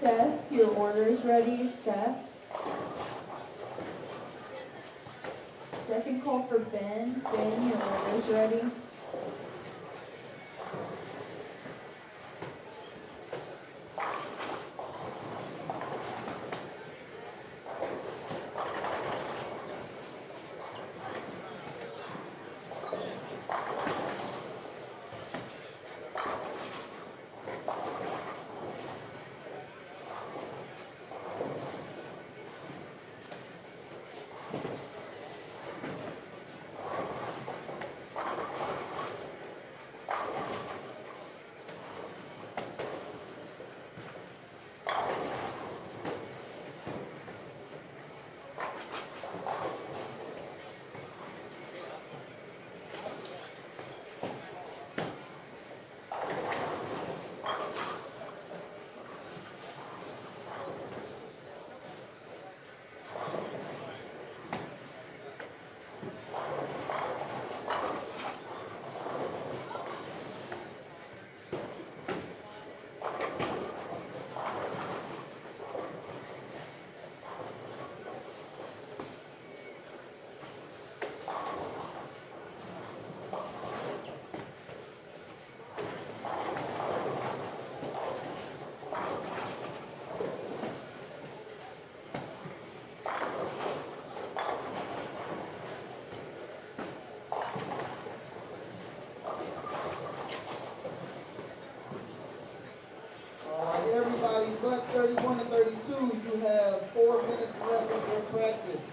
Seth, your order's ready, Seth. Second call for Ben. Ben, your order's ready. Everybody but 31 and 32, you have 4 minutes left of your practice.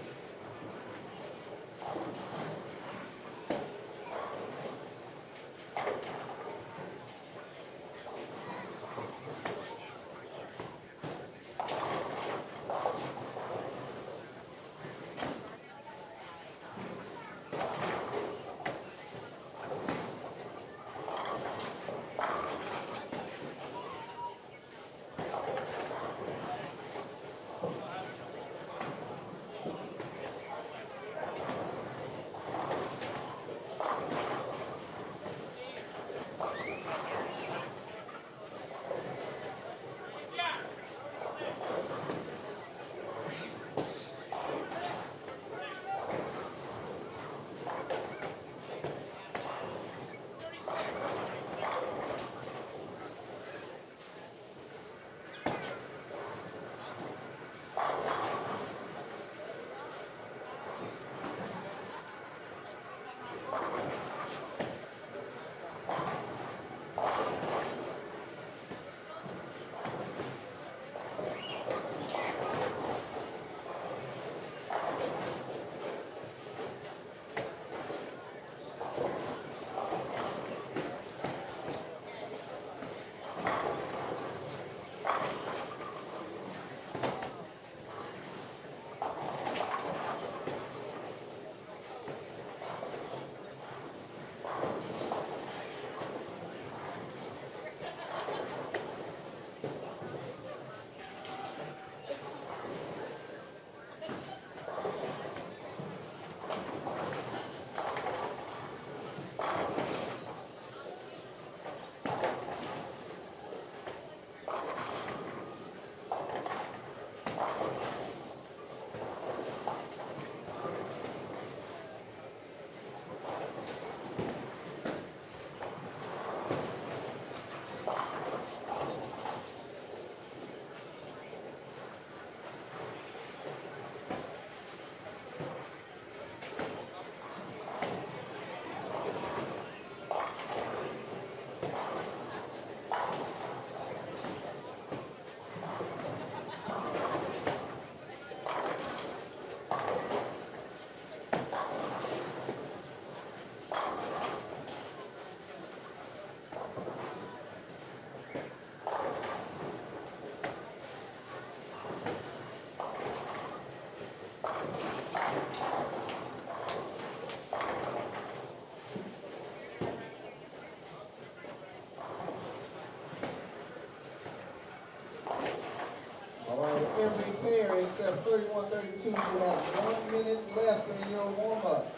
Every pair except 31, 32, you have 1 minute left in your warm-up.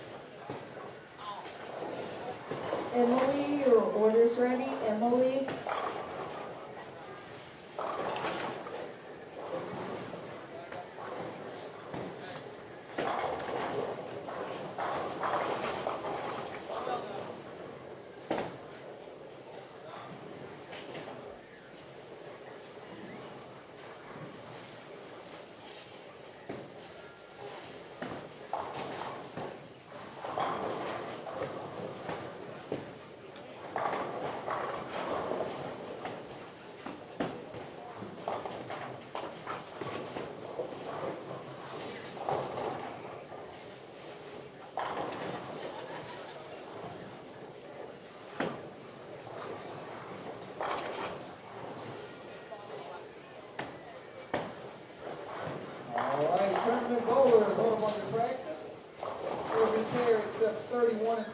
Emily, your order's ready. Emily.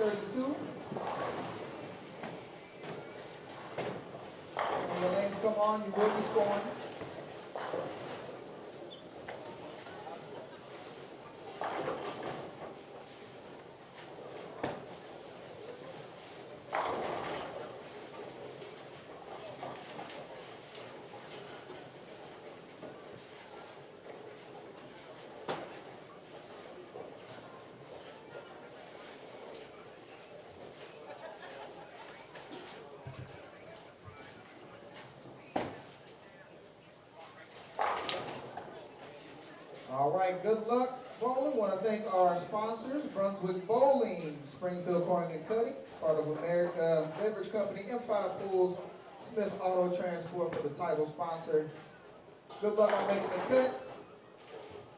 32. When the lanes come on, you will be scoring. All right, good luck, bowling. Want to thank our sponsors, Brunswick Bowling, Springfield Pouring and Cutting, part of America Beverage Company, M5 Pools, Smith Auto Transport for the title sponsor. Good luck on making the cut.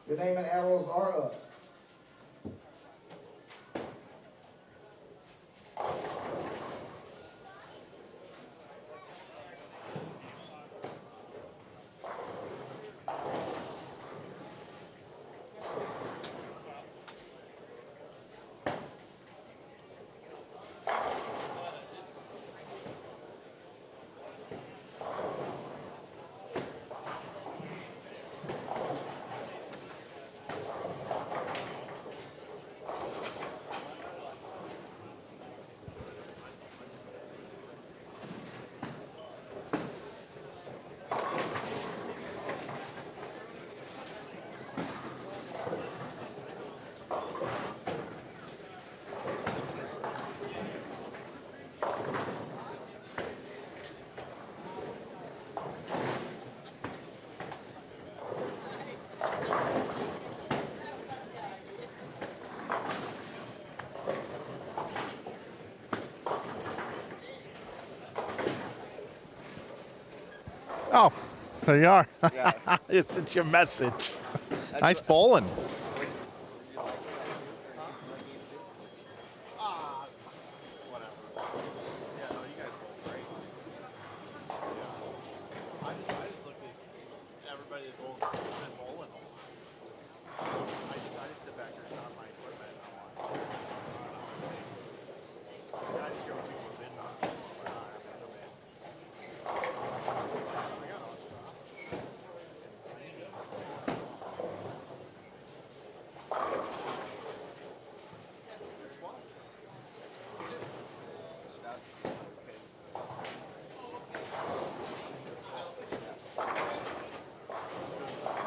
Your name and arrows are up. Oh, there you are. Yeah. It's your message. Nice bowling.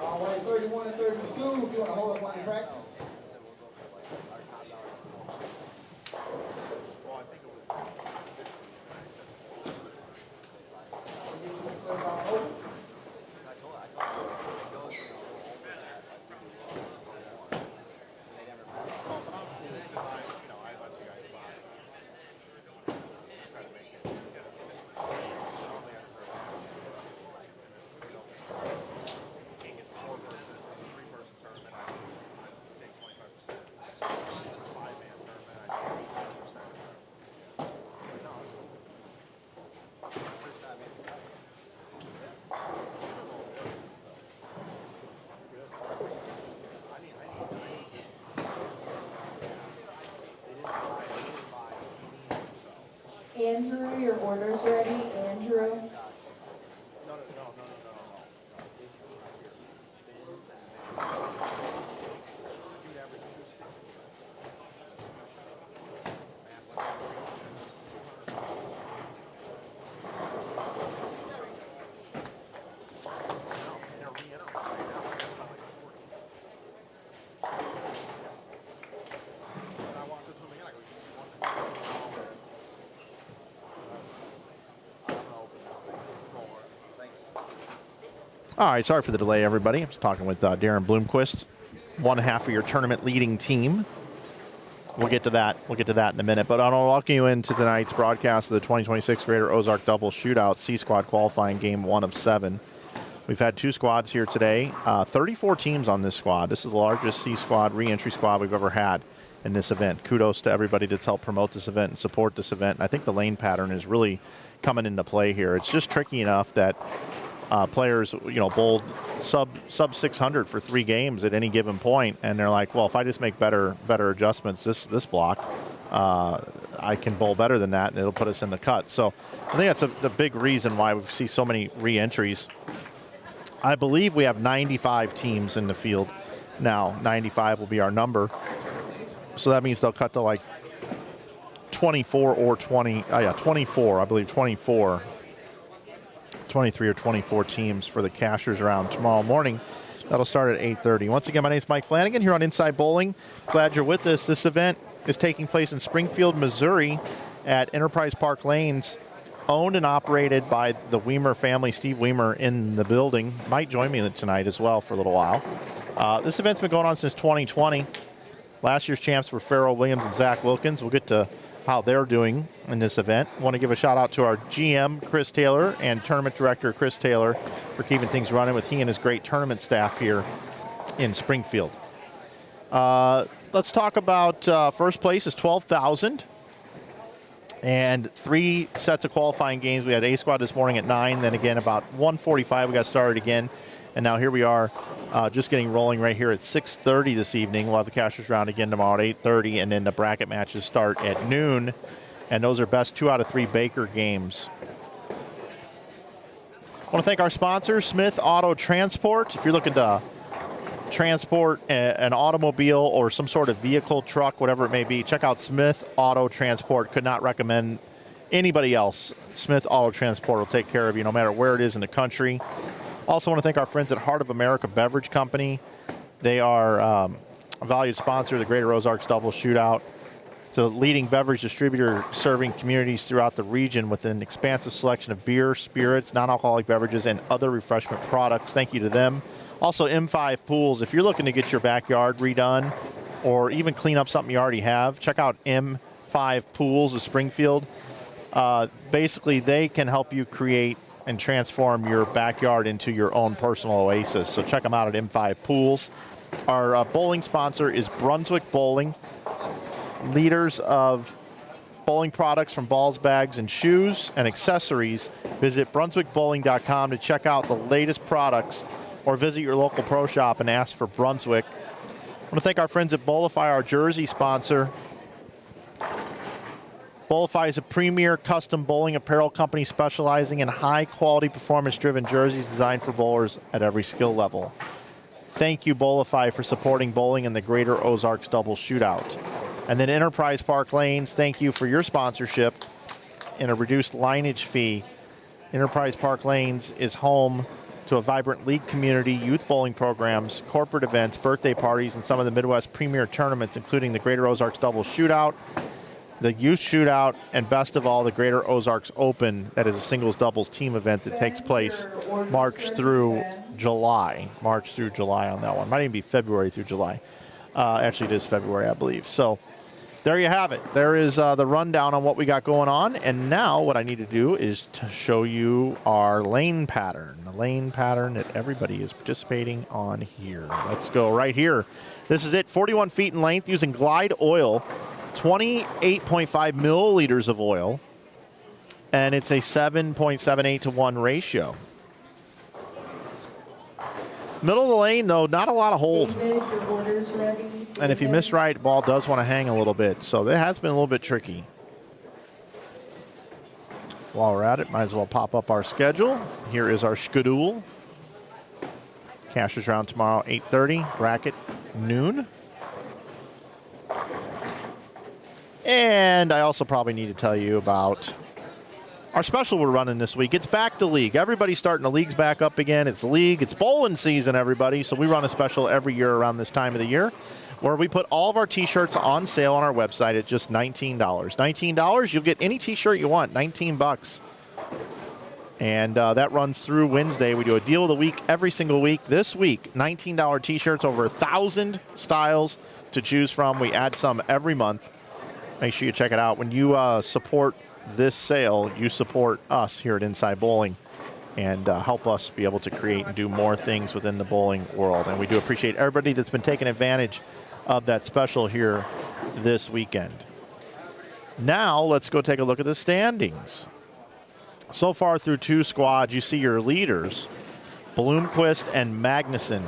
All right, 31 and 32, if you want to hold up on your practice. Andrew, your order's ready. Andrew. All right, sorry for the delay, everybody. I was talking with Darren Bloomquist, one half of your tournament leading team. We'll get to that. We'll get to that in a minute. But I'll welcome you into tonight's broadcast of the 2026 Greater Ozark Double Shootout C Squad qualifying game 1 of 7. We've had 2 squads here today. 34 teams on this squad. This is the largest C Squad re-entry squad we've ever had in this event. Kudos to everybody that's helped promote this event and support this event. And I think the lane pattern is really coming into play here. It's just tricky enough that players, bowled sub 600 for 3 games at any given point, and they're like, well, if I just make better adjustments this block, I can bowl better than that, and it'll put us in the cut. So I think that's the big reason why we see so many re-entries. I believe we have 95 teams in the field now. 95 will be our number. So that means they'll cut to like 24 or 20. Yeah, 24. I believe 24. 23 or 24 teams for the cashers round tomorrow morning. That'll start at 8:30. Once again, my name is Mike Flanagan here on Inside Bowling. Glad you're with us. This event is taking place in Springfield, Missouri at Enterprise Park Lanes, owned and operated by the Weimer family. Steve Weimer in the building. Might join me tonight as well for a little while. This event's been going on since 2020. Last year's champs were Farrell Williams and Zach Wilkins. We'll get to how they're doing in this event. Want to give a shout out to our GM, Chris Taylor, and tournament director, Chris Taylor, for keeping things running with he and his great tournament staff here in Springfield. Let's talk about first place is $12,000 and 3 sets of qualifying games. We had A squad this morning at 9, then again about 1:45 we got started again, and now here we are just getting rolling right here at 6:30 this evening. We'll have the cashers round again tomorrow at 8:30, and then the bracket matches start at noon, and those are best 2 out of 3 Baker games. I want to thank our sponsor, Smith Auto Transport. If you're looking to transport an automobile or some sort of vehicle, truck, whatever it may be, check out Smith Auto Transport. Could not recommend anybody else. Smith Auto Transport will take care of you no matter where it is in the country. Also want to thank our friends at Heart of America Beverage Company. They are a valued sponsor of the Greater Ozarks Double Shootout. It's a leading beverage distributor serving communities throughout the region with an expansive selection of beer, spirits, non-alcoholic beverages, and other refreshment products. Thank you to them. Also, M5 Pools. If you're looking to get your backyard redone or even clean up something you already have, check out M5 Pools of Springfield. Basically, they can help you create and transform your backyard into your own personal oasis. So check them out at M5 Pools. Our bowling sponsor is Brunswick Bowling, leaders of bowling products from balls, bags, and shoes and accessories. Visit brunswickbowling.com to check out the latest products, or visit your local pro shop and ask for Brunswick. I want to thank our friends at Bowlifi, our jersey sponsor. Bowlifi is a premier custom bowling apparel company specializing in high-quality, performance-driven jerseys designed for bowlers at every skill level. Thank you, Bowlifi, for supporting bowling in the Greater Ozarks Double Shootout. And then Enterprise Park Lanes, thank you for your sponsorship and a reduced lineage fee. Enterprise Park Lanes is home to a vibrant league community, youth bowling programs, corporate events, birthday parties, and some of the Midwest premier tournaments, including the Greater Ozarks Double Shootout, the Youth Shootout, and best of all, the Greater Ozarks Open. That is a singles doubles team event that takes place March through July. March through July on that one. Might even be February through July. Actually, it is February, I believe. So there you have it. There is the rundown on what we got going on. And now what I need to do is to show you our lane pattern, the lane pattern that everybody is participating on here. Let's go right here. This is it, 41 feet in length using Glide oil, 28.5 milliliters of oil, and it's a 7.78 to 1 ratio. Middle of the lane, though, not a lot of hold. And if you miss right, the ball does want to hang a little bit. So that has been a little bit tricky. While we're at it, might as well pop up our schedule. Here is our schedule. Cashers round tomorrow, 8:30. Bracket, noon. And I also probably need to tell you about our special we're running this week. It's back to league. Everybody's starting the leagues back up again. It's league. It's bowling season, everybody. So we run a special every year around this time of the year where we put all of our T-shirts on sale on our website at just $19. $19, you'll get any T-shirt you want, 19 bucks. And that runs through Wednesday. We do a deal of the week every single week. This week, $19 T-shirts, over 1,000 styles to choose from. We add some every month. Make sure you check it out. When you support this sale, you support us here at Inside Bowling and help us be able to create and do more things within the bowling world. And we do appreciate everybody that's been taking advantage of that special here this weekend. Now, let's go take a look at the standings. So far through 2 squads, you see your leaders, Bloomquist and Magnuson.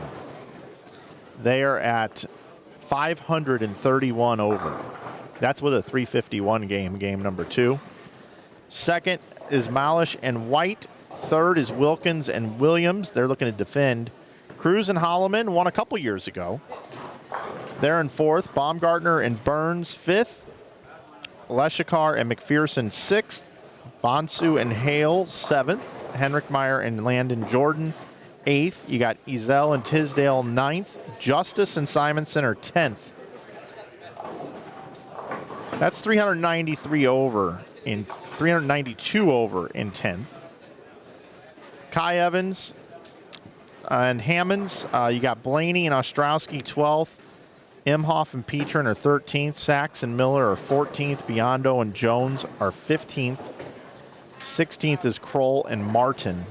They are at 531 over. That's with a 351 game number 2. Second is Malish and White. Third is Wilkins and Williams. They're looking to defend. Cruz and Holloman won a couple years ago. They're in 4th. Baumgartner and Burns 5th. Leshikar and McPherson 6th. Bonsu and Hale 7th. Henrikmeyer and Landon Jordan 8th. You got Ezel and Tisdale 9th. Justice and Simonson are 10th. That's 392 over in 10th. Kai Evans and Hammonds. You got Blaney and Ostrowski 12th. Imhoff and Petrin are 13th. Sachs and Miller are 14th. Biondo and Jones are 15th. 16th is Kroll and Martin.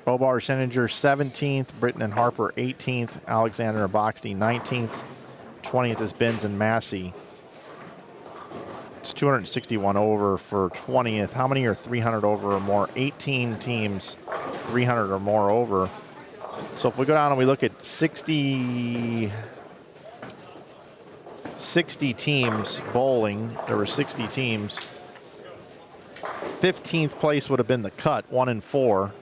Bobar Seninger 17th. Britton and Harper 18th. Alexander and Boxty 19th. 20th is Benz and Massey. It's 261 over for 20th. How many are 300 over or more? 18 teams 300 or more over. So if we go down and we look at 60 teams bowling, there were 60 teams. 15th place would have been the cut, 1 and 4.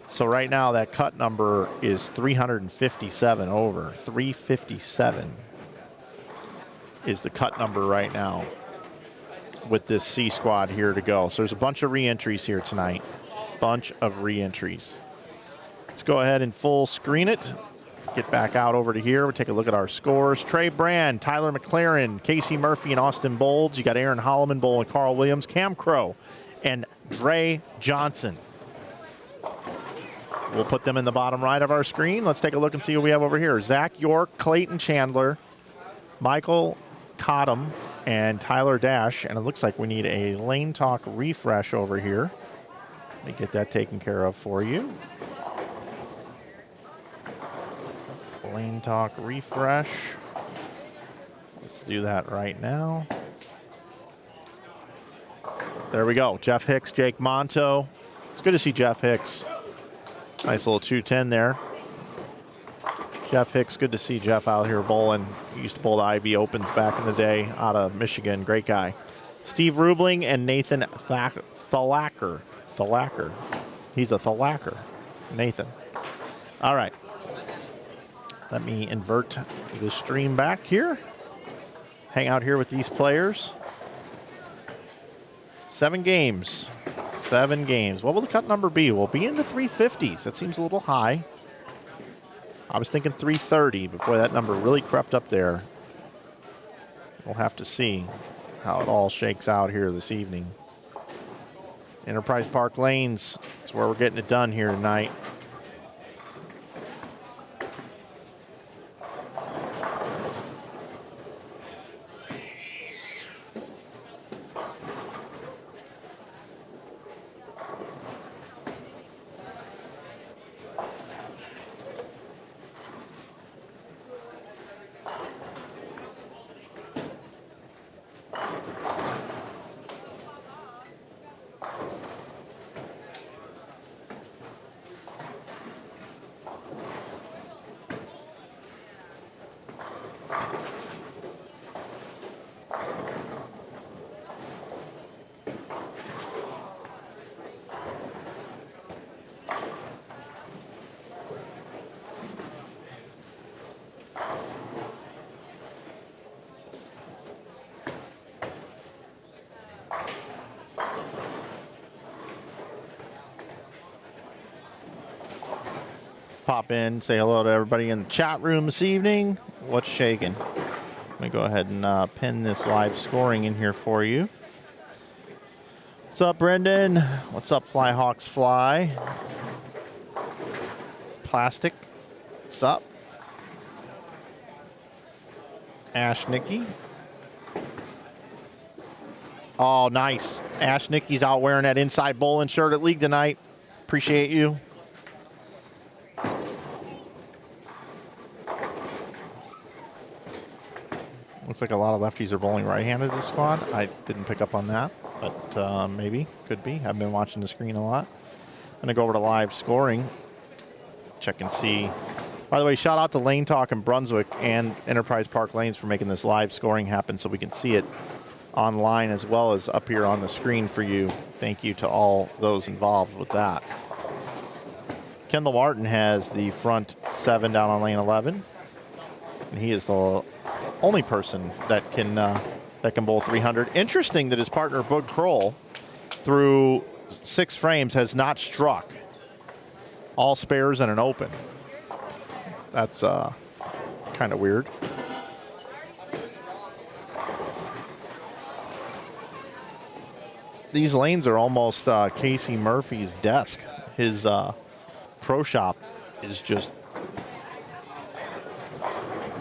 So right now that cut number is 357 over. 357 is the cut number right now with this C squad here to go. So there's a bunch of re-entries here tonight. Bunch of re-entries. Let's go ahead and full screen it. Get back out over to here. We'll take a look at our scores. Trey Brand, Tyler McLaren, Casey Murphy, and Austin Bolds. You got Aaron Holloman bowling, Carl Williams, Cam Crow, and Dre Johnson. We'll put them in the bottom right of our screen. Let's take a look and see what we have over here. Zach York, Clayton Chandler, Michael Cottom, and Tyler Dash. And it looks like we need a Lane Talk refresh over here. Let me get that taken care of for you. Lane Talk refresh. Let's do that right now. There we go. Jeff Hicks, Jake Monto. It's good to see Jeff Hicks. Nice little 210 there. Jeff Hicks, good to see Jeff out here bowling. He used to bowl the IB Opens back in the day out of Michigan. Great guy. Steve Rubling and Nathan Thalacker. He's a Thalacker. Nathan. All right. Let me invert the stream back here. Hang out here with these players. 7 games. 7 games. What will the cut number be? We'll be in the 350s. That seems a little high. I was thinking 330, but boy, that number really crept up there. We'll have to see how it all shakes out here this evening. Enterprise Park Lanes is where we're getting it done here tonight. Pop in, say hello to everybody in the chat room this evening. What's shaking? Let me go ahead and pin this live scoring in here for you. What's up, Brendan? What's up, Flyhawks Fly? Plastic. What's up? Ash Nicky. Oh, nice. Ash Nicky's out wearing that inside bowling shirt at League tonight. Appreciate you. Looks like a lot of lefties are bowling right-handed this squad. I didn't pick up on that, but maybe, could be. I've been watching the screen a lot. I'm going to go over to live scoring, check and see By the way, shout out to Lane Talk in Brunswick and Enterprise Park Lanes for making this live scoring happen so we can see it online as well as up here on the screen for you. Thank you to all those involved with that. Kendall Martin has the front 7 down on lane 11, and he is the only person that can bowl 300. Interesting that his partner Bud Kroll, through 6 frames, has not struck. All spares and an open. That's kind of weird. These lanes are almost Casey Murphy's desk. His pro shop is just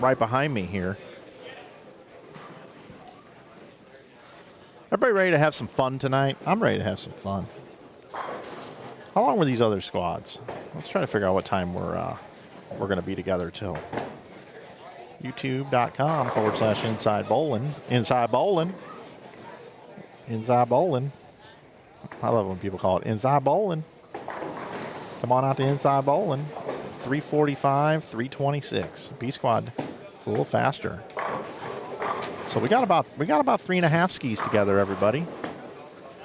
right behind me here. Everybody ready to have some fun tonight? I'm ready to have some fun. How long were these other squads? Let's try to figure out what time we're going to be together till. YouTube.com/Inside Bowling. Inside Bowling. Inside Bowling. I love when people call it Inside Bowling. Come on out to Inside Bowling. 345, 326. B squad. It's a little faster. So we got about 3.5 skis together, everybody.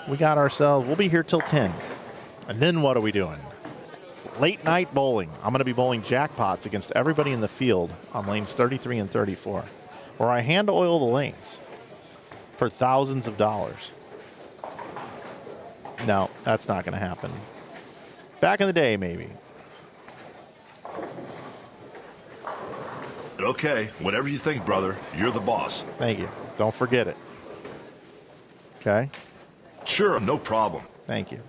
We got ourselves. We'll be here till 10. And then what are we doing? Late night bowling. I'm going to be bowling jackpots against everybody in the field on lanes 33 and 34, where I hand oil the lanes for thousands of dollars. No, that's not going to happen. Back in the day, maybe. Okay, whatever you think, brother. You're the boss. Thank you. Don't forget it. Okay? Sure, no problem. Thank you.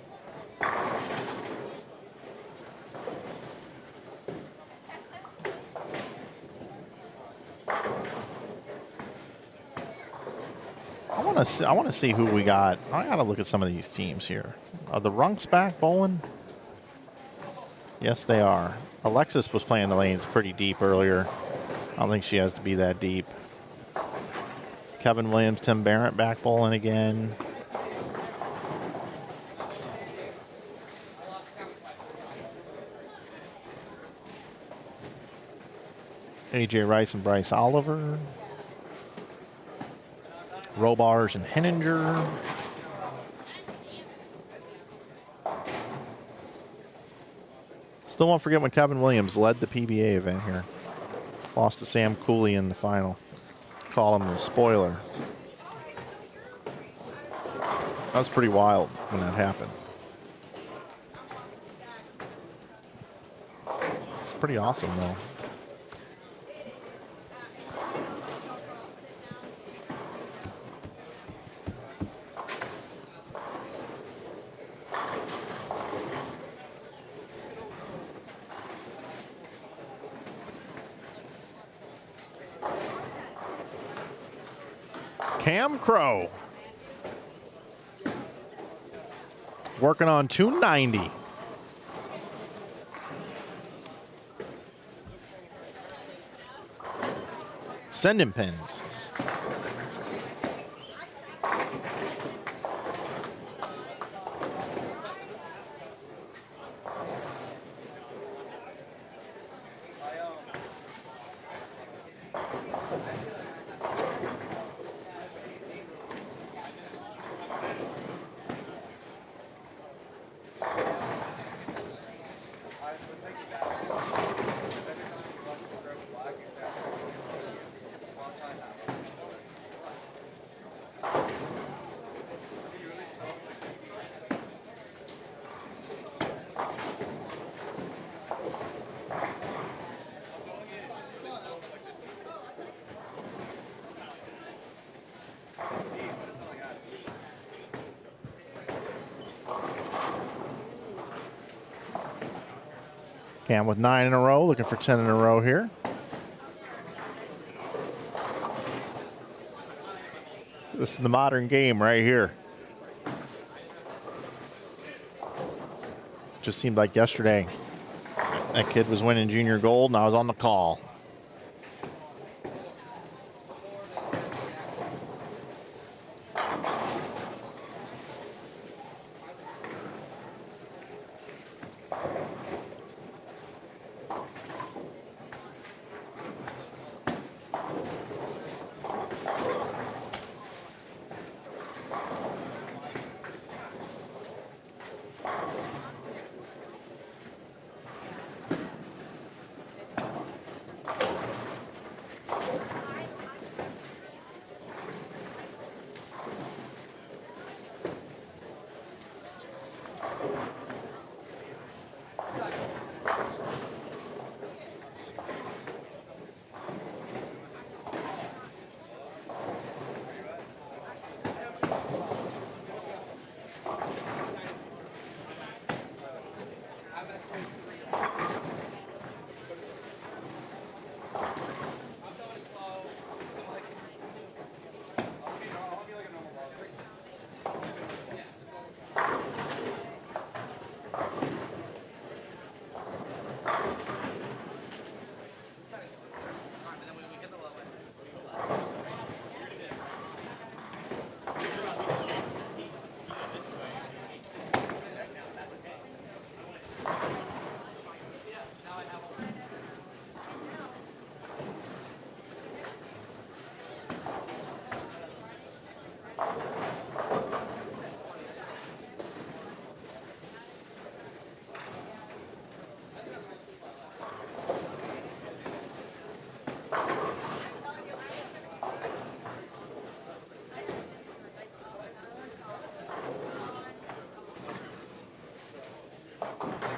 I want to see who we got. I got to look at some of these teams here. Are the Runks back bowling? Yes, they are. Alexis was playing the lanes pretty deep earlier. I don't think she has to be that deep. Kevin Williams, Tim Barrett back bowling again. AJ Rice and Bryce Oliver. Robars and Henninger. Still won't forget when Kevin Williams led the PBA event here. Lost to Sam Cooley in the final. Call him the spoiler. That was pretty wild when that happened. It's pretty awesome though. Cam Crow working on 290. Sending pins. Cam with 9 in a row, looking for 10 in a row here. This is the modern game right here. Just seemed like yesterday that kid was winning junior gold and I was on the call.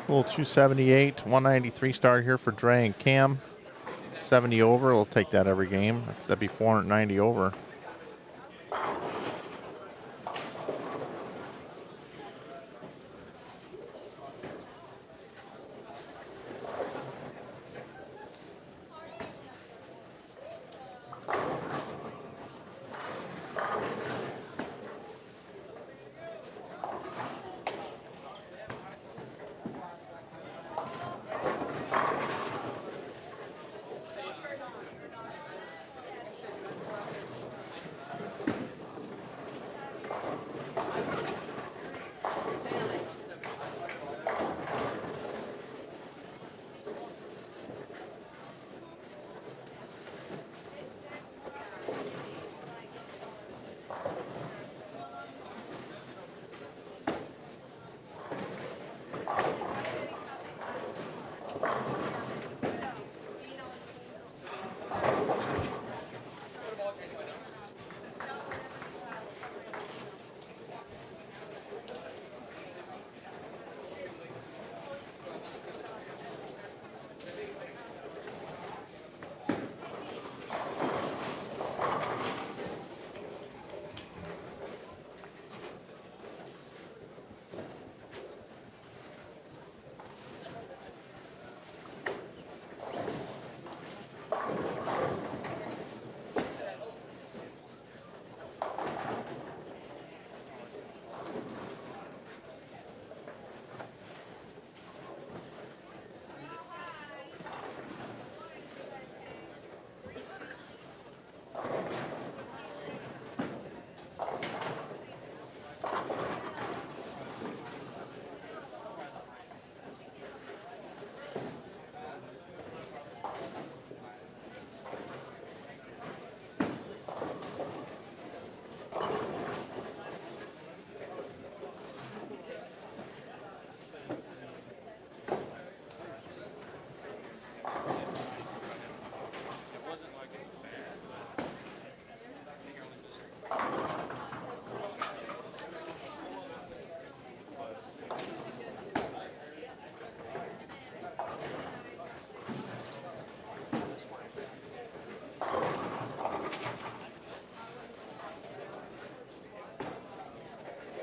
Cool, 278, 193 start here for Dre and Cam. 70 over, we'll take that every game. That'd be 490 over.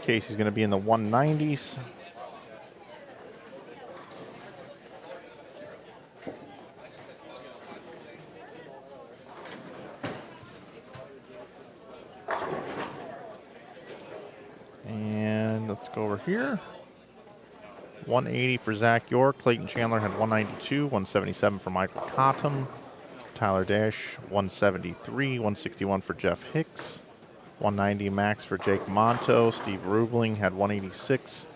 Casey's going to be in the 190s. And let's go over here. 180 for Zach York. Clayton Chandler had 192, 177 for Michael Cottom. Tyler Dash, 173, 161 for Jeff Hicks. 190 max for Jake Monto. Steve Rubling had 186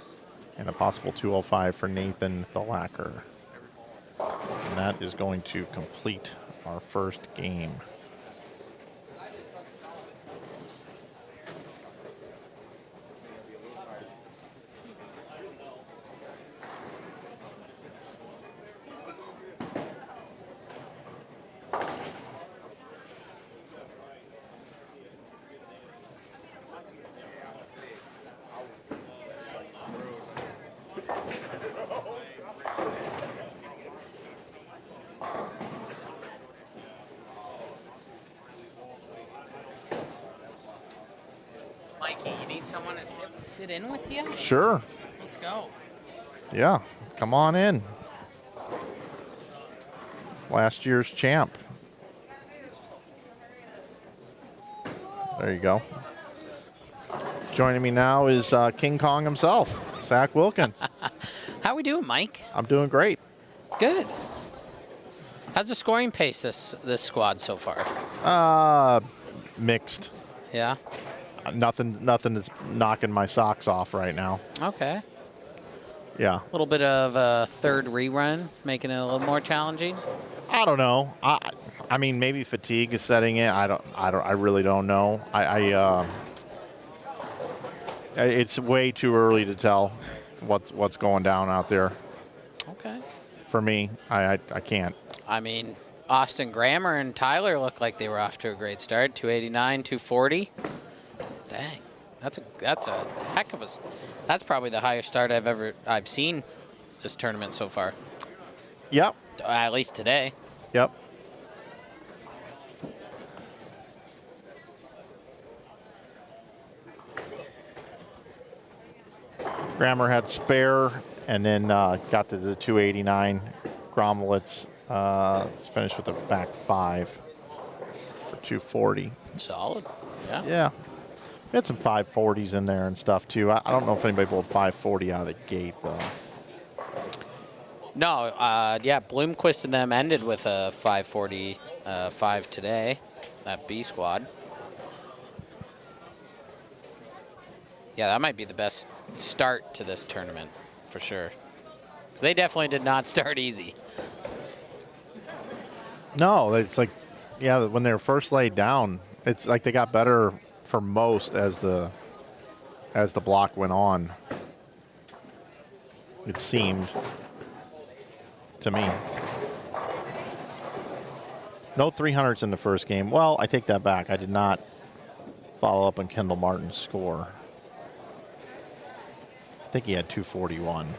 and a possible 205 for Nathan Thalacker. And that is going to complete our first game. Mikey, you need someone to sit in with you? Sure. Let's go. Yeah, come on in. Last year's champ. There you go. Joining me now is King Kong himself, Zach Wilkins. How we doing, Mike? I'm doing great. Good. How's the scoring pace this squad so far? Mixed. Yeah. Nothing is knocking my socks off right now. Okay. Yeah. A little bit of a third rerun, making it a little more challenging. I don't know. I mean, maybe fatigue is setting in. I really don't know. It's way too early to tell what's going down out there. Okay. For me, I can't. I mean, Austin Grammer and Tyler look like they were off to a great start. 289, 240. Dang, that's a heck of a. That's probably the highest start I've seen this tournament so far. Yep. At least today. Yep. Grammer had spare, and then got to the 289. Gromelitz finished with a back 5 for 240. Solid. Yeah. Yeah. We had some 540s in there and stuff, too. I don't know if anybody bowled 540 out of the gate, though. No, yeah, Bloomquist and them ended with a 545 today at B squad. Yeah, that might be the best start to this tournament, for sure. 'Cause they definitely did not start easy. No, it's like, yeah, when they were first laid down, it's like they got better for most as the block went on. It seemed to me. No 300s in the first game. Well, I take that back. I did not follow up on Kendall Martin's score. I think he had 241.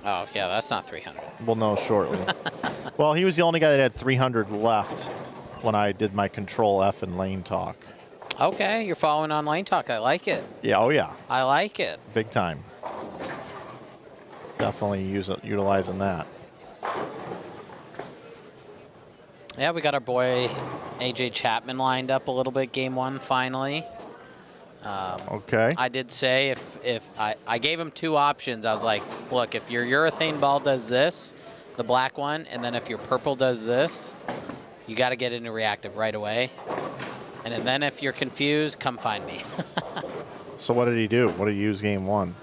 Oh, yeah, that's not 300. We'll know shortly. Well, he was the only guy that had 300 left when I did my Control F and lane talk. Okay, you're following on lane talk. I like it. Yeah, oh yeah. I like it. Big time. Definitely utilizing that. Yeah, we got our boy AJ Chapman lined up a little bit game 1 finally. Okay. I did say if I gave him 2 options. I was like, look, if your urethane ball does this, the black one, and then if your purple does this, you got to get into reactive right away. And then if you're confused, come find me. So what did he do? What did he use game 1?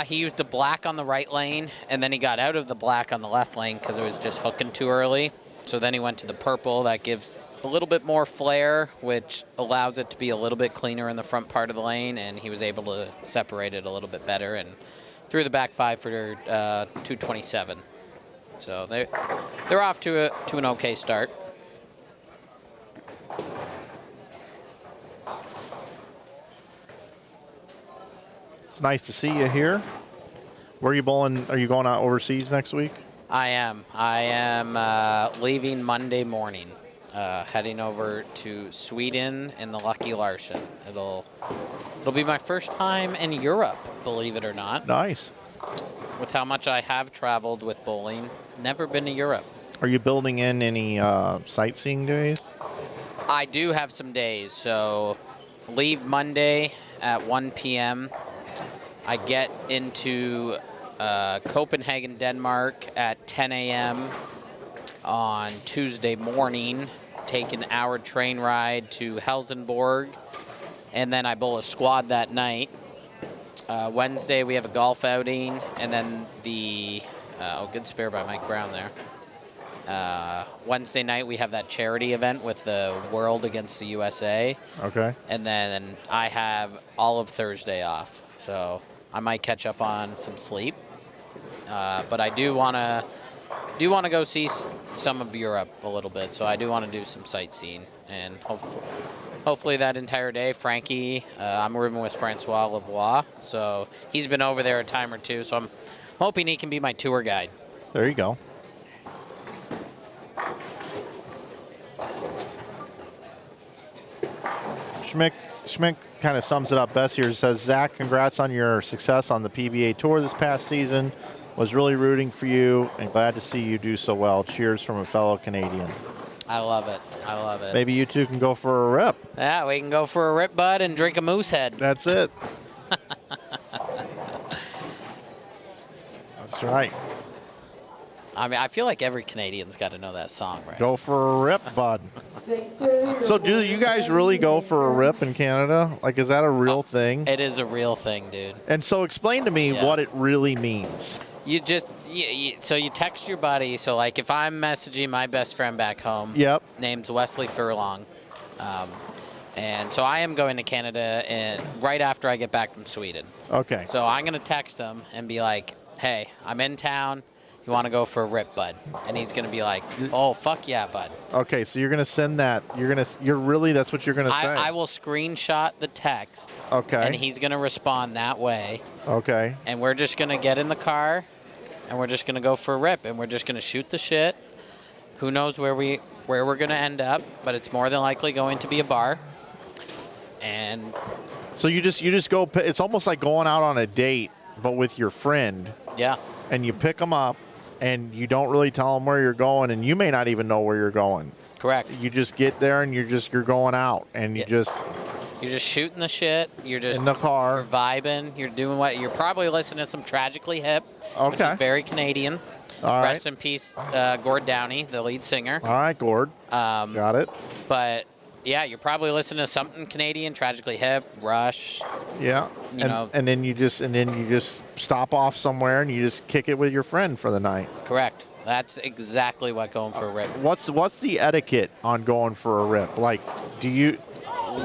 He used the black on the right lane, and then he got out of the black on the left lane because it was just hooking too early. So then he went to the purple. That gives a little bit more flair, which allows it to be a little bit cleaner in the front part of the lane, and he was able to separate it a little bit better and threw the back 5 for 227. So they're off to an okay start. It's nice to see you here. Where are you bowling? Are you going out overseas next week? I am leaving Monday morning, heading over to Sweden in the Lucky Larsen. It'll be my first time in Europe, believe it or not. Nice. With how much I have traveled with bowling, never been to Europe. Are you building in any sightseeing days? I do have some days, so leave Monday at 1 p.m. I get into Copenhagen, Denmark at 10 a.m. on Tuesday morning, take an hour train ride to Helsingborg, and then I bowl a squad that night. Wednesday we have a golf outing, and then good spare by Mike Brown there. Wednesday night we have that charity event with the World against the USA. Okay. And then I have all of Thursday off, so I might catch up on some sleep. But I do want to go see some of Europe a little bit, so I do want to do some sightseeing, and hopefully that entire day. Frankie, I'm rooming with Francois Lavoie, so he's been over there a time or two, so I'm hoping he can be my tour guide. There you go. Schmick kind of sums it up best here. Says, Zach, congrats on your success on the PBA Tour this past season. Was really rooting for you and glad to see you do so well. Cheers from a fellow Canadian. I love it. I love it. Maybe you two can go for a rip. Yeah, we can go for a rip, bud, and drink a moose head. That's it. That's right. I mean, I feel like every Canadian's got to know that song, right? Go for a rip, bud. So do you guys really go for a rip in Canada? Like, is that a real thing? It is a real thing, dude. And so explain to me what it really means. You just, so you text your buddy. So, like, if I'm messaging my best friend back home, name's Wesley Furlong, and so I am going to Canada right after I get back from Sweden. Okay. So I'm going to text him and be like, hey, I'm in town. You want to go for a rip, bud? And he's going to be like, oh, fuck yeah, bud. Okay, so you're going to send that. That's what you're going to say. I will screenshot the text. Okay. And he's going to respond that way. Okay. And we're just going to get in the car, and we're just gonna go for a rip, and we're just gonna shoot the shit. Who knows where we're gonna end up, but it's more than likely going to be a bar. And So you just go. It's almost like going out on a date, but with your friend. yeah, And you pick them up, and you don't really tell them where you're going, and you may not even know where you're going. correct. You just get there, and you're going out, and Yeah. you're just shooting the shit. You're just in the car. You're vibing. You're doing what? You're probably listening to some Tragically Hip, which Okay. is very Canadian. All right. Rest in peace, Gord Downey, the lead singer. All right, Gord. Got it. But yeah, you're probably listening to something Canadian, Tragically Hip, Rush. Yeah. You know. And then you just stop off somewhere, and you just kick it with your friend for the night. Correct. That's exactly what going for a rip. What's the etiquette on going for a rip? Like, do you?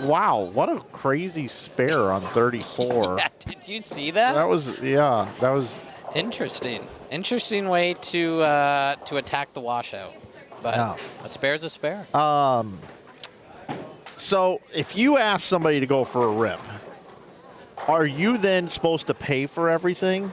Wow, what a crazy spare on 34. Yeah, did you see that? That was Interesting way to attack the washout. But Yeah. a spare's a spare. So if you ask somebody to go for a rip, are you then supposed to pay for everything?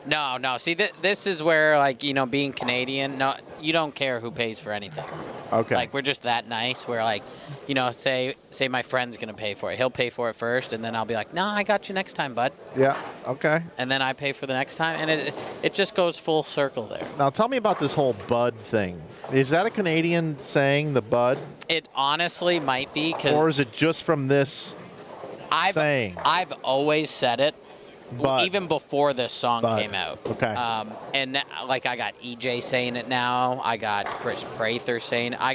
No. See, this is where, like, you know, being Canadian, no, you don't care who pays for anything. Okay. Like, we're just that nice. We're like, you know, say my friend's gonna pay for it. He'll pay for it first, and then I'll be like, no, I got you next time, bud. Yeah. Okay. And then I pay for the next time, and it just goes full circle there. Now tell me about this whole bud thing. Is that a Canadian saying, the bud, It honestly might be because or is it just from this saying? I've always said it. Bud. Even before this song Bud. came out. Okay. And like I got EJ saying it now. I got Chris Prather saying it. I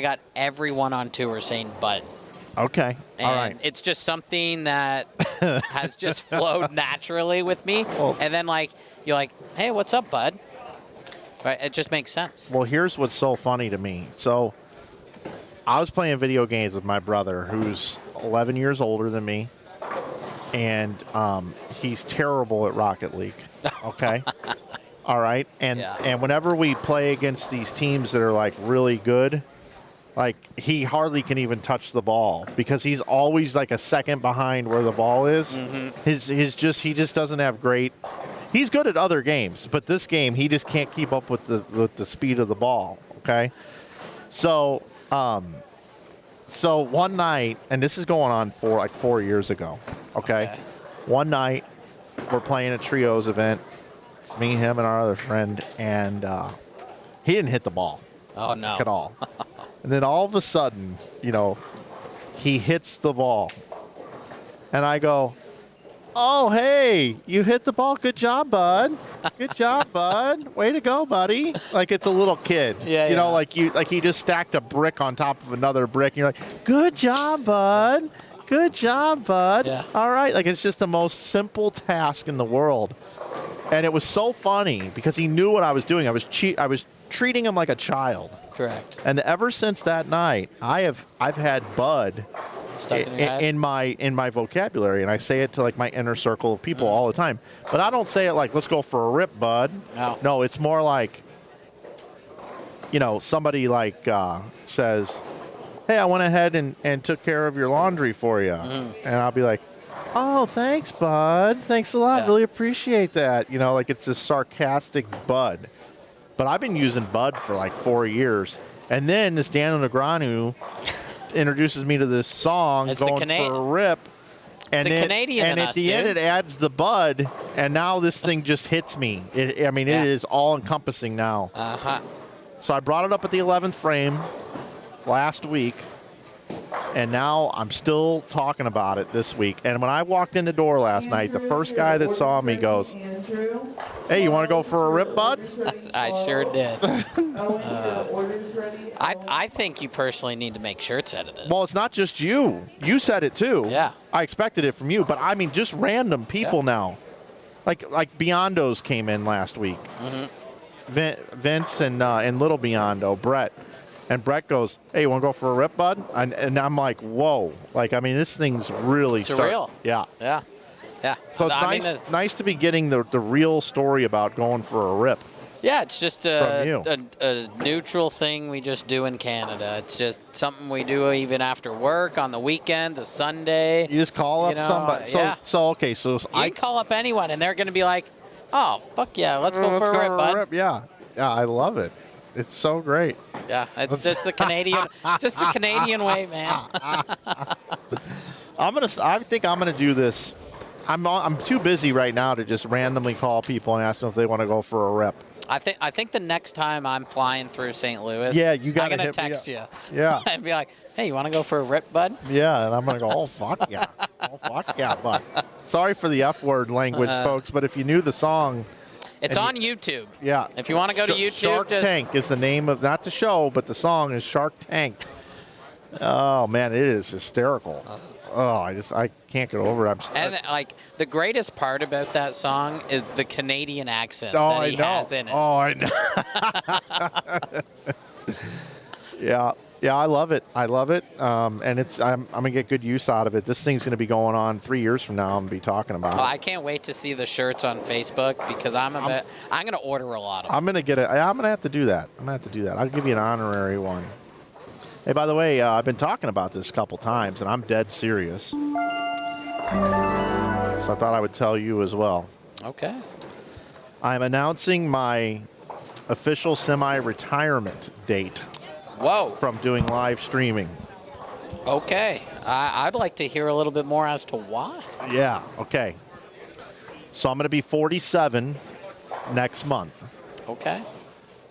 got everyone on tour saying Bud. Okay. And All right. it's just something that has just flowed naturally with me. Well- And then like you're like, hey, what's up, Bud? Right? It just makes sense. Well, here's what's so funny to me. So I was playing video games with my brother, who's 11 years older than me. And he's terrible at Rocket League. Okay. All right. And Yeah. and whenever we play against these teams that are like really good, like he hardly can even touch the ball because he's always like a second behind where the ball is. Mm-hmm. He just doesn't have great. He's good at other games, but this game he just can't keep up with the speed of the ball. Okay. So so one night, and this is going on for like 4 years ago. Okay. One night, we're playing a trios event. It's me, him, and our other friend, and he didn't hit the ball Oh no. at all. And then all of a sudden, you know, he hits the ball, and I go, "Oh, hey, you hit the ball. Good job, bud. Good job, bud. Way to go, buddy." Like it's a little kid. Yeah, You know, yeah. like he just stacked a brick on top of another brick, and you're like, "Good job, bud. Good job, bud." Yeah. All right. Like it's just the most simple task in the world. And it was so funny because he knew what I was doing. I was treating him like a child. Correct. And ever since that night, I've had bud Stuck in your head? in my vocabulary, and I say it to like my inner circle of people all the time. But I don't say it like, "Let's go for a rip, bud." No. It's more like, you know, somebody like says, "Hey, I went ahead and took care of your laundry for you," and I'll be like, "Oh, thanks, bud. Thanks a lot. Yeah. Really appreciate that." You know, like it's this sarcastic bud. But I've been using bud for like 4 years, and then this Daniel Negreanu introduces me to this song, It's the going Cana- for a rip. And the Canadian and in at us, the end, dude. it adds the bud, and now this thing just hits me. It Yeah. is all encompassing now. Uh-huh. So I brought it up at the 11th frame last week, and now I'm still talking about it this week. And when I walked in the door last night, the first guy that saw me goes, "Hey, you want to go for a rip, bud?" I sure did. Orders ready. I think you personally need to make shirts out of this. Well, it's not just you. You said it too. Yeah. I expected it from you, but I mean, just random people now. Like Biondo's came in last week. Vince and Little Biondo, Brett. And Brett goes, "Hey, you want to go for a rip, bud?" And I'm like, whoa. Like, I mean, this thing's really Surreal. Yeah. Yeah. Yeah. So it's I mean, nice to be getting the real story about going for a rip. yeah, it's just From you. a neutral thing we just do in Canada. It's just something we do even after work, on the weekends, a Sunday. You just call up You know, somebody. yeah. So okay, so You can call up anyone, and they're going to be like, Oh, fuck yeah. Let's go for a rip, bud. Yeah. Yeah, I love it. It's so great. Yeah, it's just the Canadian. It's just the Canadian way, man. I think I'm gonna do this. I'm too busy right now to just randomly call people and ask them if they want to go for a rip. I think the next time I'm flying through St. Louis, Yeah, you gotta I'm gonna hit me text you. Yeah. And be like, hey, you want to go for a rip, bud? Yeah, and I'm gonna go, oh fuck yeah, oh fuck yeah, but sorry for the F word language, folks, but if you knew the song, It's on YouTube. yeah, If you want to go to YouTube, Shark just Tank is the name of not the show, but the song is Shark Tank. Oh man, it is hysterical. Oh, I can't get over it. and like the greatest part about that song is the Canadian accent Oh, that I he know. has in it. Oh, I know. Yeah, I love it. I love it. And I'm gonna get good use out of it. This thing's gonna be going on 3 years from now. I'm gonna be talking about Oh, it. I can't wait to see the shirts on Facebook because I'm gonna order a lot of them. I'm gonna get it. I'm gonna have to do that. I'll give you an honorary one. Hey, by the way, I've been talking about this a couple times, and I'm dead serious. So I thought I would tell you as well. Okay. I'm announcing my official semi-retirement date Whoa. from doing live streaming. Okay. I'd like to hear a little bit more as to why. Yeah, okay. So I'm going to be 47 next month. Okay.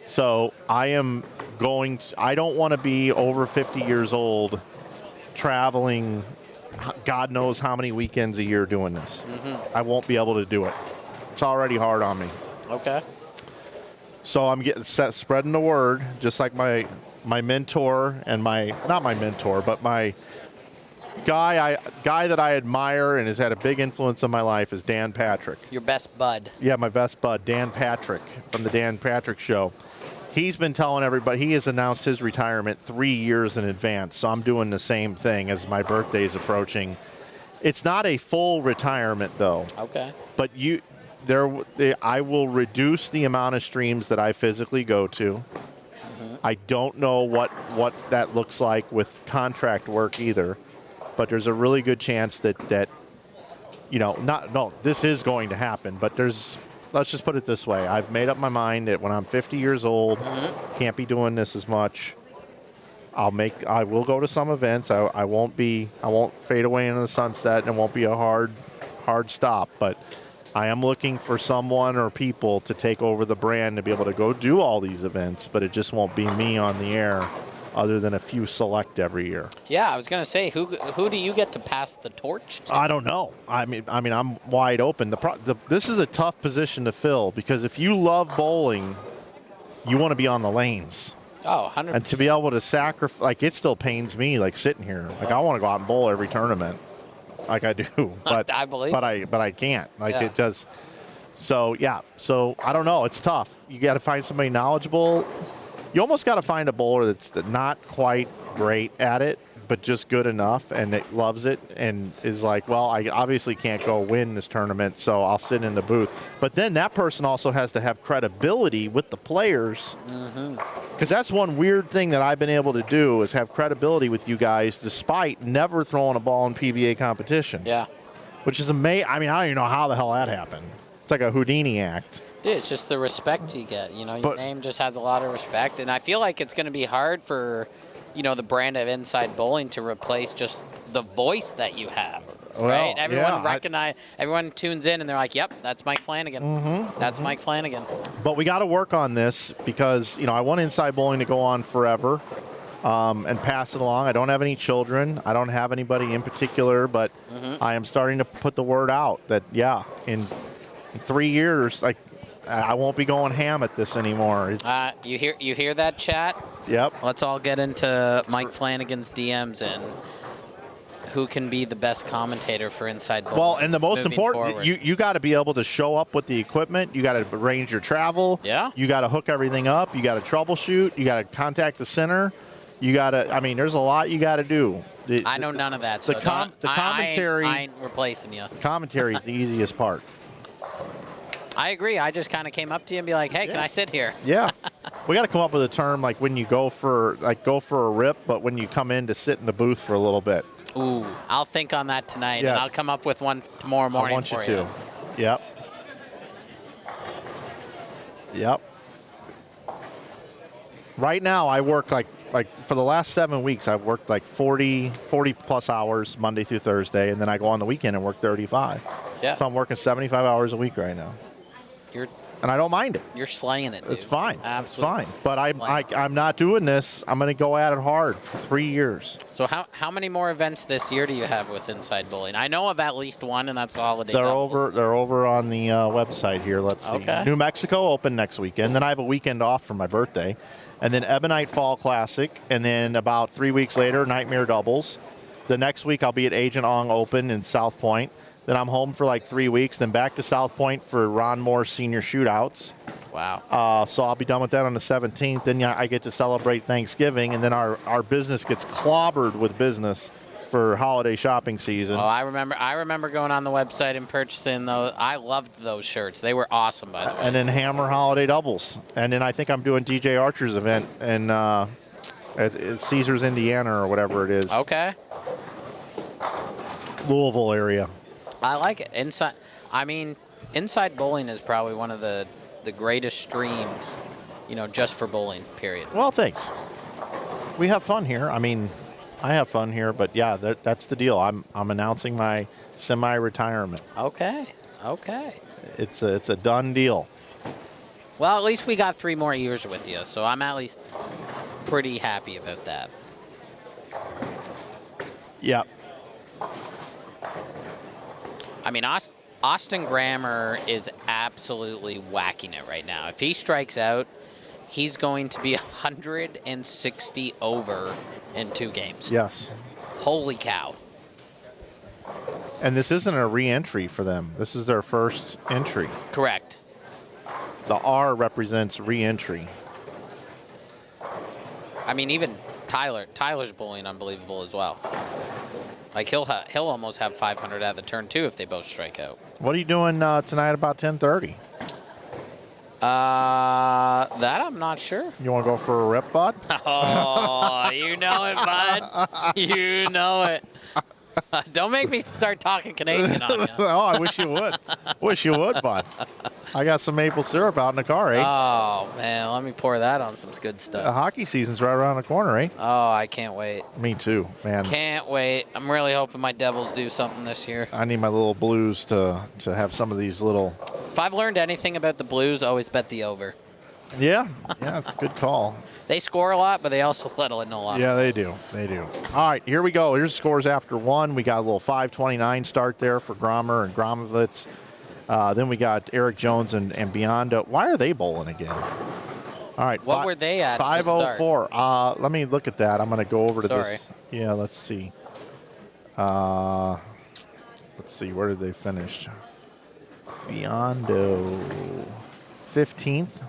So I don't want to be over 50 years old traveling God knows how many weekends a year doing this. I won't be able to do it. It's already hard on me. Okay. So I'm spreading the word, just like my mentor and not my mentor, but my guy that I admire and has had a big influence on my life is Dan Patrick. Your best bud. Yeah, my best bud, Dan Patrick from the Dan Patrick Show. He's been telling everybody, he has announced his retirement 3 years in advance. So I'm doing the same thing as my birthday's approaching. It's not a full retirement though. Okay. But I will reduce the amount of streams that I physically go to. I don't know what that looks like with contract work either, but there's a really good chance that this is going to happen, but let's just put it this way. I've made up my mind that when I'm 50 years old, can't be doing this as much. I will go to some events. I won't fade away into the sunset, and it won't be a hard stop, but I am looking for someone or people to take over the brand to be able to go do all these events, but it just won't be me on the air other than a few select every year. Yeah, I was going to say, who do you get to pass the torch to? I don't know. I mean, I'm wide open. This is a tough position to fill because if you love bowling, you want to be on the lanes. Oh, 100%. And to be able to sacrifice, like it still pains me, like sitting here. Like I want to go out and bowl every tournament, like I do, but I believe. but I can't. Like Yeah. it just. So yeah. So I don't know. It's tough. You got to find somebody knowledgeable. You almost got to find a bowler that's not quite great at it, but just good enough and that loves it and is like, well, I obviously can't go win this tournament, so I'll sit in the booth. But then that person also has to have credibility with the players. Because that's one weird thing that I've been able to do is have credibility with you guys despite never throwing a ball in PBA competition. Yeah. Which is amazing. I mean, I don't even know how the hell that happened. It's like a Houdini act. Dude, it's just the respect you get. Your name just has a lot of respect. And I feel like it's going to be hard for, the brand of Inside Bowling to replace just the voice that you have. Well, right? Everyone yeah, everyone tunes in and they're like, yep, that's Mike Flanagan. That's Mike Flanagan. But we got to work on this because, I want Inside Bowling to go on forever and pass it along. I don't have any children. I don't have anybody in particular, but I am starting to put the word out that, in 3 years, I won't be going ham at this anymore. You hear that, chat? Yep. Let's all get into Mike Flanagan's DMs and who can be the best commentator for Inside Bowling. Well, and the most moving important, forward. you got to be able to show up with the equipment. You got to arrange your travel. Yeah. You got to hook everything up. You got to troubleshoot. You got to contact the center. You got to. I mean, there's a lot you got to do. I know none of that. So the commentary. I ain't replacing you. Commentary is the easiest part. I agree. I just kind of came up to you and be like, hey, can I sit here? Yeah. We got to come up with a term like when you go for a rip, but when you come in to sit in the booth for a little bit. Ooh, I'll think on that tonight, Yeah. and I'll come up with one tomorrow morning I want for you to. Yep. Yep. Right now, I work like for the last 7 weeks, I've worked like 40 plus hours Monday through Thursday, and then I go on the weekend and work 35. Yeah. So I'm working 75 hours a week right now. And I don't mind it. You're slaying it, dude. It's fine. Absolutely. It's fine. But I'm not doing this. I'm going to go at it hard for 3 years. So how many more events this year do you have with Inside Bowling? I know of at least one, and that's Holiday They're Doubles. over on the website here. Let's see. Okay. New Mexico open next weekend. Then I have a weekend off for my birthday. And then Ebonite Fall Classic. And then about 3 weeks later, Nightmare Doubles. The next week, I'll be at Agent Ong Open in South Point. Then I'm home for like 3 weeks. Then back to South Point for Ron Moore's Senior Shootouts. Wow. So I'll be done with that on the 17th. Then I get to celebrate Thanksgiving. And then our business gets clobbered with business for holiday shopping season. Oh, I remember going on the website and purchasing those. I loved those shirts. They were awesome, by the way. And then Hammer Holiday Doubles. And then I think I'm doing DJ Archer's event in at Caesars, Indiana, or whatever it is. Okay. Louisville area. I like it. Inside Bowling is probably one of the greatest streams, just for bowling, period. Well, thanks. We have fun here. I mean, I have fun here, but yeah, that's the deal. I'm announcing my semi-retirement. Okay. It's a done deal. Well, at least we got 3 more years with you, so I'm at least pretty happy about that. Yeah. I mean, Austin Grammer is absolutely whacking it right now. If he strikes out, he's going to be 160 over in 2 games. Yes. Holy cow. And this isn't a re-entry for them. This is their first entry. Correct. The R represents re-entry. I mean, even Tyler's bowling unbelievable as well. Like he'll almost have 500 at the turn too if they both strike out. What are you doing tonight about 10:30? That I'm not sure. You want to go for a rip, bud? Oh, you know it, bud. You know it. Don't make me start talking Canadian on you. Oh, I wish you would. Wish you would, bud. I got some maple syrup out in the car, eh? Oh, man, let me pour that on some good The stuff. hockey season's right around the corner, eh? Oh, I can't wait. Me too, man. Can't wait. I'm really hoping my Devils do something this year. I need my little Blues to have some of these little... If I've learned anything about the Blues, always bet the over. Yeah, it's a good call. They score a lot, but they also let in a lot. Yeah, they do. All right, here we go. Here's the scores after 1. We got a little 5:29 start there for Grommer and Gromovitz. Then we got Eric Jones and Biondo. Why are they bowling again? All right. What were they at? 5:04. Let me look at that. I'm going to go over to this. Yeah, let's see. Let's see. Where did they finish? Biondo 15th.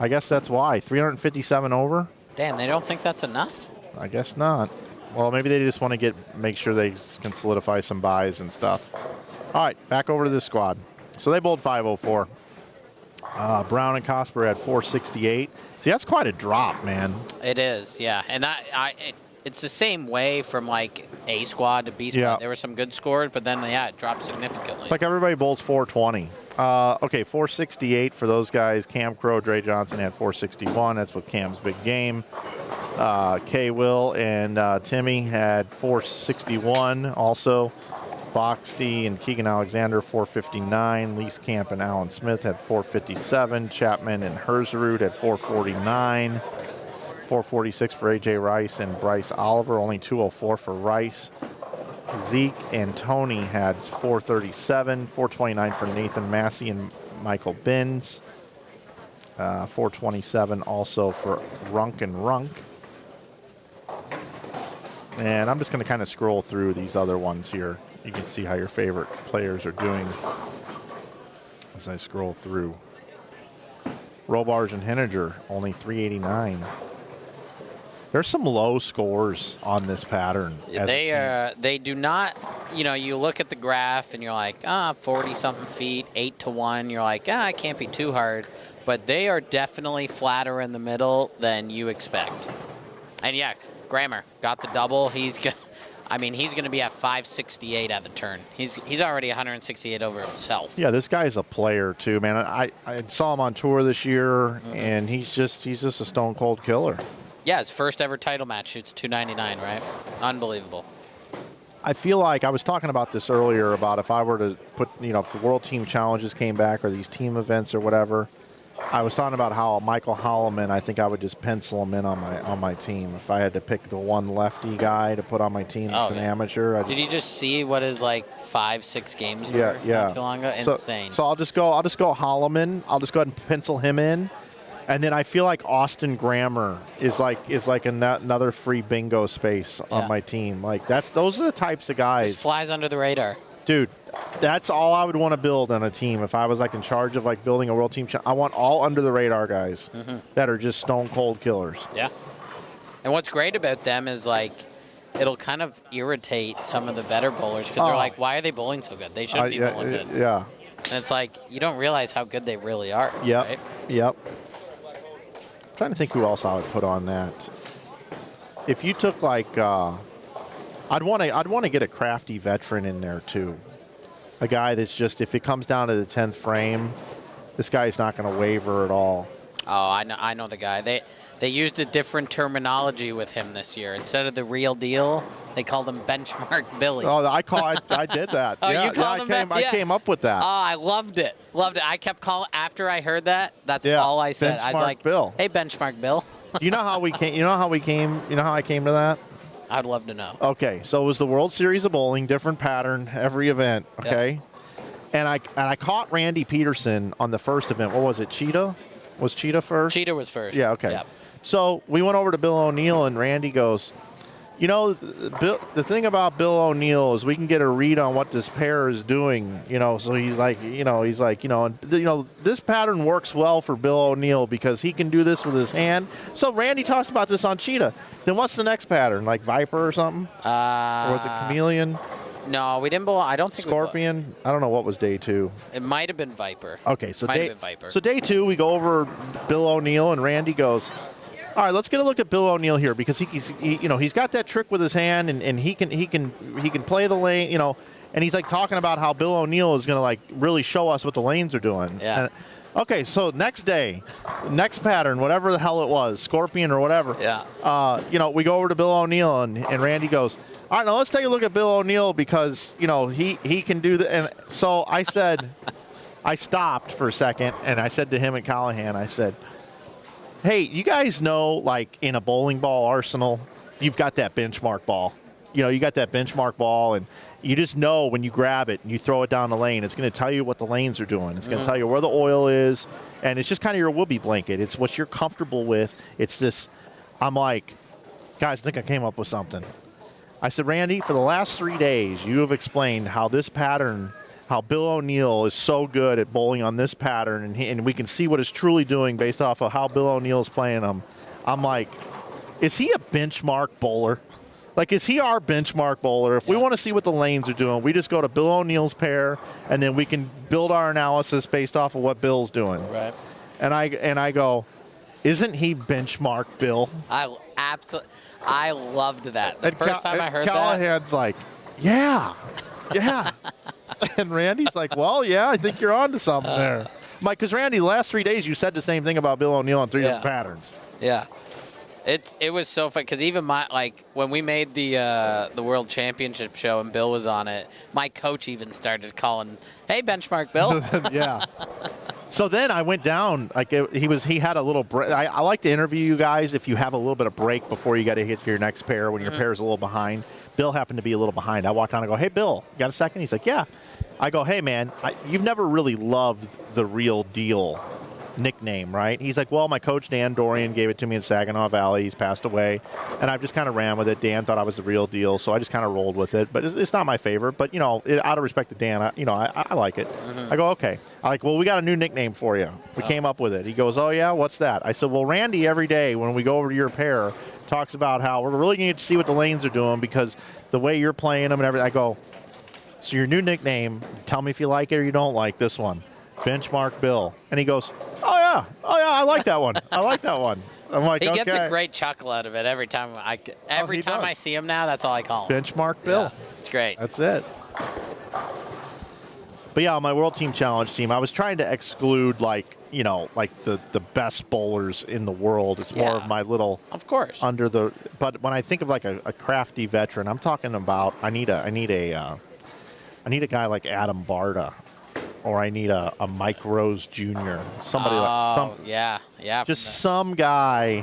I guess that's why. 357 over. Damn, they don't think that's enough? I guess not. Well, maybe they just want to make sure they can solidify some buys and stuff. All right, back over to this squad. So they bowled 5:04. Brown and Cosper had 468. See, that's quite a drop, man. It is, yeah. And it's the same way from like A squad to B squad. Yeah. There were some good scores, but then it dropped significantly. It's like everybody bowls 420. Okay, 468 for those guys. Cam Crow, Dre Johnson had 461. That's with Cam's big game. K. Will and Timmy had 461 also. Boxty and Keegan Alexander, 459. Lease Camp and Alan Smith had 457. Chapman and Herzerud had 449. 446 for A.J. Rice and Bryce Oliver, only 204 for Rice. Zeke and Tony had 437. 429 for Nathan Massey and Michael Binns. 427 also for Runk and Runk. And I'm just going to kind of scroll through these other ones here. You can see how your favorite players are doing as I scroll through. Robarge and Henniger, only 389. There's some low scores on this pattern. They do not, you look at the graph and you're like, 40-something feet, 8-1. You're like, it can't be too hard. But they are definitely flatter in the middle than you expect. And yeah, Grammer got the double. I mean, he's going to be at 568 at the turn. He's already 168 over himself. Yeah, this guy's a player too, man. I saw him on tour this year, and he's just a stone cold killer. Yeah, his first ever title match shoots 299, right? Unbelievable. I feel like I was talking about this earlier about if I were to put, if the World Team Challenges came back or these team events or whatever, I was talking about how Michael Holloman, I think I would just pencil him in on my team. If I had to pick the one lefty guy to put on my team that's an amateur. Did you just see what his 5-6 games were not too long ago? Insane. So I'll just go Holloman. I'll just go ahead and pencil him in. And then I feel like Austin Grammer is like another free bingo space on my team. Like those are the types of guys. Just flies under the radar. Dude, that's all I would want to build on a team if I was in charge of building a world team. I want all under the radar guys that are just stone cold killers. Yeah. And what's great about them is it'll kind of irritate some of the better bowlers because they're like, why are they bowling so good? They shouldn't be bowling good. Yeah. And it's like you don't realize how good they really are. Yep. Right? Yep. I'm trying to think who else I would put on that. If you took I'd want to get a crafty veteran in there too. A guy that's just, if it comes down to the 10th frame, this guy's not going to waver at all. Oh, I know the guy. They used a different terminology with him this year. Instead of the real deal, they called him Benchmark Billy. Oh, I did that. Oh, yeah, you called him I came up with that. Oh, I loved it. Loved it. I kept calling after I heard that. That's all I said. I was like, Bill. Hey, Benchmark Bill. You know how we came? You know how I came to that? I'd love to know. Okay, so it was the World Series of Bowling, different pattern every event. Okay, and I caught Randy Peterson on the first event. What was it? Cheetah? Was Cheetah first? Cheetah was first. Yeah. Okay. Yep. So we went over to Bill O'Neill, and Randy goes, the thing about Bill O'Neill is we can get a read on what this pair is doing. So he's like, this pattern works well for Bill O'Neill because he can do this with his hand. So Randy talks about this on Cheetah. Then what's the next pattern? Like Viper or something? Or was it Chameleon? No, we didn't bowl. I don't think Scorpion. I don't know what was day 2. It might have been Viper. Okay, so might have been Viper. So day 2, we go over Bill O'Neill, and Randy goes, all right, let's get a look at Bill O'Neill here because he's got that trick with his hand and he can play the lane, and he's talking about how Bill O'Neill is going to really show us what the lanes are doing. Yeah. And, okay, so next day, next pattern, whatever the hell it was, Scorpion or whatever. Yeah. We go over to Bill O'Neill and Randy goes, all right, now let's take a look at Bill O'Neill because he can do that. And so I said, I stopped for a second and I said to him and Callahan, I said, hey, you guys know, in a bowling ball arsenal, you've got that benchmark ball. You got that benchmark ball, and you just know when you grab it and you throw it down the lane, it's going to tell you what the lanes are doing. It's going to tell you where the oil is, and it's just kind of your whoopee blanket. It's what you're comfortable with. It's this. I'm like, guys, I think I came up with something. I said, Randy, for the last 3 days, you have explained how this pattern, how Bill O'Neill is so good at bowling on this pattern, and we can see what it's truly doing based off of how Bill O'Neill's playing them. I'm like, is he a benchmark bowler? Is he our benchmark bowler? If we want to see what the lanes are doing, we just go to Bill O'Neill's pair, and then we can build our analysis based off of what Bill's doing. Right. And I go, isn't he benchmark Bill? I loved that. The first time I heard Callahan's like, yeah. And Randy's like, well, yeah, I think you're on to something there. Mike, because Randy, the last 3 days you said the same thing about Bill O'Neill on 3 different patterns. Yeah. It was so fun because even when we made the World Championship show and Bill was on it, my coach even started calling, "Hey, Benchmark Bill." Yeah. So then I went down. He had a little break. I like to interview you guys if you have a little bit of break before you got to hit your next pair when your pair's a little behind. Bill happened to be a little behind. I walked down and go, "Hey, Bill, you got a second?" He's like, "Yeah." I go, "Hey, man, you've never really loved the Real Deal nickname, right?" He's like, "Well, my coach Dan Dorian gave it to me in Saginaw Valley. He's passed away, and I've just kind of ran with it. Dan thought I was the real deal, so I just kind of rolled with it. But it's not my favorite. But out of respect to Dan, I like it." I go, "Okay." I'm like, "Well, we got a new nickname for you. We came up with it." He goes, "Oh yeah, what's that?" I said, "Well, Randy every day when we go over to your pair talks about how we're really going to get to see what the lanes are doing because the way you're playing them and everything." I go, "So your new nickname? Tell me if you like it or you don't like this one." Benchmark Bill. And he goes, oh yeah, I like that one. I like that one. I'm like, He okay. gets a great chuckle out of it every time he does. I see him now. That's all I call him. Benchmark Bill. Yeah, it's great. That's it. But yeah, on my World Team Challenge team, I was trying to exclude like the best bowlers in the world. It's more of my little Of course. But when I think of like a crafty veteran, I'm talking about I need a guy like Adam Barta, or I need a Mike Rose Jr. Somebody Just some guy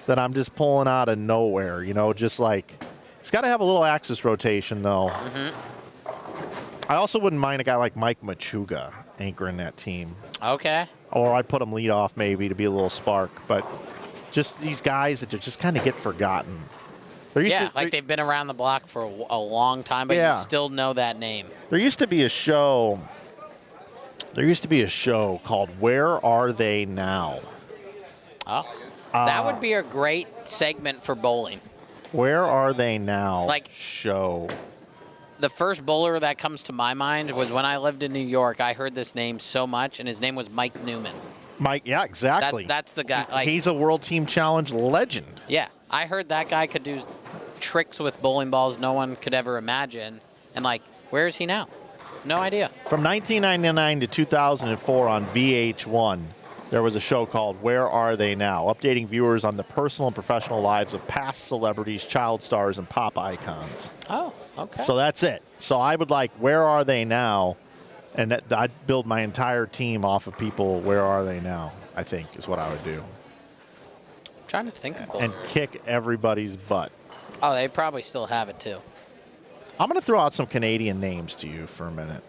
that I'm just pulling out of nowhere. Just like he's got to have a little axis rotation though. I also wouldn't mind a guy like Mike Machuga anchoring that team. Okay. Or I'd put him lead off maybe to be a little spark. But just these guys that just kind of get forgotten. They've been around the block for a long time, but you still know that name. There used to be a show called Where Are They Now? Oh, that would be a great segment for bowling. Where Are They Now? Show. The first bowler that comes to my mind was when I lived in New York. I heard this name so much, and his name was Mike Newman. Mike, yeah, exactly. That's the guy. He's a World Team Challenge legend. Yeah, I heard that guy could do tricks with bowling balls no one could ever imagine. And where is he now? No idea. From 1999 to 2004 on VH1, there was a show called Where Are They Now? Updating viewers on the personal and professional lives of past celebrities, child stars, and pop icons. Oh, okay. So that's it. So I would like Where Are They Now? And I'd build my entire team off of people, Where Are They Now? I think is what I would do. I'm trying to think of and kick everybody's butt. Oh, they probably still have it too. I'm going to throw out some Canadian names to you for a minute.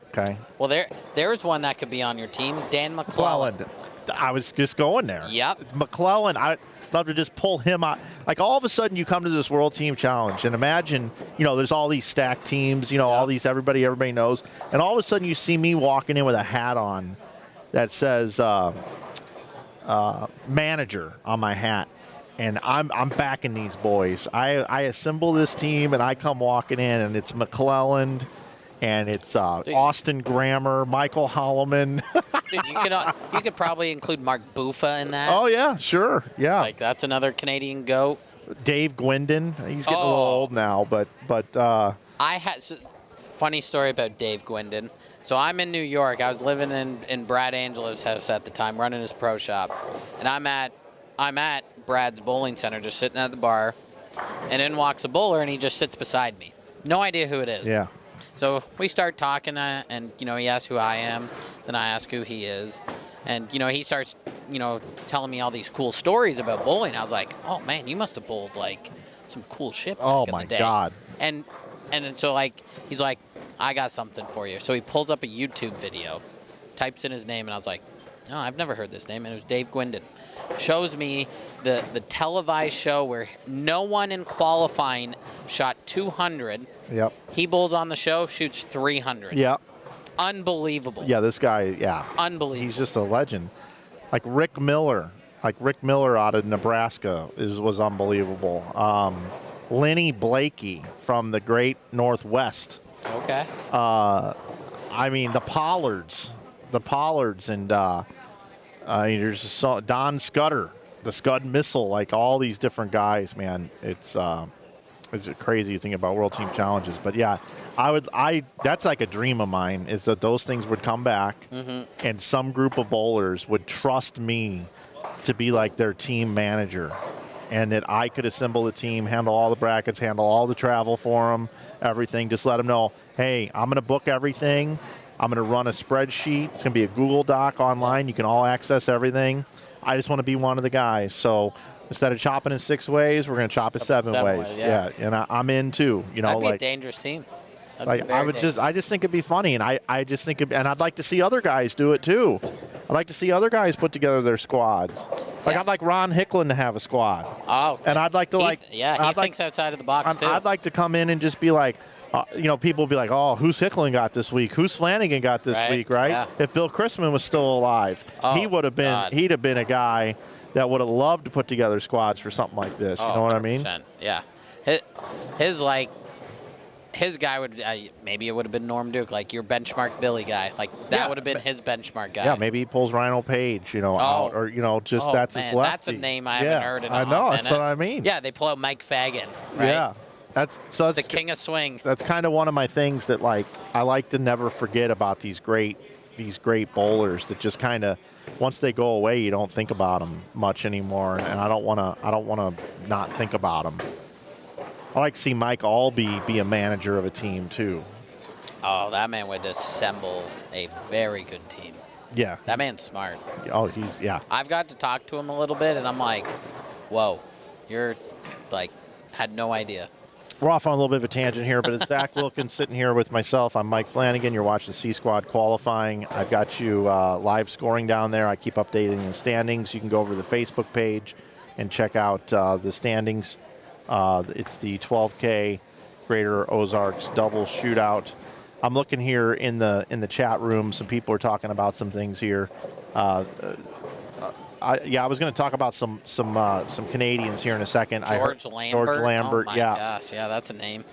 Okay. Well, there's one that could be on your team, Dan McClellan. I was just going there. Yep. McClellan, I'd love to just pull him out. Like all of a sudden you come to this World Team Challenge and imagine, there's all these stacked teams, all these everybody knows. And all of a sudden you see me walking in with a hat on that says manager on my hat. And I'm backing these boys. I assemble this team and I come walking in and it's McClellan and it's Austin Grammer, Michael Holloman. Dude, you could probably include Mark Buffa in that. Oh, yeah, sure. Yeah. That's another Canadian goat. Dave Gwendon. He's getting a little old now, but funny story about Dave Gwendon. So I'm in New York. I was living in Brad Angelo's house at the time, running his pro shop. And I'm at Brad's bowling center, just sitting at the bar. And in walks a bowler, and he just sits beside me. No idea who it is. Yeah. So we start talking, and he asks who I am. Then I ask who he is. And, he starts, telling me all these cool stories about bowling. I was like, oh, man, you must have bowled, some cool shit back in the day. God. And so, he's like, I got something for you. So he pulls up a YouTube video, types in his name, and I was like, no, I've never heard this name. And it was Dave Gwendon. Shows me the televised show where no one in qualifying shot 200. Yep. He bowls on the show, shoots 300. Yep. Unbelievable. Yeah, this guy, yeah. Unbelievable. He's just a legend. Like Rick Miller out of Nebraska was unbelievable. Lenny Blakey from the Great Northwest. Okay. The Pollards, and there's Don Scudder, the Scud Missile, all these different guys, man. It's crazy to think about World Team Challenges, but yeah, that's like a dream of mine, is that those things would come back and some group of bowlers would trust me to be like their team manager, and that I could assemble the team, handle all the brackets, handle all the travel for them, everything. Just let them know, hey, I'm going to book everything. I'm going to run a spreadsheet. It's going to be a Google Doc online. You can all access everything. I just want to be one of the guys. So instead of chopping in 6 ways, we're going to chop it 7 ways. Yeah. And I'm in too. That'd be a dangerous team. I just think it'd be funny, and I just think and I'd like to see other guys do it too. I'd like to see other guys put together their squads. I'd like Ron Hicklin to have a squad. Oh, okay. And I'd like to he thinks outside of the box too. I'd like to come in and just be like, people will be like, oh, who's Hicklin got this week? Who's Flanagan got this week, right? Yeah. If Bill Chrisman was still alive, he'd have been a guy that would have loved to put together squads for something like this. You know what I mean? Yeah. his guy would maybe it would have been Norm Duke, like your benchmark Billy guy. Like that Yeah, would have been his benchmark guy. Yeah, maybe he pulls Rhino Page, out, or just that's man, his lefty. that's a name I haven't heard in a I know. hot That's minute. what I mean. Yeah, they pull out Mike Fagan, right? Yeah, that's The king of swing. That's kind of one of my things that I like to never forget about these great bowlers that just kind of once they go away you don't think about them much anymore, and I don't want to not think about them. I like to see Mike Albee be a manager of a team too. Oh, that man would assemble a very good team. Yeah. That man's smart. Oh, yeah. I've got to talk to him a little bit, and I'm like, whoa, you're like, had no idea. We're off on a little bit of a tangent here, but it's Zach Wilkins sitting here with myself. I'm Mike Flanagan. You're watching C Squad qualifying. I've got you live scoring down there. I keep updating the standings. You can go over to the Facebook page and check out the standings. It's the 12K Greater Ozarks double shootout. I'm looking here in the chat room. Some people are talking about some things here. I was going to talk about some Canadians here in a second. George Lambert. George Lambert. Oh my yeah. gosh, yeah, that's a name.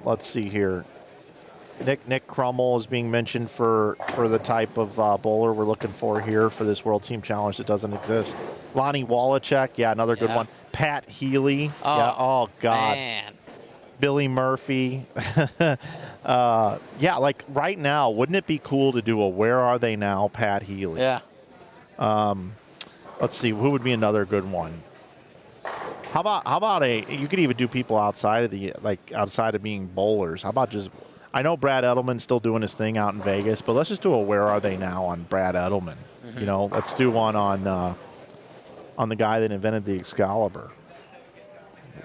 Let's see here. Nick Crummell is being mentioned for the type of bowler we're looking for here for this World Team Challenge that doesn't exist. Lonnie Wallachek, another good one. Pat Healy. Oh God. Man. Billy Murphy. Like right now, wouldn't it be cool to do a Where Are They Now, Pat Healy? Yeah. Let's see, who would be another good one? How about you could even do people outside of being bowlers. How about just, I know Brad Edelman's still doing his thing out in Vegas, but let's just do a Where Are They Now on Brad Edelman. Mm-hmm. Let's do one on the guy that invented the Excalibur.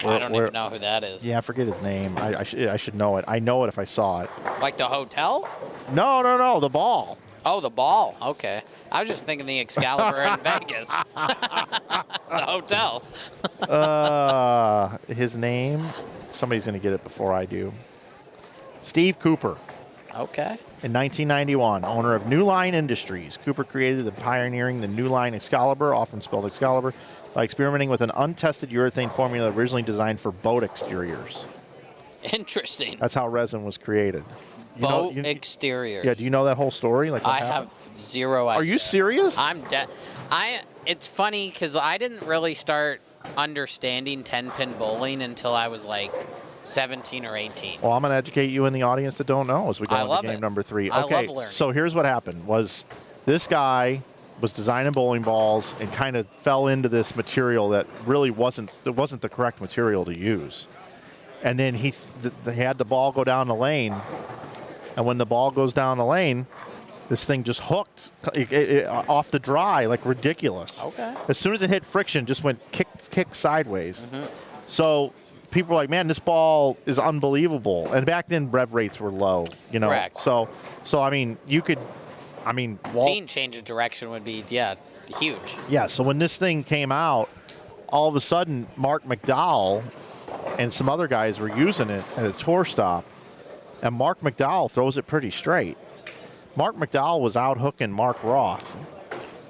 I don't even know who that is. Yeah, I forget his name. I should know it. I know it if I saw it. Like the hotel? No, the ball. Oh, the ball. Okay. I was just thinking the Excalibur in Vegas. The hotel. His name, somebody's going to get it before I do. Steve Cooper. Okay. In 1991, owner of New Line Industries, Cooper created and pioneering the New Line Excalibur, often spelled Excalibur, by experimenting with an untested urethane formula originally designed for boat exteriors. Interesting. That's how resin was created. Boat exteriors. Yeah, do you know that whole story? I have zero idea. Are you serious? I'm dead. It's funny because I didn't really start understanding 10-pin bowling until I was like 17 or 18. Well, I'm going to educate you in the audience that don't know as we go into game it. number 3. I Okay, love learning. so here's what happened. Was this guy was designing bowling balls and kind of fell into this material that really wasn't the correct material to use. And then he had the ball go down the lane, and when the ball goes down the lane, this thing just hooked off the dry like ridiculous. Okay. As soon as it hit friction, just went kick sideways. Mm-hmm. So people were like, man, this ball is unbelievable. And back then, rev rates were low, Correct. So I mean, seeing change of direction would be, huge. Yeah, so when this thing came out, all of a sudden, Mark McDowell and some other guys were using it at a tour stop, and Mark McDowell throws it pretty straight. Mark McDowell was out hooking Mark Roth,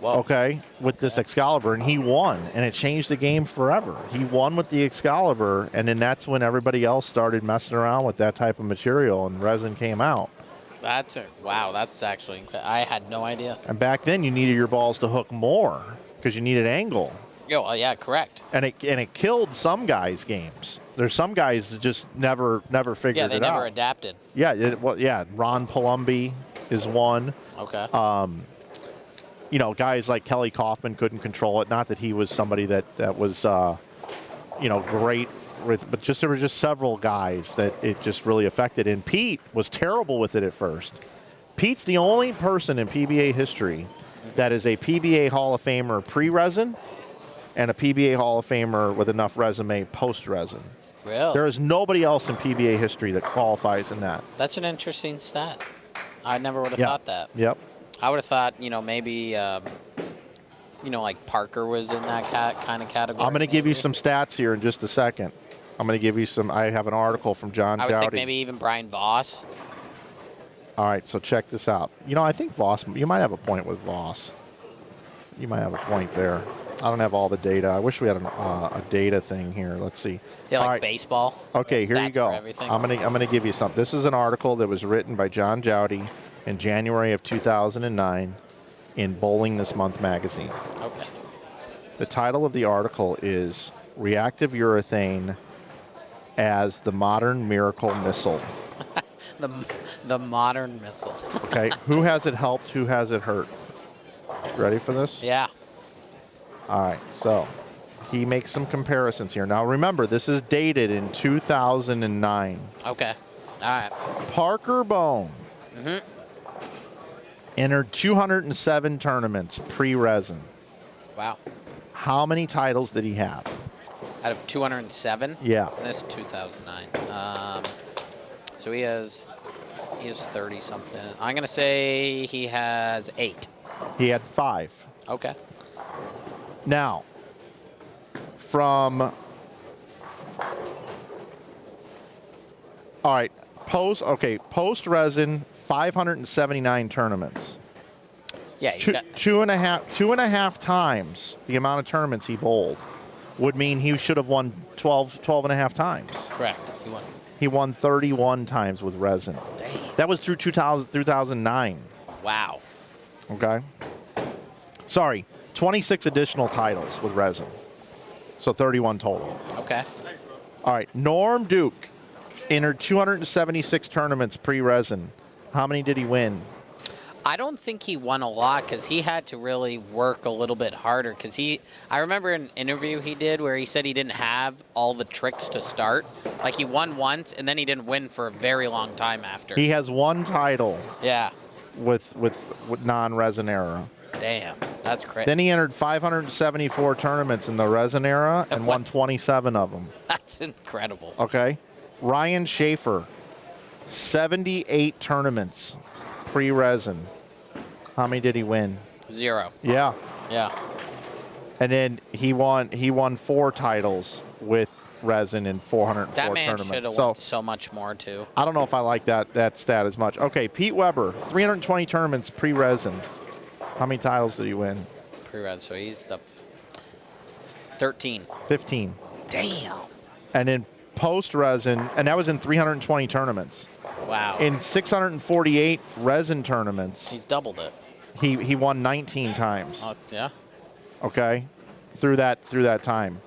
Whoa. okay, with this Excalibur, and he won, and it changed the game forever. He won with the Excalibur, and then that's when everybody else started messing around with that type of material, and resin came out. Wow, that's actually incredible. I had no idea. And back then, you needed your balls to hook more because you needed angle. Yeah, correct. And it killed some guys' games. There's some guys that just never figured it out. Yeah, they never adapted. Yeah, Ron Palumbi is one. Okay. Guys like Kelly Kaufman couldn't control it. Not that he was somebody that was, great with, but there were just several guys that it just really affected. And Pete was terrible with it at first. Pete's the only person in PBA history that is a PBA Hall of Famer pre-resin and a PBA Hall of Famer with enough resume post-resin. Really? There is nobody else in PBA history that qualifies in that. That's an interesting stat. I never would have thought that. Yep. I would have thought, maybe, like Parker was in that kind of category. I'm going to give you some stats here in just a second. I'm going to give you some. I have an article from John I would Jowdy. think maybe even Brian Voss. All right, so check this out. I think Voss, you might have a point with Voss. You might have a point there. I don't have all the data. I wish we had a data thing here. Let's see. Yeah, All like right. baseball. Okay, here you Stats go. for everything. I'm gonna give you something. This is an article that was written by John Jowdy in January of 2009 in Bowling This Month magazine. Okay. The title of the article is "Reactive Urethane as the Modern Miracle Missile." The modern missile. Okay, who has it helped? Who has it hurt? Ready for this? Yeah. All right, so he makes some comparisons here. Now remember, this is dated in 2009. Okay. All right. Parker Bone entered 207 tournaments pre-resin. Wow. How many titles did he have? Out of 207? Yeah. This is 2009. So he has 30 something. I'm gonna say he has 8. He had 5. Okay. Now, from all right, post resin, 579 tournaments. Yeah. He's Two, got, two and a half times the amount of tournaments he bowled would mean he should have won 12 and a half times. correct. He won. He won 31 times with resin. Dang. That was through 2009. Wow. Okay. Sorry, 26 additional titles with resin. So 31 total. Okay. All right, Norm Duke entered 276 tournaments pre-resin. How many did he win? I don't think he won a lot because he had to really work a little bit harder because I remember an interview he did where he said he didn't have all the tricks to start. Like he won once and then he didn't win for a very long time after. He has one title Yeah. with non-resin era. Damn. That's crazy. Then he entered 574 tournaments in the resin era and won 27 of them. That's incredible. Okay. Ryan Schaefer, 78 tournaments pre-resin. How many did he win? 0. Yeah. Yeah. And then he won 4 titles with resin in 404 That man tournaments. should have won so much more too. I don't know if I like that stat as much. Okay, Pete Weber, 320 tournaments pre-resin. How many titles did he win? Pre-red, so he's up 13. 15. Damn. And then post-resin, and that was in 320 tournaments. Wow. In 648 resin tournaments, He's doubled it. he won 19 times. Oh, yeah. Okay, through that time.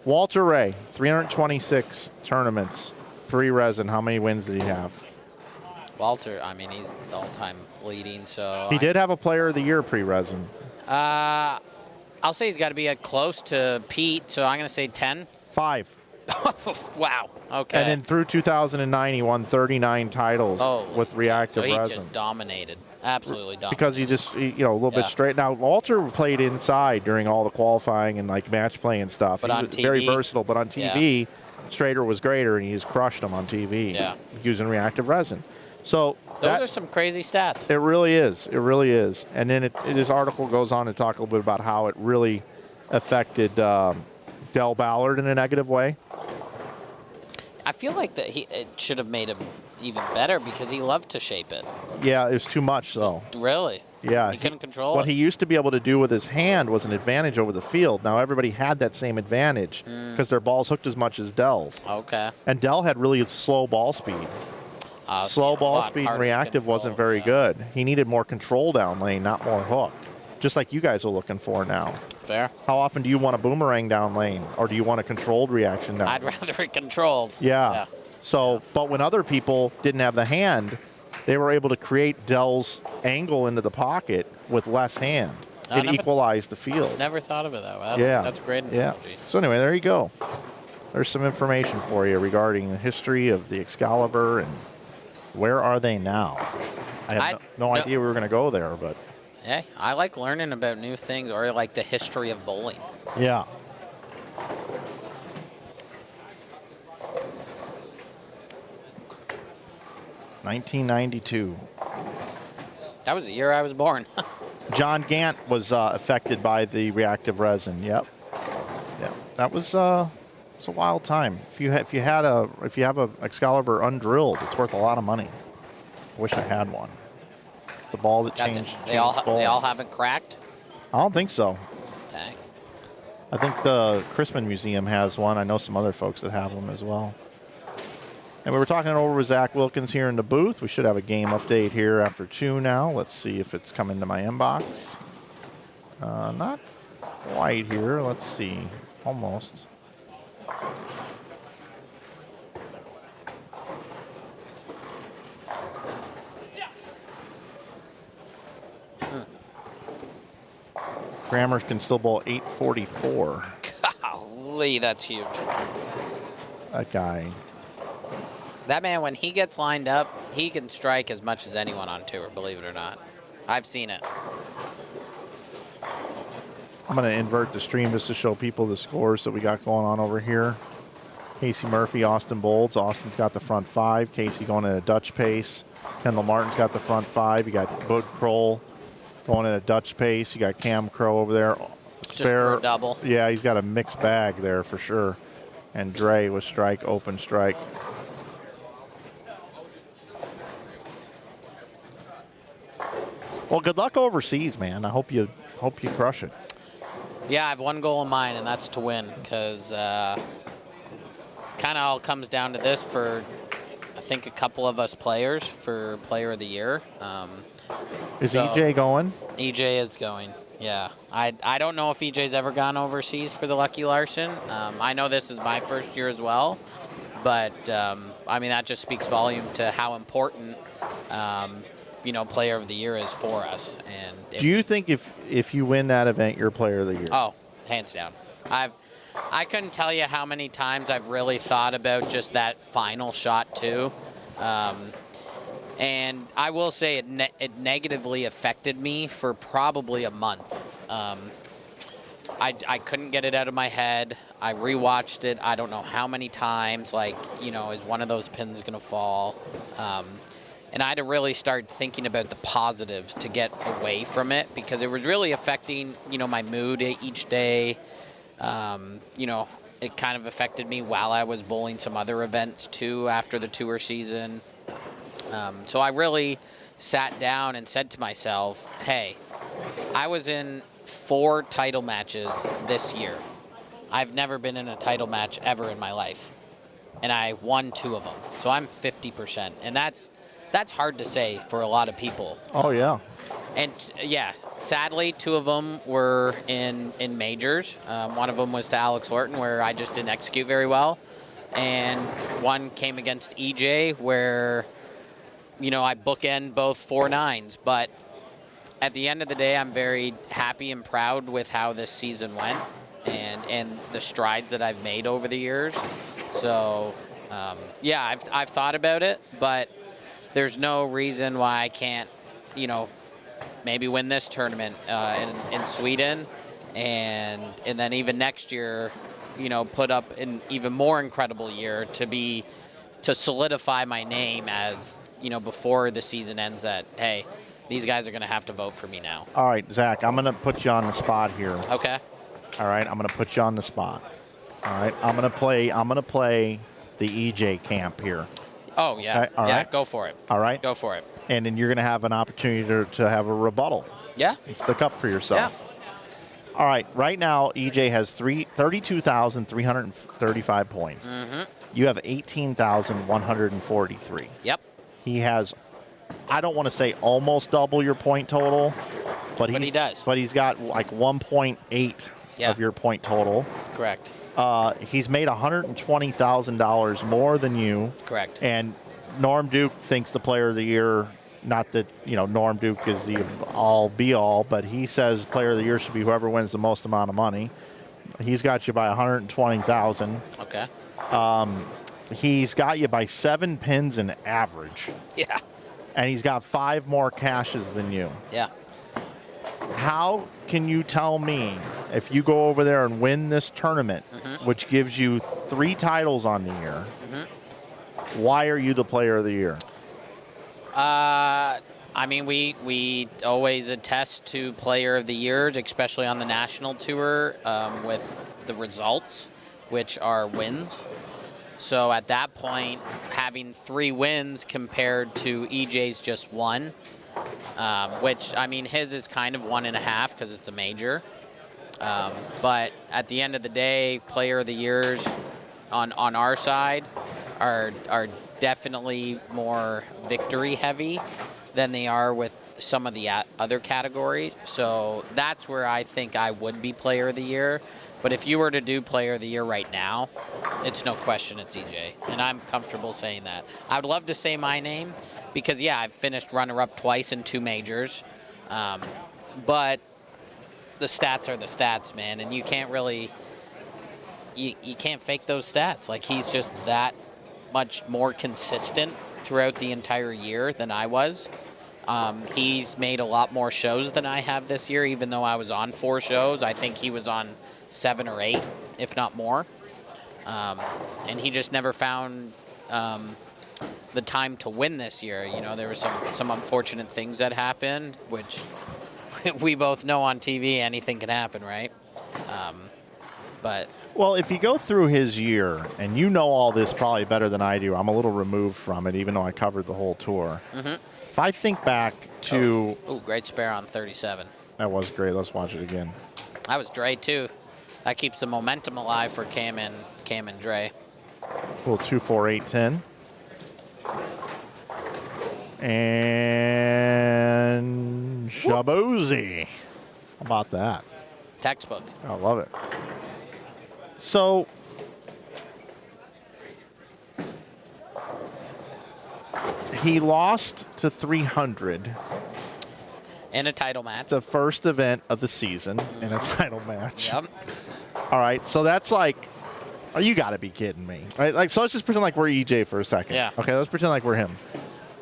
Walter Ray, 326 tournaments pre-resin. How many wins did he have? Walter, I mean, he's all-time leading, so... He did have a Player of the Year pre-resin. I'll say he's got to be close to Pete, so I'm going to say 10. 5. Wow. Okay. And then through 2009, he won 39 titles with reactive so he resin. just dominated. Absolutely dominated. Because he just, a little bit straight. Now, Walter played inside during all the qualifying and like match play and stuff. But he on was TV, very versatile. But on TV, Strader was greater, and he just crushed him on TV using reactive resin. So those are some crazy stats. It really is. It really is. And then this article goes on to talk a little bit about how it really affected Del Ballard in a negative way. I feel like that it should have made him even better because he loved to shape it. Yeah, it was too much, though. Really? Yeah. He couldn't control What it. he used to be able to do with his hand was an advantage over the field. Now everybody had that same advantage because their balls hooked as much as Dell's. Okay. And Dell had really slow ball speed. Slow ball speed and reactive wasn't very good. He needed more control down lane, not more hook. Just like you guys are looking for now. Fair. How often do you want a boomerang down lane, or do you want a controlled reaction down I'd lane? rather it controlled. Yeah. So, but when other people didn't have the hand, they were able to create Dell's angle into the pocket with less hand. It equalized the field. Never thought of it that way. That's a great analogy. Yeah. So anyway, there you go. There's some information for you regarding the history of the Excalibur and where are they now. I have no idea we were going to go there, but. Hey, I like learning about new things or like the history of bowling. Yeah. $1992. That was the year I was born. John Gant was affected by the reactive resin. Yep. Yeah. That was it's a wild time. If you have a Excalibur undrilled, it's worth a lot of money. I wish I had one. It's the ball that changed. They all haven't cracked? I don't think so. Dang. I think the Chrisman Museum has one. I know some other folks that have them as well. And we were talking over with Zach Wilkins here in the booth. We should have a game update here after 2 now. Let's see if it's coming to my inbox. Not quite here. Let's see. Almost. Grammars can still bowl 844. Golly, that's huge. That guy. That man, when he gets lined up, he can strike as much as anyone on tour, believe it or not. I've seen it. I'm going to invert the stream just to show people the scores that we got going on over here. Casey Murphy, Austin Bolds. Austin's got the front 5. Casey going at a Dutch pace. Kendall Martin's got the front 5. You got Bud Kroll going at a Dutch pace. You got Cam Crow over there. Just for a double. Yeah, he's got a mixed bag there for sure. And Dre with strike, open strike. Well, good luck overseas, man. I hope you crush it. Yeah, I have one goal in mind, and that's to win, because kind of all comes down to this for, I think, a couple of us players for Player of the Year. Is EJ going? EJ is going, yeah. I don't know if EJ's ever gone overseas for the Lucky Larson. I know this is my first year as well, but, I mean, that just speaks volume to how important Player of the Year is for us. And do you think if you win that event, you're Player of the Year? Oh, hands down. I couldn't tell you how many times I've really thought about just that final shot too. And I will say it negatively affected me for probably a month. I couldn't get it out of my head. I rewatched it I don't know how many times, like, is one of those pins going to fall? And I had to really start thinking about the positives to get away from it, because it was really affecting, my mood each day. It kind of affected me while I was bowling some other events too after the tour season. So I really sat down and said to myself, hey, I was in 4 title matches this year. I've never been in a title match ever in my life. And I won 2 of them. So I'm 50%. And that's hard to say for a lot of people. Oh, yeah. And, yeah, sadly, 2 of them were in majors. One of them was to Alex Horton, where I just didn't execute very well. And one came against EJ, where, I bookend both 4-9s. But at the end of the day, I'm very happy and proud with how this season went and the strides that I've made over the years. So, yeah, I've thought about it, but there's no reason why I can't, maybe win this tournament in Sweden, and then even next year, put up an even more incredible year to solidify my name as, before the season ends, that, hey, these guys are going to have to vote for me now. All right, Zach, I'm going to put you on the spot here. Okay. All right, I'm going to put you on the spot. All right, I'm going to play the EJ camp here. Oh, yeah. Okay, all yeah, right. Go for it. All right. Go for it. And then you're going to have an opportunity to have a rebuttal. Yeah. And stick up for yourself. Yeah. All right, right now, EJ has 32,335 points. Mm-hmm. You have 18,143. Yep. He has, I don't want to say almost double your point total, but he does. But he's got like 1.8 of your point total. Correct. He's made $120,000 more than you. Correct. And Norm Duke thinks the Player of the Year, not that, Norm Duke is the all-be-all, but he says Player of the Year should be whoever wins the most amount of money. He's got you by $120,000. Okay. He's got you by 7 pins in average. Yeah. And he's got 5 more cashes than you. Yeah. How can you tell me, if you go over there and win this tournament, which gives you 3 titles on the year, why are you the Player of the Year? I mean, we always attest to Player of the Years, especially on the national tour, with the results, which are wins. So at that point, having 3 wins compared to EJ's just 1, which, I mean, his is kind of 1.5 because it's a major. But at the end of the day, player of the years on our side are definitely more victory heavy than they are with some of the other categories. So that's where I think I would be player of the year. But if you were to do player of the year right now, it's no question it's EJ. And I'm comfortable saying that. I would love to say my name because, yeah, I've finished runner-up twice in 2 majors. But the stats are the stats, man. And you can't really, you can't fake those stats. Like, he's just that much more consistent throughout the entire year than I was. He's made a lot more shows than I have this year, even though I was on 4 shows. I think he was on 7 or 8, if not more. And he just never found the time to win this year. You know, there were some unfortunate things that happened, which we both know on TV anything can happen, right? But Well, if you go through his year, and you know all this probably better than I do, I'm a little removed from it, even though I covered the whole tour. Mm-hmm. If I think back to... Oh, great spare on 37. That was great. Let's watch it again. That was Dre, too. That keeps the momentum alive for Cam and Dre. Cool, 2-4-8-10. And Shabozy. How about that? Textbook. I love it. So, he lost to 300. In a title match. The first event of the season in a title match. Yep. All right, so that's like, oh, you got to be kidding me, right? Like, so let's just pretend like we're EJ for a second. Yeah. Okay, let's pretend like we're him.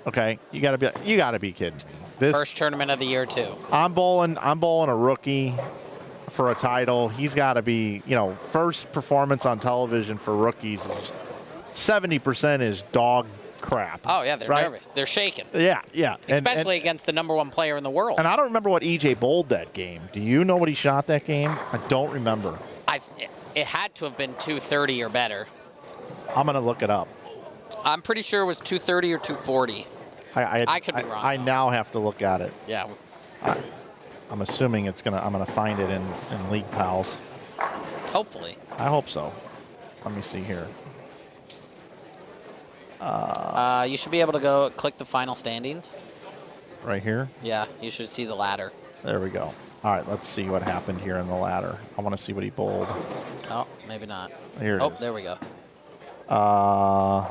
Okay, you got to be kidding me. This First tournament of the year, too. I'm bowling a rookie for a title. He's got to be, first performance on television for rookies. 70% is dog crap. Oh, yeah, they're right? nervous. They're shaking. Yeah. Especially against the #1 player in the world. And I don't remember what EJ bowled that game. Do you know what he shot that game? I don't remember. It had to have been 230 or better. I'm going to look it up. I'm pretty sure it was 230 or 240. I could be wrong. I now have to look at it. Yeah. I'm assuming I'm gonna find it in League Pals. Hopefully. I hope so. Let me see here. You should be able to go click the final standings. Right here? Yeah, you should see the ladder. There we go. All right, let's see what happened here in the ladder. I want to see what he bowled. Oh, maybe not. Here it is. There we go. How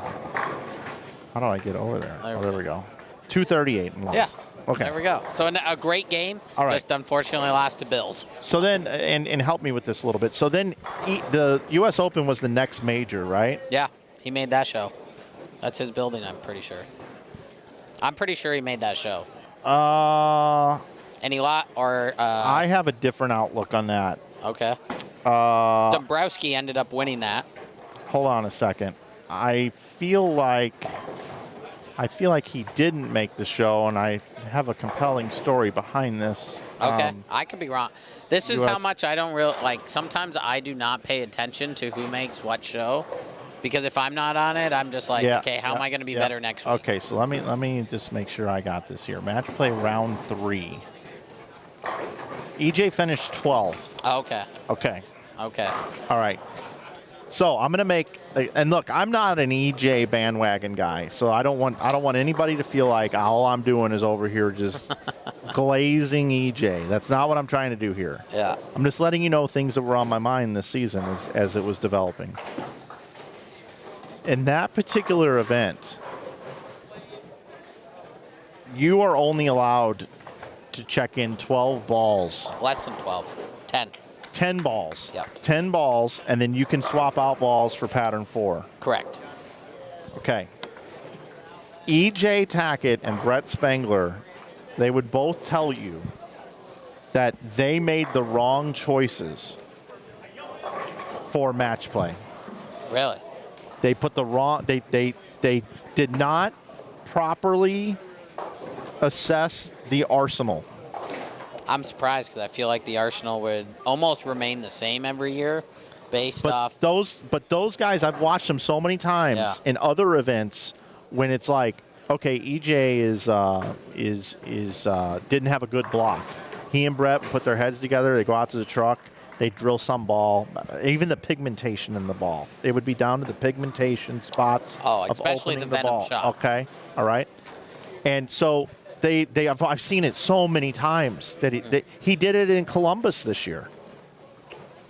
do I get over there? There we go. 238 and lost. Yeah. Okay. There we go. So a great game. All right. Just unfortunately lost to Bills. So then, and help me with this a little bit. So then, the U.S. Open was the next major, right? Yeah, he made that show. That's his building, I'm pretty sure. I'm pretty sure he made that show. Any lot or? I have a different outlook on that. Okay. Dombrowski ended up winning that. Hold on a second. I feel like he didn't make the show, and I have a compelling story behind this. Okay, I could be wrong. This is US how much I don't sometimes I do not pay attention to who makes what show, because if I'm not on it, I'm just like, okay, how am I going to be better next week? Okay, so let me just make sure I got this here. Match play round 3. EJ finished 12th. Okay. Okay. Okay. All right. So I'm gonna make, and look, I'm not an EJ bandwagon guy, so I don't want anybody to feel like all I'm doing is over here just glazing EJ. That's not what I'm trying to do here. Yeah. I'm just letting you know things that were on my mind this season as it was developing. In that particular event, you are only allowed to check in 12 balls. Less than 12. 10. 10 balls. Yep. 10 balls, and then you can swap out balls for pattern 4. Correct. Okay. EJ Tackett and Brett Spangler, they would both tell you that they made the wrong choices for match play. Really? They put the wrong, they did not properly assess the arsenal. I'm surprised because I feel like the Arsenal would almost remain the same every year based off. But those guys, I've watched them so many times in other events when it's like, okay, EJ didn't have a good block. He and Brett put their heads together. They go out to the truck. They'd drill some ball, even the pigmentation in the ball. It would be down to the pigmentation spots of especially opening the venom ball. shot. Okay, all right. And so I've seen it so many times that he did it in Columbus this year.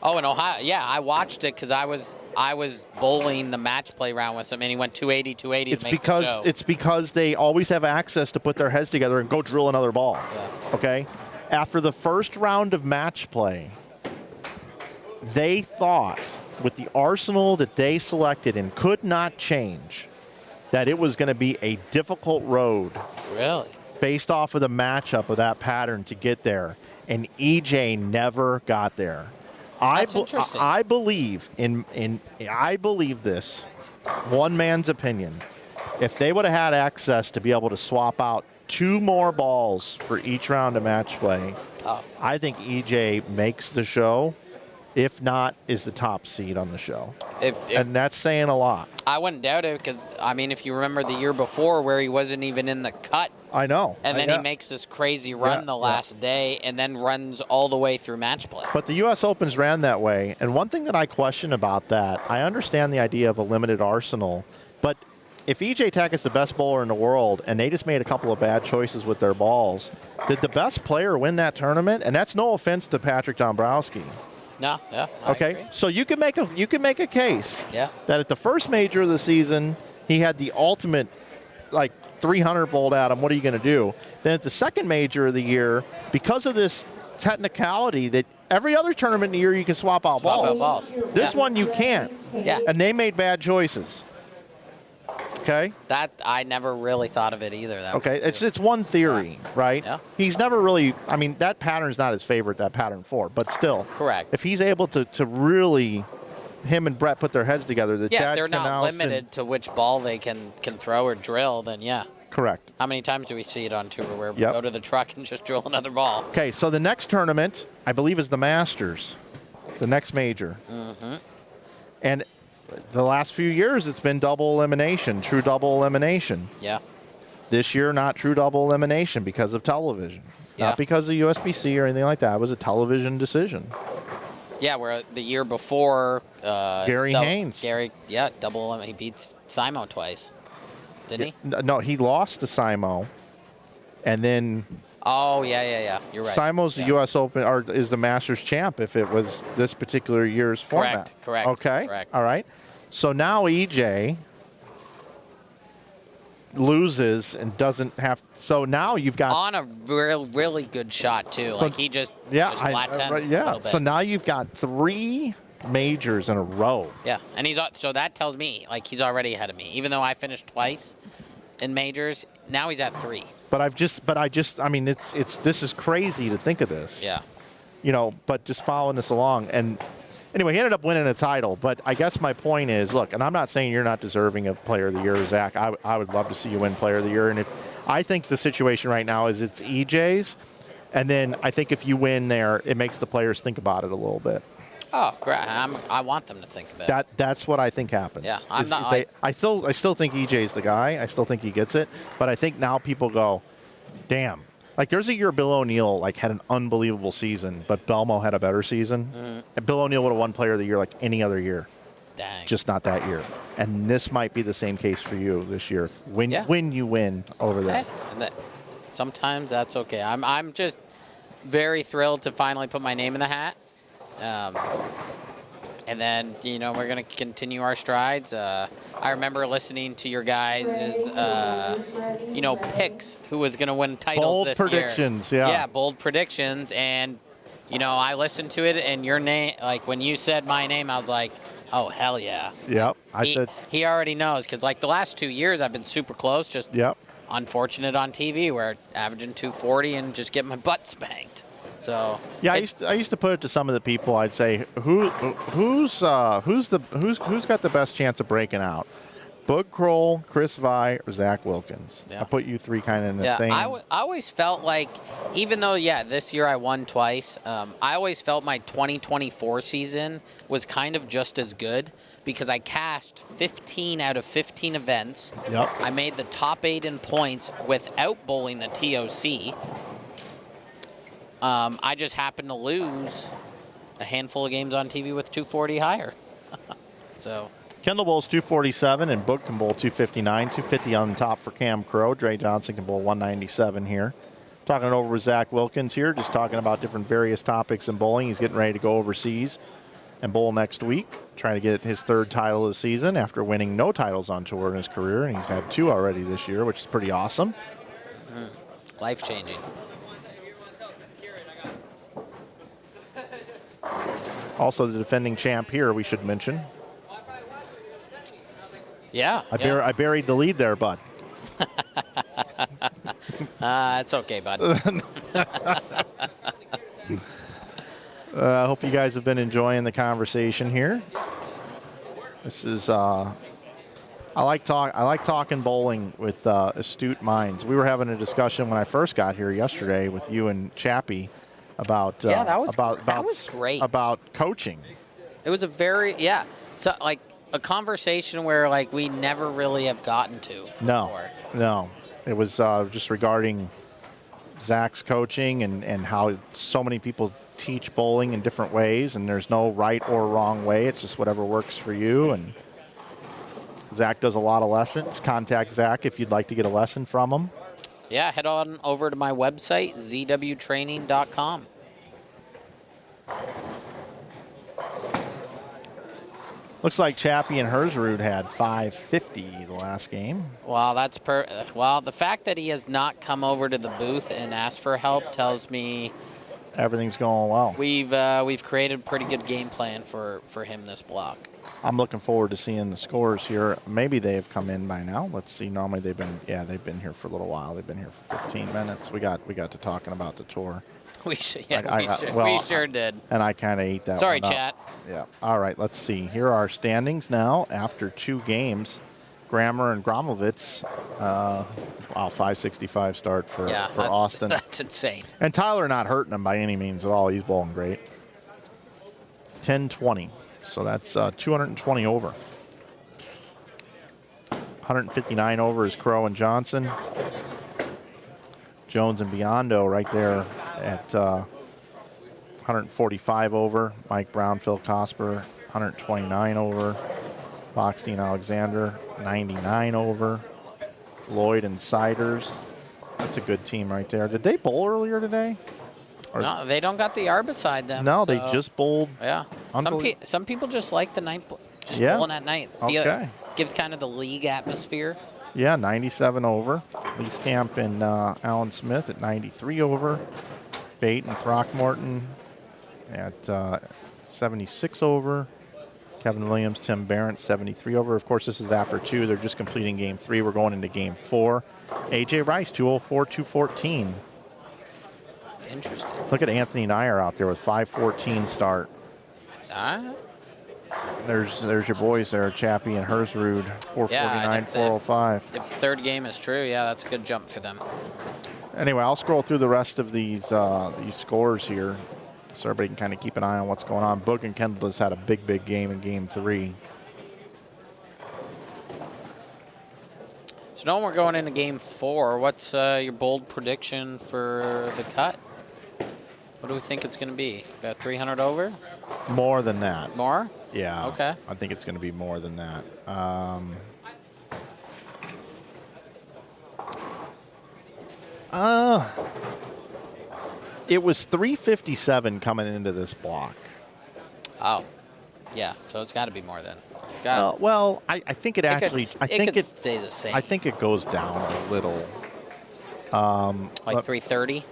Oh, in Ohio. Yeah, I watched it because I was bowling the match play round with him, and he went 280, 280 to make the show. It's because they always have access to put their heads together and go drill another ball. Yeah. Okay? After the first round of match play, they thought with the arsenal that they selected and could not change that it was going to be a difficult road. Really? Based off of the matchup of that pattern to get there. And EJ never got there. That's interesting. I believe I believe this, one man's opinion. If they would have had access to be able to swap out 2 more balls for each round of match play, I think EJ makes the show. If not, is the top seed on the show. And that's saying a lot. I wouldn't doubt it because, I mean, if you remember the year before where he wasn't even in the cut. I know. And then he makes this crazy run the last day and then runs all the way through match play. But the U.S. Opens ran that way. And one thing that I question about that, I understand the idea of a limited arsenal, but if EJ Tack is the best bowler in the world and they just made a couple of bad choices with their balls, did the best player win that tournament? And that's no offense to Patrick Dombrowski. No, yeah. I agree. So you can make a case that at the first major of the season he had the ultimate, like 300 bowled at him. What are you going to do? Then at the second major of the year, because of this technicality that every other tournament in the year you can swap out balls. This one you can't. Yeah. And they made bad choices. Okay. That I never really thought of it either. Okay, it's one theory, right? Yeah. He's never really. I mean, that pattern's not his favorite. That pattern 4, but still. Correct. If he's able to really, him and Brett put their heads together. If they're not limited to which ball they can throw or drill, then yeah. Correct. How many times do we see it on tour where we go to the truck and just drill another ball? Okay, so the next tournament, I believe, is the Masters, the next major. Mm-hmm. And the last few years, it's been double elimination, true double elimination. Yeah. This year, not true double elimination because of television. Not because of USBC or anything like that. It was a television decision. Yeah, where the year before... Gary Haynes. Double. He beats Simo twice. Didn't he? No, he lost to Simo. And then... Oh, yeah. You're right. Simo's the U.S. Open, or is the Masters champ if it was this particular year's format. Correct. Okay. Correct. All right. So now EJ loses and doesn't have. So now you've got on a really good shot too. Like he just flat 10. Right, yeah. So now you've got 3 majors in a row. Yeah, and so that tells me like he's already ahead of me. Even though I finished twice in majors, now he's at 3. I mean, this is crazy to think of this. Yeah. You know, but just following this along. And anyway, he ended up winning a title. But I guess my point is, look, and I'm not saying you're not deserving of Player of the Year, Zach. I would love to see you win Player of the Year. And I think the situation right now is it's EJ's. And then I think if you win there, it makes the players think about it a little bit. Oh, great! I want them to think of it. That's what I think happens. Yeah, I still think EJ's the guy. I still think he gets it. But I think now people go, damn. Like there's a year Bill O'Neill had an unbelievable season, but Belmo had a better season. Mm-hmm. And Bill O'Neill would have won Player of the Year like any other year. Dang. Just not that year. And this might be the same case for you this year. When you win over there. And sometimes that's okay. I'm just very thrilled to finally put my name in the hat. And then, we're going to continue our strides. I remember listening to your guys' picks who was going to win titles this year. Bold predictions, yeah. Yeah, bold predictions. And, I listened to it, and your name, like when you said my name, I was like, oh, hell yeah. Yep. He already knows because, like, the last 2 years I've been super close, just unfortunate on TV where averaging 240 and just getting my butt spanked. So yeah, I used to put it to some of the people. I'd say who's got the best chance of breaking out? Bug Kroll, Chris Vi, or Zach Wilkins. Yeah. I put you 3 kind of in the same. I always felt like, even though this year I won twice, I always felt my 2024 season was kind of just as good because I cast 15 out of 15 events. Yep. I made the top 8 in points without bowling the TOC. I just happened to lose a handful of games on TV with 240 higher. So Kendall Bowl's 247 and Book can bowl 259. 250 on top for Cam Crow. Dre Johnson can bowl 197 here. Talking it over with Zach Wilkins here, just talking about different various topics in bowling. He's getting ready to go overseas and bowl next week, trying to get his 3rd title of the season after winning no titles on tour in his career, and he's had 2 already this year, which is pretty awesome. Life-changing. Also the defending champ here, we should mention. Yeah. I buried the lead there, bud. It's okay, bud. I hope you guys have been enjoying the conversation here. This is I like talking bowling with astute minds. We were having a discussion when I first got here yesterday with you and Chappie about that was great about coaching. It was so like a conversation where like we never really have gotten to before. No. It was just regarding Zach's coaching and how so many people teach bowling in different ways, and there's no right or wrong way. It's just whatever works for you. And Zach does a lot of lessons. Contact Zach if you'd like to get a lesson from him. Yeah, head on over to my website, zwtraining.com. Looks like Chappie and Hersrud had 550 the last game. Well, the fact that he has not come over to the booth and asked for help tells me everything's going well. We've created a pretty good game plan for him this block. I'm looking forward to seeing the scores here. Maybe they've come in by now. Let's see. Normally they've been here for a little while. They've been here for 15 minutes. We got to talking about the tour. We sure did. And I kind of ate that. Sorry, one up. chat. Yeah. All right. Let's see. Here are our standings now after 2 games. Grammer and Gromovitz. 565 start for Austin. That's insane. And Tyler not hurting him by any means at all. He's bowling great. 10-20. So that's 220 over. 159 over is Crow and Johnson. Jones and Biondo right there at 145 over. Mike Brown, Phil Cosper, 129 over. Boxstein Alexander, 99 over. Lloyd and Siders. That's a good team right there. Did they bowl earlier today? No, they don't got the arb beside them. No, they just bowled. Yeah. Some people just like the night, bowling at night. Okay. Gives kind of the league atmosphere. Yeah, 97 over. Lee Scamp and Alan Smith at 93 over. Bate and Throckmorton at 76 over. Kevin Williams, Tim Barrett, 73 over. Of course, this is after 2. They're just completing game 3. We're going into game 4. AJ Rice, 204, 214. Interesting. Look at Anthony Nyer out there with 514 start. There's your boys there, Chappie and Hersrud, 449, 405. If the third game is true, yeah, that's a good jump for them. Anyway, I'll scroll through the rest of these scores here so everybody can kind of keep an eye on what's going on. Book and Kendall has had a big game in game 3. So now we're going into game 4. What's your bold prediction for the cut? What do we think it's going to be? About 300 over? More than that. More? Yeah. Okay. I think it's going to be more than that. It was 357 coming into this block. Oh, yeah. So it's got to be more than. Well, I think it actually. I think it stay the same. I think it goes down a little. Like 330.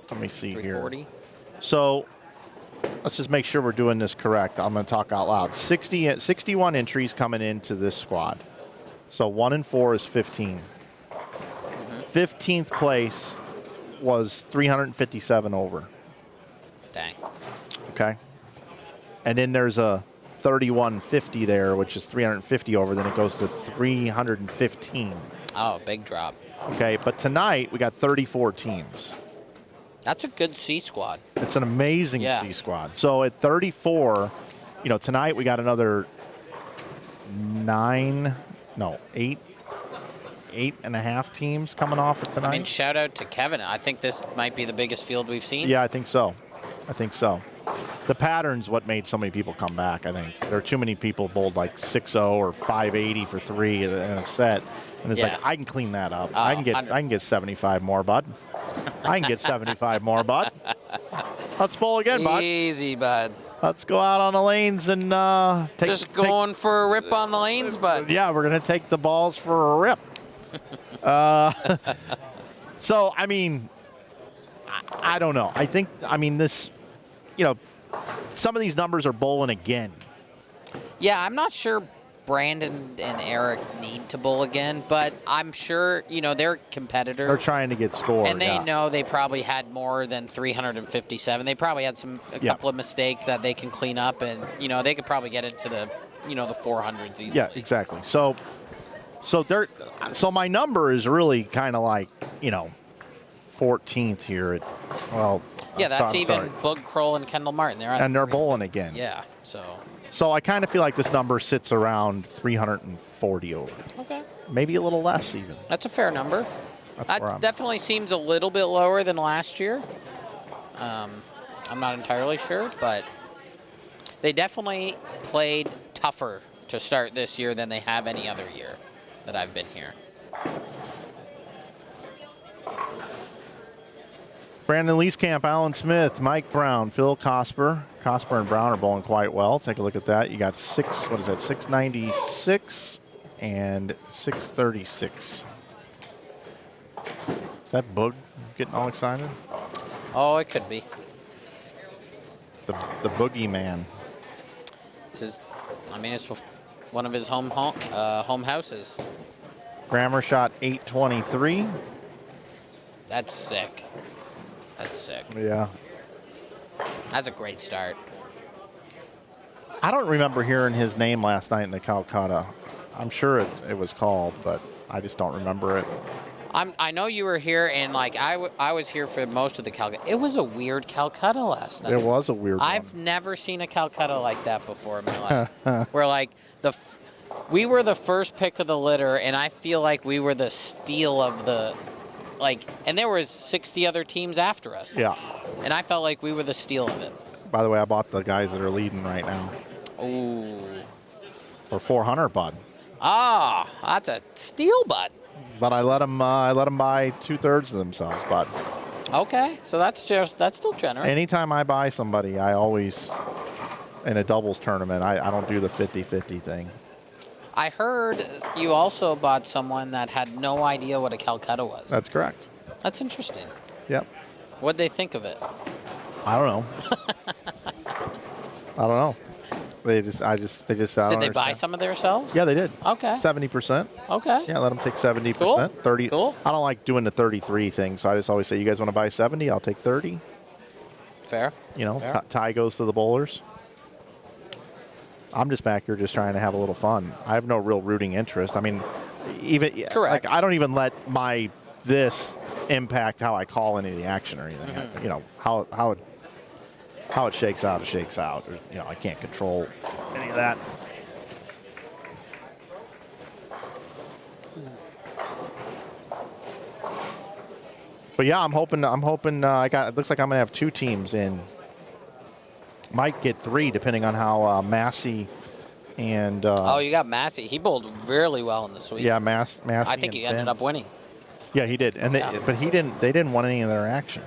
Let me see 340. here. So let's just make sure we're doing this correct. I'm going to talk out loud. 61 entries coming into this squad. So 1 and 4 is 15. 15th place was 357 over. Dang. Okay. And then there's a 3150 there, which is 350 over. Then it goes to 315. Oh, big drop. Okay, but tonight we got 34 teams. That's a good C squad. It's an amazing C squad. So at 34, tonight we got another 8.5 teams coming off for tonight. I mean, shout out to Kevin. I think this might be the biggest field we've seen. Yeah, I think so. the pattern's what made so many people come back, I think. There are too many people bowled like 6-0 or 580 for 3 in a set. And it's like, I can clean that up. I can get 75 more, bud. I can get 75 more, bud. Let's bowl again, bud. Easy, bud. Let's go out on the lanes and Just going for a rip on the lanes, bud. Yeah, we're going to take the balls for a rip. So, I mean, I don't know. I mean, this, some of these numbers are bowling again. Yeah, I'm not sure Brandon and Eric need to bowl again, but I'm sure, they're competitors. They're trying to get score. And they know they probably had more than 357. They probably had a couple of mistakes that they can clean up, and, they could probably get into the, the 400s easily. Yeah, exactly. So my number is really kind of like, 14th here. Yeah, that's even Bug Kroll and Kendall Martin. They're bowling again. Yeah, So I kind of feel like this number sits around 340 over. Okay. Maybe a little less even. That's a fair number. That definitely seems a little bit lower than last year. I'm not entirely sure, but they definitely played tougher to start this year than they have any other year that I've been here. Brandon Leeskamp, Alan Smith, Mike Brown, Phil Cosper. Cosper and Brown are bowling quite well. Take a look at that. You got 696 and 636. Is that Boog getting all excited? Oh, it could be. The Boogie Man. It's one of his home houses. Grammar shot 823. That's sick. Yeah. That's a great start. I don't remember hearing his name last night in the Calcutta. I'm sure it was called, but I just don't remember it. I know you were here, and I was here for most of the Calcutta. It was a weird Calcutta last night. It was a weird one. I've never seen a Calcutta like that before in my life. Where we were the first pick of the litter, and I feel like we were the steal of the. And there was 60 other teams after us. Yeah. And I felt like we were the steal of it. By the way, I bought the guys that are leading right now. Ooh. For 400, bud. Ah, that's a steal, bud. But I let them buy 2/3 of themselves, bud. Okay, so that's still generous. Anytime I buy somebody, I always, in a doubles tournament, I don't do the 50-50 thing. I heard you also bought someone that had no idea what a Calcutta was. That's correct. That's interesting. Yep. What'd they think of it? I don't know. I don't know. They just Did they buy some of themselves? Yeah, they did. Okay. 70%. Okay. Yeah, let them take 70%. Cool. 30. Cool. I don't like doing the 33 thing, so I just always say, you guys want to buy 70? I'll take 30. Fair. Fair. Tie goes to the bowlers. I'm just back here just trying to have a little fun. I have no real rooting interest. I mean, correct. I don't even let this impact how I call any of the action or anything. Mm-hmm. How it shakes out, it shakes out. I can't control any of that. But yeah, I'm hoping. It looks like I'm gonna have 2 teams in. Might get 3 depending on how Massey and. You got Massey. He bowled really well in the sweep. Yeah, Massey. I think he ended up winning. Yeah, he did, but he didn't. They didn't want any of their action.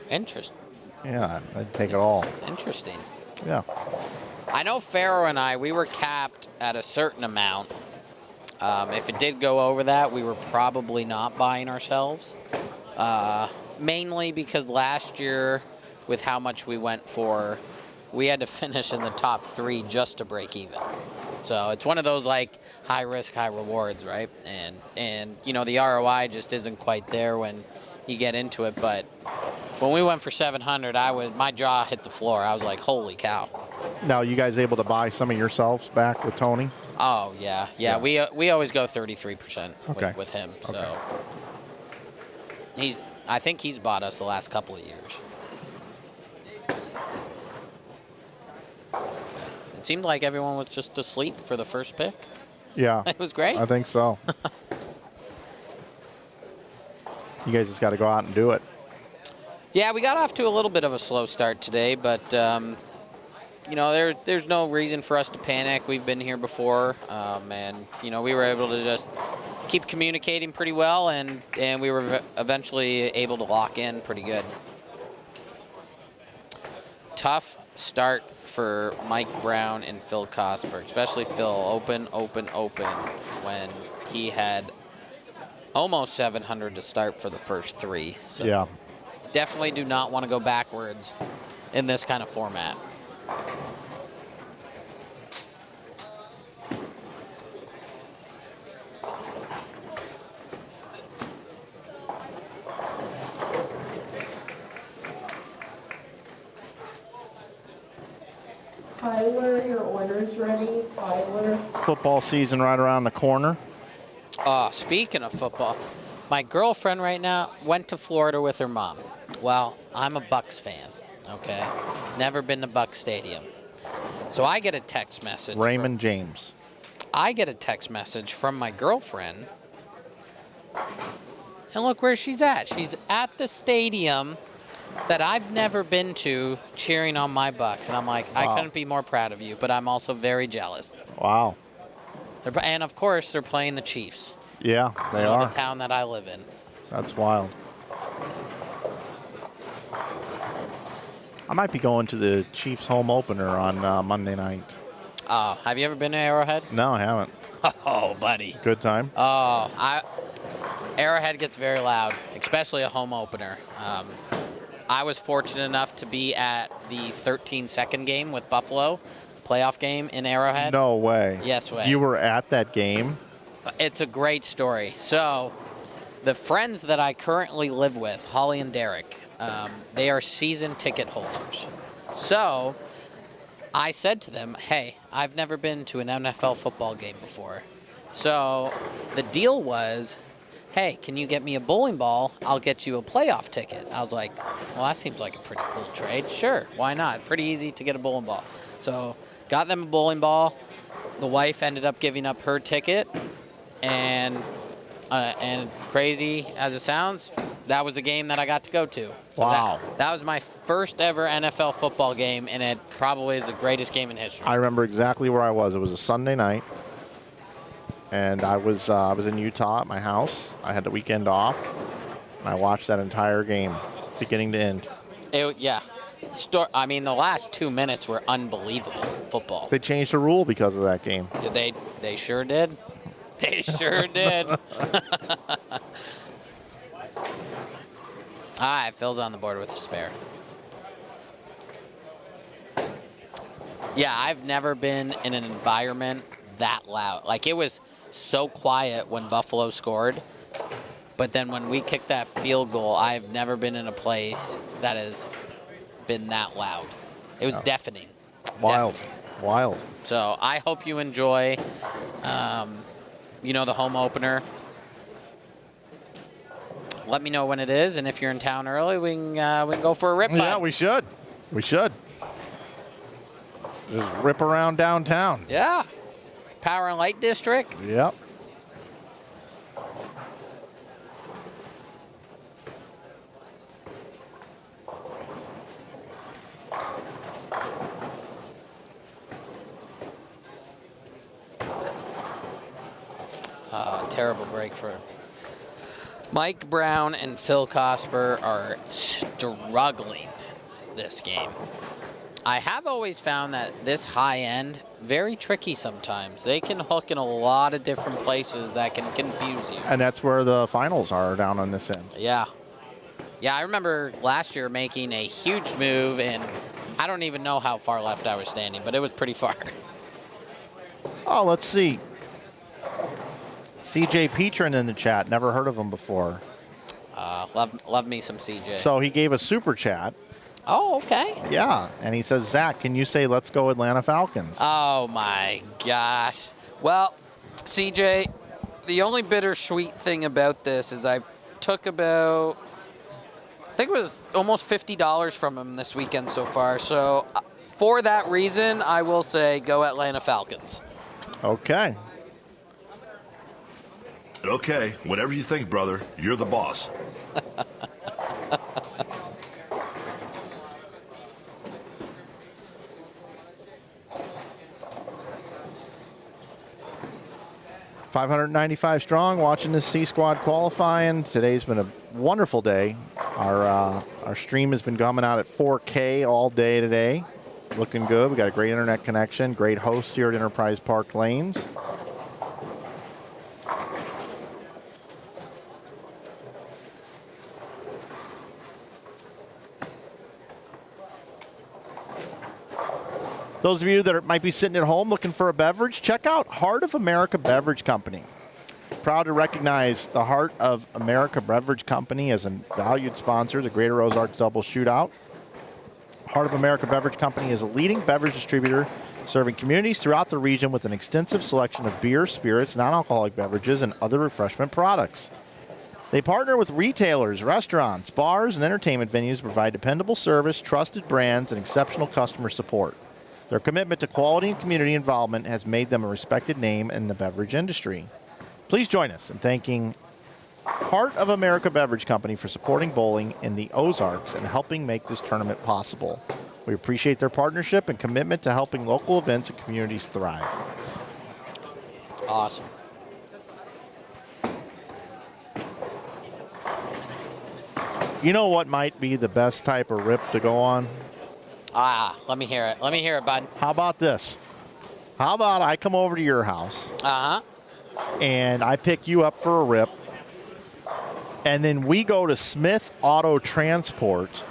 Interesting. Yeah, I'd take it all. Interesting. Yeah. I know Farrow and we were capped at a certain amount. If it did go over that, we were probably not buying ourselves. Mainly because last year, with how much we went for, we had to finish in the top 3 just to break even. So it's one of those high risk, high rewards, right? And the ROI just isn't quite there when you get into it. But when we went for 700, my jaw hit the floor. I was like, holy cow. Now, you guys able to buy some of yourselves back with Tony? Oh, yeah. We always go 33% with him. So I think he's bought us the last couple of years. It seemed like everyone was just asleep for the first pick. Yeah. It was great. I think so. You guys just got to go out and do it. Yeah, we got off to a little bit of a slow start today, but you know, there's no reason for us to panic. We've been here before, and you know, we were able to just keep communicating pretty well, and we were eventually able to lock in pretty good. Tough start for Mike Brown and Phil Cosberg, especially Phil. Open when he had almost 700 to start for the first 3. So Yeah. definitely do not want to go backwards in this kind of format. Tyler, your order's ready. Tyler. Football season right around the corner. Speaking of football, my girlfriend right now went to Florida with her mom. Well, I'm a Bucks fan, okay? Never been to Bucks Stadium. So I get a text message. Raymond James. I get a text message from my girlfriend. And look where she's at. She's at the stadium that I've never been to cheering on my Bucks. And I'm like, Wow. I couldn't be more proud of you, but I'm also very jealous. Wow. And of course, they're playing the Chiefs. Yeah, they You know, are. the town that I live in. That's wild. I might be going to the Chiefs home opener on Monday night. Have you ever been to Arrowhead? No, I haven't. Oh, buddy. Good time. Arrowhead gets very loud, especially a home opener. I was fortunate enough to be at the 13-second game with Buffalo, playoff game in Arrowhead. No way. Yes way. You were at that game? It's a great story. So, the friends that I currently live with, Holly and Derek, they are season ticket holders. So, I said to them, hey, I've never been to an NFL football game before. So, the deal was, hey, can you get me a bowling ball? I'll get you a playoff ticket. I was like, well, that seems like a pretty cool trade. Sure, why not? Pretty easy to get a bowling ball. So, got them a bowling ball. The wife ended up giving up her ticket. And crazy as it sounds, that was a game that I got to go to. So Wow. That was my first ever NFL football game, and it probably is the greatest game in history. I remember exactly where I was. It was a Sunday night, and I was in Utah at my house. I had the weekend off, and I watched that entire game, beginning to end. Yeah. I mean, the last 2 minutes were unbelievable football. They changed the rule because of that game. They sure did. They sure did. All right, Phil's on the board with a spare. Yeah, I've never been in an environment that loud. Like, it was so quiet when Buffalo scored, but then when we kicked that field goal, I've never been in a place that has been that loud. It was deafening. Wild. Deafening. Wild. So I hope you enjoy, the home opener. Let me know when it is, and if you're in town early, we can go for a rip. Yeah, we should. We should. Just rip around downtown. Yeah. Power and Light District. Yep. Terrible break for Mike Brown and Phil Cosper are struggling this game. I have always found that this high end, very tricky sometimes. They can hook in a lot of different places that can confuse you. And that's where the finals are, down on this end. Yeah. Yeah, I remember last year making a huge move, and I don't even know how far left I was standing, but it was pretty far. Oh, let's see. CJ Petrin in the chat. Never heard of him before. Love me some CJ. So he gave a super chat. Oh, okay. Yeah. And he says, Zach, can you say, let's go Atlanta Falcons? Oh, my gosh. Well, CJ, the only bittersweet thing about this is I took about, I think it was almost $50 from him this weekend so far. So for that reason, I will say go Atlanta Falcons. Okay. Okay, whatever you think, brother. You're the boss. 595 strong, watching this C Squad qualifying. Today's been a wonderful day. Our stream has been coming out at 4K all day today. Looking good. We got a great internet connection, great host here at Enterprise Park Lanes. Those of you that might be sitting at home looking for a beverage, check out Heart of America Beverage Company. Proud to recognize the Heart of America Beverage Company as a valued sponsor of the Greater Ozarks Double Shootout. Heart of America Beverage Company is a leading beverage distributor serving communities throughout the region with an extensive selection of beer, spirits, non-alcoholic beverages, and other refreshment products. They partner with retailers, restaurants, bars, and entertainment venues to provide dependable service, trusted brands, and exceptional customer support. Their commitment to quality and community involvement has made them a respected name in the beverage industry. Please join us in thanking Heart of America Beverage Company for supporting bowling in the Ozarks and helping make this tournament possible. We appreciate their partnership and commitment to helping local events and communities thrive. Awesome. You know what might be the best type of rip to go on? Let me hear it. Let me hear it, bud. How about this? How about I come over to your house and I pick you up for a rip, and then we go to Smith Auto Transport,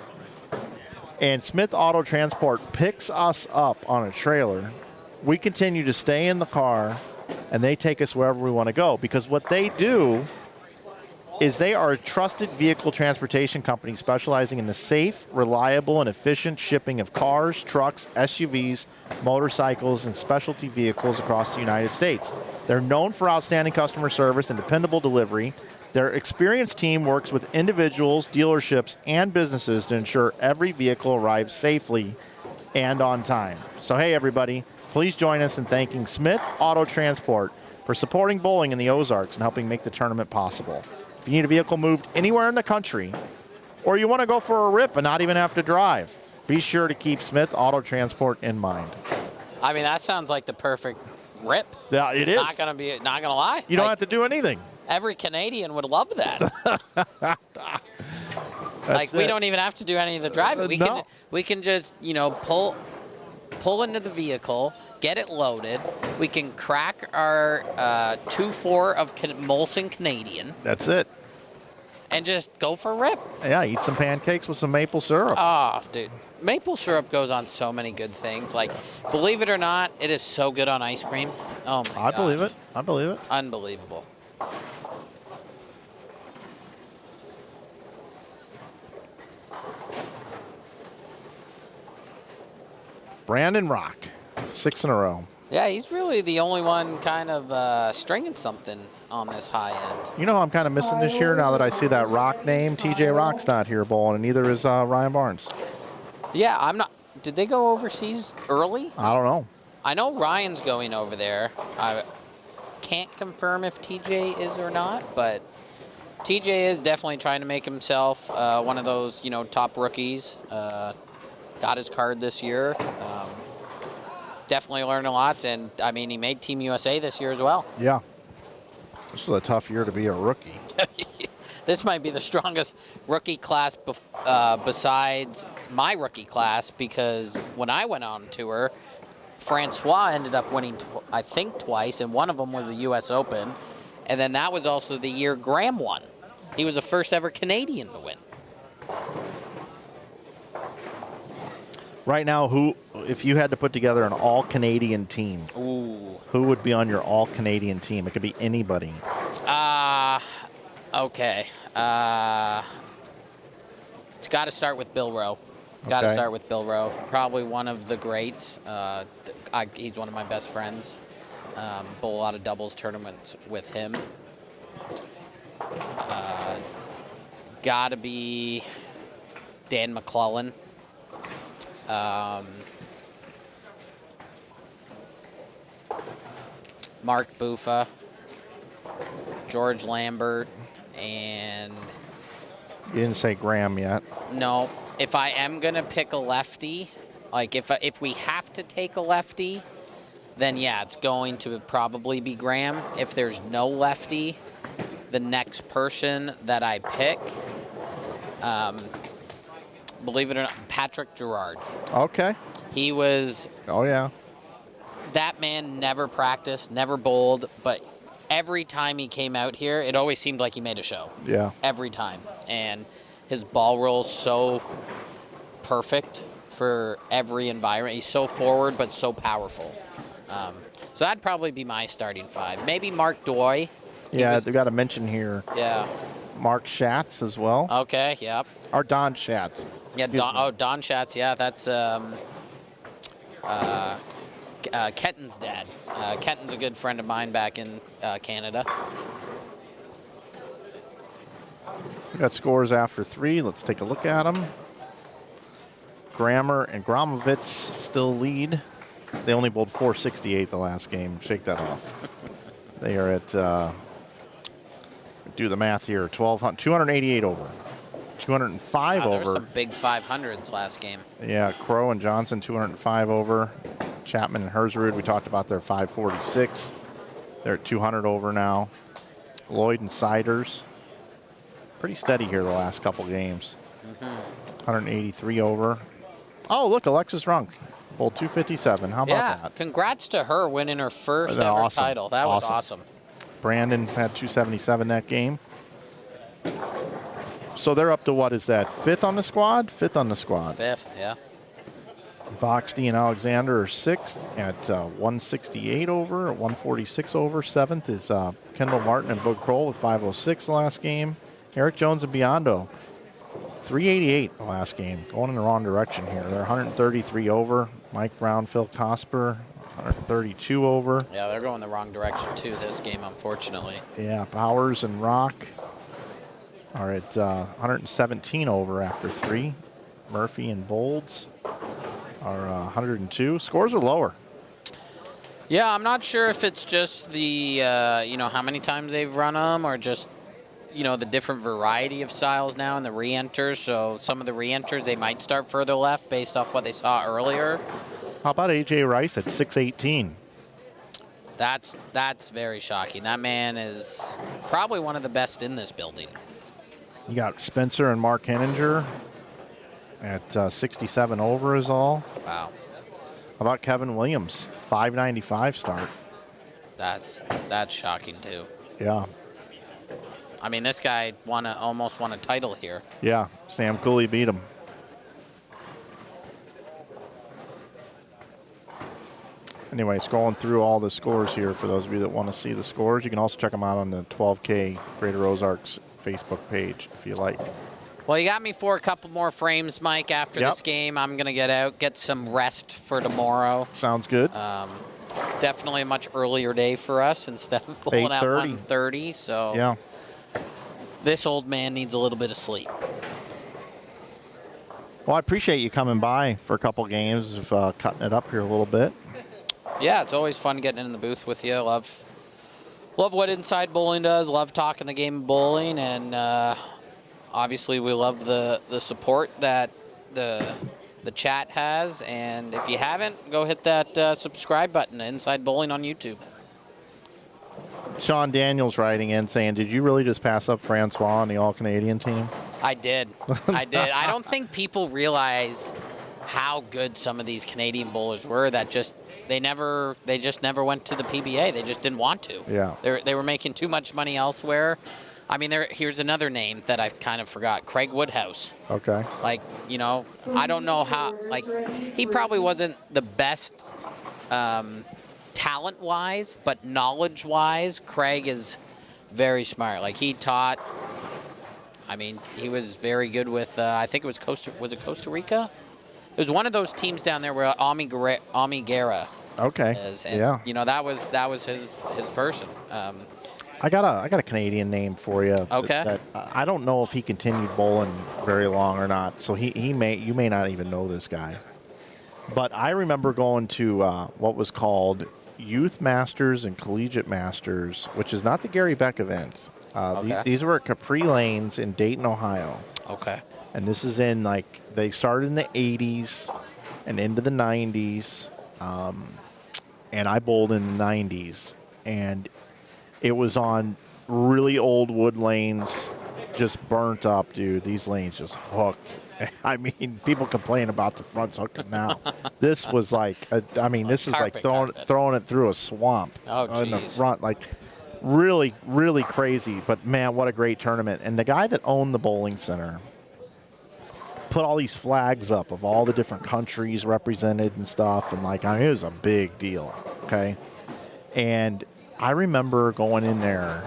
and Smith Auto Transport picks us up on a trailer. We continue to stay in the car, and they take us wherever we want to go, because what they do is they are a trusted vehicle transportation company specializing in the safe, reliable, and efficient shipping of cars, trucks, SUVs, motorcycles, and specialty vehicles across the United States. They're known for outstanding customer service and dependable delivery. Their experienced team works with individuals, dealerships, and businesses to ensure every vehicle arrives safely and on time. So hey everybody, please join us in thanking Smith Auto Transport for supporting bowling in the Ozarks and helping make the tournament possible. If you need a vehicle moved anywhere in the country, or you want to go for a rip and not even have to drive, be sure to keep Smith Auto Transport in mind. I mean, that sounds like the perfect rip. Yeah, it is. Not gonna lie. You don't have to do anything. Every Canadian would love that. We don't even have to do any of the driving. We can just, pull into the vehicle, get it loaded. We can crack our 2-4 of Molson Canadian. That's it. And just go for a rip. Yeah, eat some pancakes with some maple syrup. Oh, dude. Maple syrup goes on so many good things. Like, believe it or not, it is so good on ice cream. Oh, my God. I believe it. I believe it. Unbelievable. Brandon Rock, 6 in a row. Yeah, he's really the only one kind of stringing something on this high end. You know who I'm kind of missing this year now that I see that Rock name? TJ Rock's not here bowling, and neither is Ryan Barnes. Yeah, I'm not. Did they go overseas early? I don't know. I know Ryan's going over there. I can't confirm if TJ is or not, but TJ is definitely trying to make himself one of those, top rookies. Got his card this year. Definitely learned a lot, and I mean, he made Team USA this year as well. Yeah. This is a tough year to be a rookie. This might be the strongest rookie class besides my rookie class, because when I went on tour, Francois ended up winning, I think, twice, and one of them was the U.S. Open. And then that was also the year Graham won. He was the first ever Canadian to win. Right now, if you had to put together an all-Canadian team, who would be on your all-Canadian team? It could be anybody. Okay. It's got to start with Bill Rowe. Got to start with Bill Rowe. Probably one of the greats. He's one of my best friends. Bowl a lot of doubles tournaments with him. Got to be Dan McClellan. Mark Buffa, George Lambert, and... You didn't say Graham yet. No. If I am going to pick a lefty, like if we have to take a lefty, then yeah, it's going to probably be Graham. If there's no lefty, the next person that I pick, believe it or not, Patrick Gerard. Okay. He was, Oh, yeah. that man never practiced, never bowled, but every time he came out here, it always seemed like he made a show. Yeah. Every time. And his ball roll's so perfect for every environment. He's so forward, but so powerful. So that'd probably be my starting 5. Maybe Mark Doy. Yeah, they've got to mention here Yeah. Mark Schatz as well. Okay, yep. Or Don Schatz. Yeah, Don Schatz, yeah, that's Ketten's dad. Ketten's a good friend of mine back in Canada. We got scores after 3. Let's take a look at them. Grammer and Gromovitz still lead. They only bowled 468 the last game. Shake that off. They are at, do the math here, 288 over. 205 There over. were some big 500s last game. Yeah, Crow and Johnson, 205 over. Chapman and Herzrud, we talked about their 546. They're at 200 over now. Lloyd and Siders, pretty steady here the last couple games. 183 over. Oh, look, Alexis Runk, bowled 257. How about that? Congrats to her winning her first That's ever awesome. title. That was awesome. Brandon had 277 that game. So they're up to, what is that, 5th on the squad? 5th on the squad. 5th, yeah. Boxty and Alexander are 6th at 168 over, 146 over. 7th is Kendall Martin and Boog Kroll with 506 the last game. Eric Jones and Biondo, 388 the last game. Going in the wrong direction here. They're 133 over. Mike Brown, Phil Cosper, 132 over. Yeah, they're going the wrong direction too this game, unfortunately. Yeah, Bowers and Rock are at 117 over after 3. Murphy and Bolds are 102. Scores are lower. Yeah, I'm not sure if it's just the, how many times they've run them or just, the different variety of styles now and the re-enters. So some of the re-enters, they might start further left based off what they saw earlier. How about A.J. Rice at 618? That's very shocking. That man is probably one of the best in this building. You got Spencer and Mark Henninger at 67 over is all. Wow. How about Kevin Williams? 595 start. That's shocking too. Yeah. I mean, this guy almost won a title here. Yeah, Sam Cooley beat him. Anyway, scrolling through all the scores here for those of you that want to see the scores. You can also check them out on the 12K Greater Ozarks Facebook page if you like. Well, you got me for a couple more frames, Mike, after this game. I'm going to get some rest for tomorrow. Sounds good. Definitely a much earlier day for us instead of bowling at 1:30. So yeah, this old man needs a little bit of sleep. Well, I appreciate you coming by for a couple games of cutting it up here a little bit. Yeah, it's always fun getting in the booth with you. Love what Inside Bowling does. Love talking the game of bowling, and obviously we love the support that the chat has. And if you haven't, go hit that subscribe button to Inside Bowling on YouTube. Sean Daniels writing in saying, did you really just pass up Francois on the All-Canadian team? I did. I don't think people realize how good some of these Canadian bowlers were that they just never went to the PBA. They just didn't want to. Yeah. They were making too much money elsewhere. I mean, here's another name that I kind of forgot, Craig Woodhouse. Okay. Like, I don't know how, he probably wasn't the best talent-wise, but knowledge-wise, Craig is very smart. Like, he taught, he was very good with, I think it was Costa Rica? It was one of those teams down there where Ami Guerra is. And, that was his person. I got a Canadian name for you. Okay. That I don't know if he continued bowling very long or not. So you may not even know this guy. But I remember going to what was called Youth Masters and Collegiate Masters, which is not the Gary Beck events. These were at Capri Lanes in Dayton, Ohio. Okay. And this is in, they started in the 80s and into the 90s. and I bowled in the 90s, and it was on really old wood lanes, just burnt up, dude. These lanes just hooked. I mean, people complain about the fronts hooking now. This was like, this is like throwing it through a swamp in the front, like really, really crazy. But man, what a great tournament! And the guy that owned the bowling center put all these flags up of all the different countries represented and stuff, and like, it was a big deal. Okay, and I remember going in there,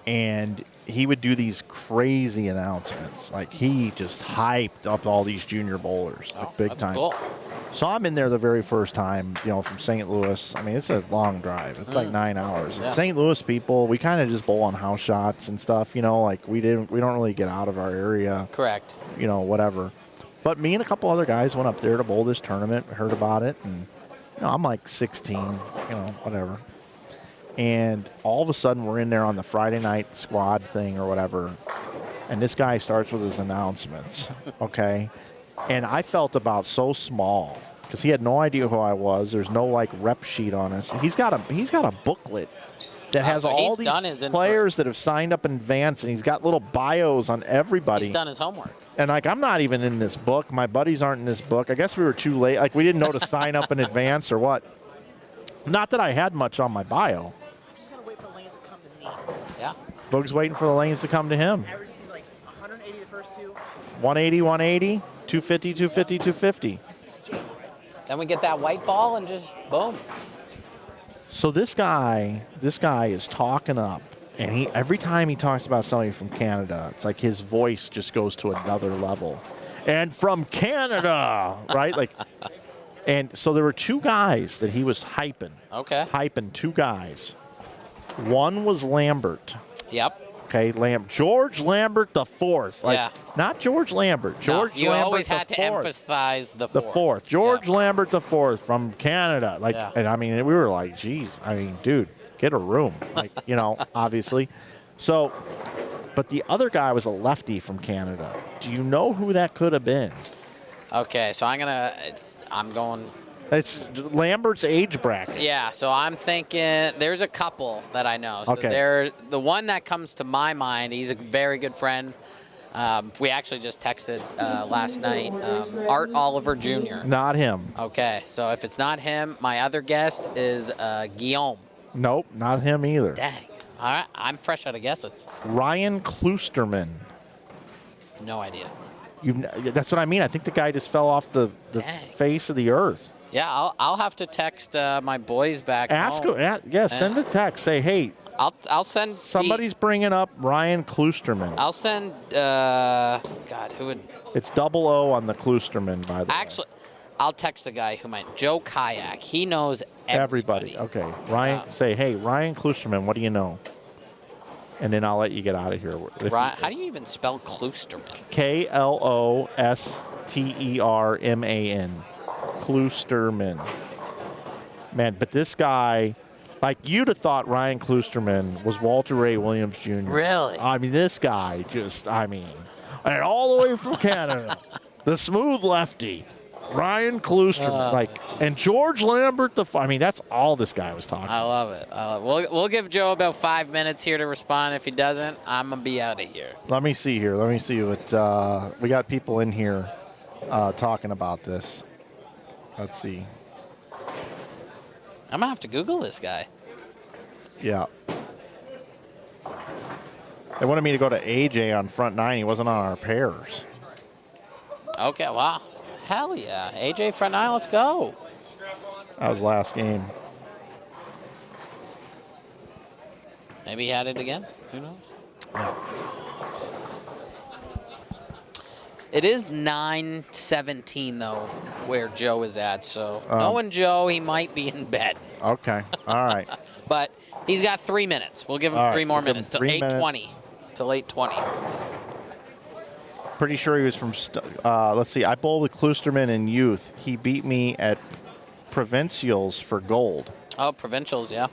and he would do these crazy announcements. Like, he just hyped up all these junior bowlers, like big time. Cool. So I'm in there the very first time, from St. Louis. I mean, it's a long drive. It's like 9 hours. Yeah. St. Louis people, we kind of just bowl on house shots and stuff, like we don't really get out of our area. Correct. Whatever. But me and a couple other guys went up there to bowl this tournament, heard about it, and I'm like 16, whatever. And all of a sudden, we're in there on the Friday night squad thing or whatever, and this guy starts with his announcements, okay? And I felt about so small because he had no idea who I was. There's no like rep sheet on us. He's got a booklet that has all these players that have signed up in advance, and he's got little bios on everybody. He's done his homework. And like, I'm not even in this book. My buddies aren't in this book. I guess we were too late. Like, we didn't know to sign up in advance or what. Not that I had much on my bio. Yeah. Boog's waiting for the lanes to come to him. Averaging like 180 the first two. 180, 180, 250, 250, 250. Then we get that white ball and just boom. So this guy is talking up, and every time he talks about somebody from Canada, it's like his voice just goes to another level. And from Canada, right? Like, and so there were two guys that he was hyping. Okay. Hyping two guys. One was Lambert. Yep. Okay, George Lambert the fourth. Like, yeah. Not George Lambert. George you Lambert always the had to fourth. emphasize the The fourth. fourth. George Yeah. Lambert the fourth from Canada. Like, Yeah. and I mean, we were like, geez, dude, get a room. Like, obviously. So, but the other guy was a lefty from Canada. Do you know who that could have been? Okay, so I'm going. It's Lambert's age bracket. Yeah, so I'm thinking there's a couple that I know. So Okay. The one that comes to my mind, he's a very good friend. We actually just texted last night. Art Oliver Jr. Not him. Okay, so if it's not him, my other guest is Guillaume. Nope, not him either. Dang. All right, I'm fresh out of guesses. Ryan Kloosterman. No idea. That's what I mean. I think the guy just fell off the face of the earth. Yeah, I'll have to text my boys back home. Send a text. Say, hey, I'll send. Somebody's bringing up Ryan Kloosterman. I'll send. God, who would? It's 00 on the Kloosterman, by the way. Actually, I'll text the guy who might. Joe Kayak. He knows everybody. Okay, Ryan. Say, hey, Ryan Kloosterman. What do you know? And then I'll let you get out of here. Ryan, how do you even spell Kloosterman? Klosterman. Kloosterman. Man, but this guy, like, you'd have thought Ryan Kloosterman was Walter Ray Williams Jr. Really? I mean, this guy and all the way from Canada, the smooth lefty, Ryan Kloosterman, and George Lambert, that's all this guy was talking I love it. We'll give Joe about 5 minutes here to respond. If he doesn't, I'm going to be out of here. Let me see here. Let me see what, we got people in here talking about this. Let's see. I'm going to have to Google this guy. Yeah. They wanted me to go to AJ on front nine. He wasn't on our pairs. Okay, wow. Hell yeah. AJ front nine, let's go. That was last game. Maybe he had it again. Who knows? Yeah. It is 9:17 though, where Joe is at. So knowing Joe, he might be in bed. Okay. All right. But he's got 3 minutes. We'll give him 3 more minutes till 8:20. Till 8:20. Pretty sure he was from. Let's see. I bowled with Kloosterman in youth. He beat me at provincials for gold. Oh, provincials, yeah.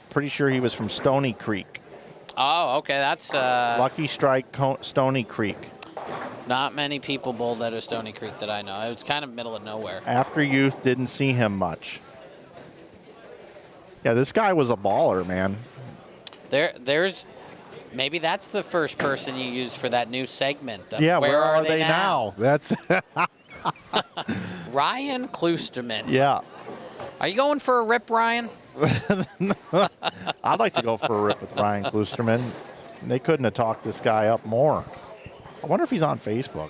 Pretty sure he was from Stony Creek. Oh, okay. That's Lucky Strike, Stony Creek. Not many people bowled out of Stony Creek that I know. It was kind of middle of nowhere. After youth, didn't see him much. Yeah, this guy was a baller, man. There's maybe that's the first person you use for that new segment. Yeah, where are they now? That's Ryan Kloosterman. yeah. Are you going for a rip, Ryan? I'd like to go for a rip with Ryan Kloosterman. They couldn't have talked this guy up more. I wonder if he's on Facebook.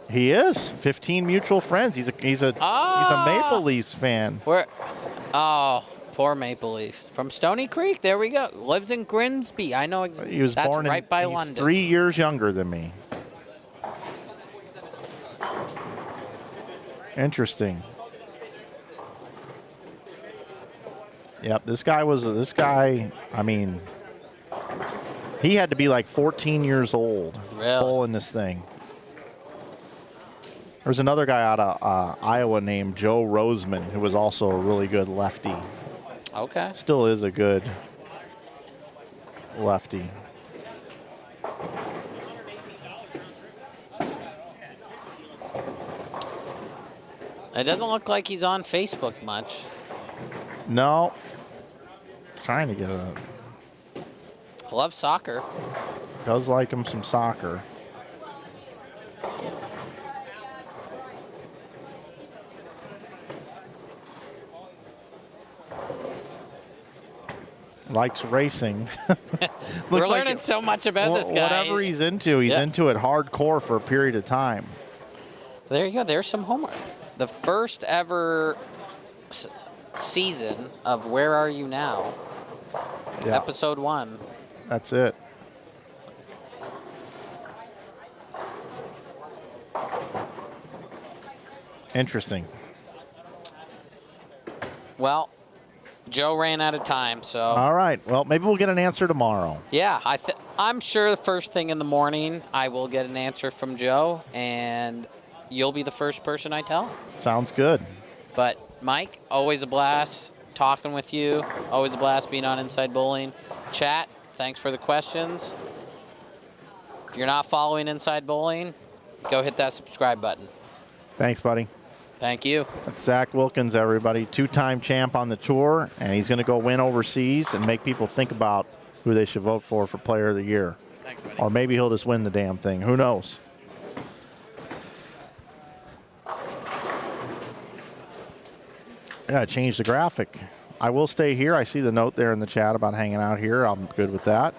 He is. 15 mutual friends. He's a Maple Leafs fan. Poor Maple Leafs. From Stony Creek, there we go. Lives in Grimsby. I know exactly. He was That's born right by he's London. 3 years younger than me. Interesting. Yep, this guy, I mean, he had to be like 14 years old bowling this thing. There's another guy out of Iowa named Joe Roseman who was also a really good lefty. Okay. Still is a good lefty. It doesn't look like he's on Facebook much. No. Trying to get a... Love soccer. Does like him some soccer. Likes racing. We're learning so much about this guy. Whatever he's into it hardcore for a period of time. There you go. There's some homework. The first ever season of Where Are You Now? Yeah. Episode 1. That's it. Interesting. Well, Joe ran out of time, so. All right. Well, maybe we'll get an answer tomorrow. Yeah, I'm sure the first thing in the morning I will get an answer from Joe, and you'll be the first person I tell. Sounds good. But Mike, always a blast talking with you. Always a blast being on Inside Bowling. Chat, thanks for the questions. If you're not following Inside Bowling, go hit that subscribe button. Thanks, buddy. Thank you. That's Zach Wilkins, everybody. 2-time champ on the tour, and he's going to go win overseas and make people think about who they should vote for Player of the Year. Thanks, buddy. Or maybe he'll just win the damn thing. Who knows? I got to change the graphic. I will stay here. I see the note there in the chat about hanging out here. I'm good with that.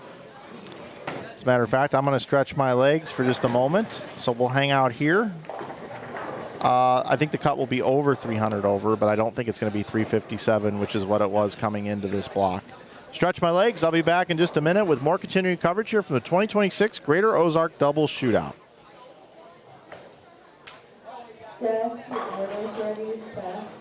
As a matter of fact, I'm going to stretch my legs for just a moment, so we'll hang out here. I think the cut will be over 300 over, but I don't think it's going to be 357, which is what it was coming into this block. Stretch my legs. I'll be back in just a minute with more continuing coverage here from the 2026 Greater Ozark Doubles Shootout. Seth, your order's ready, Seth.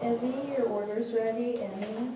Emmy, your order's ready. Emmy.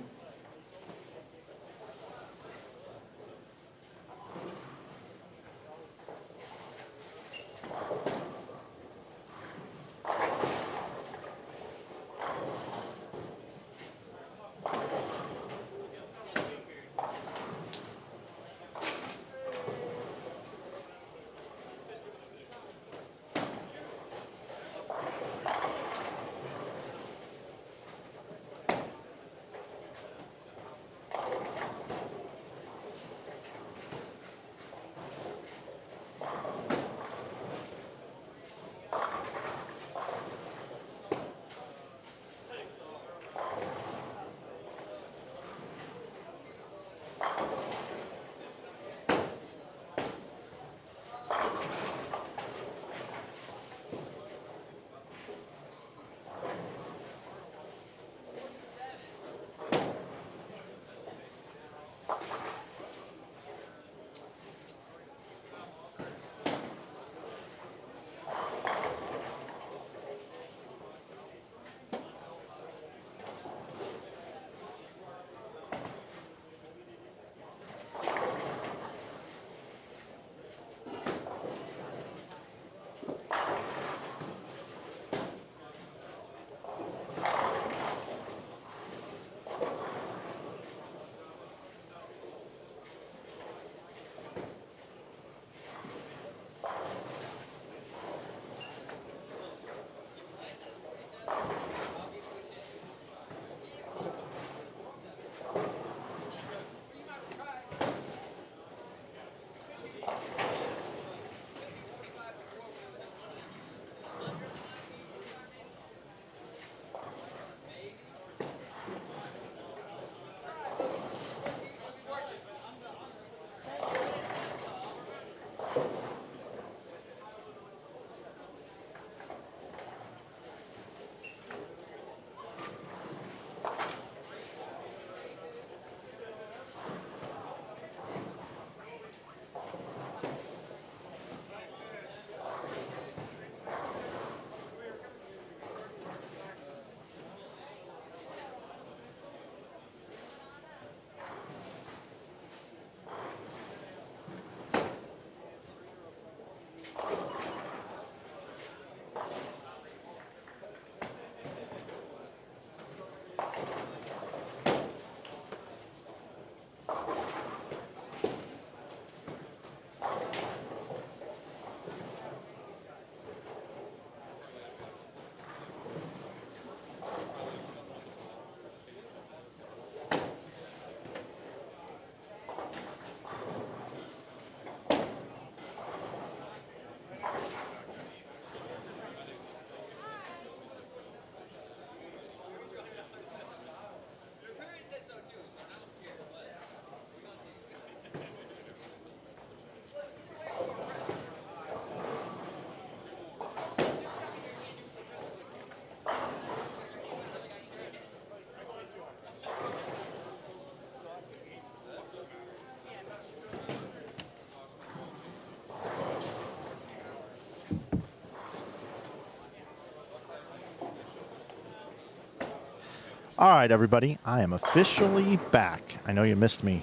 All right, everybody, I am officially back. I know you missed me.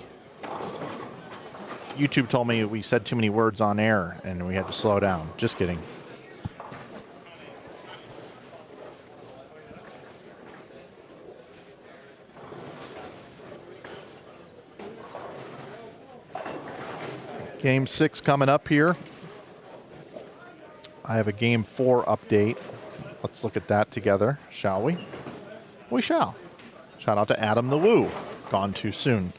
YouTube told me we said too many words on air and we had to slow down. Just kidding. Game 6 coming up here. I have a Game 4 update. Let's look at that together, shall we? We shall. Shout out to Adam the Woo. Gone too soon.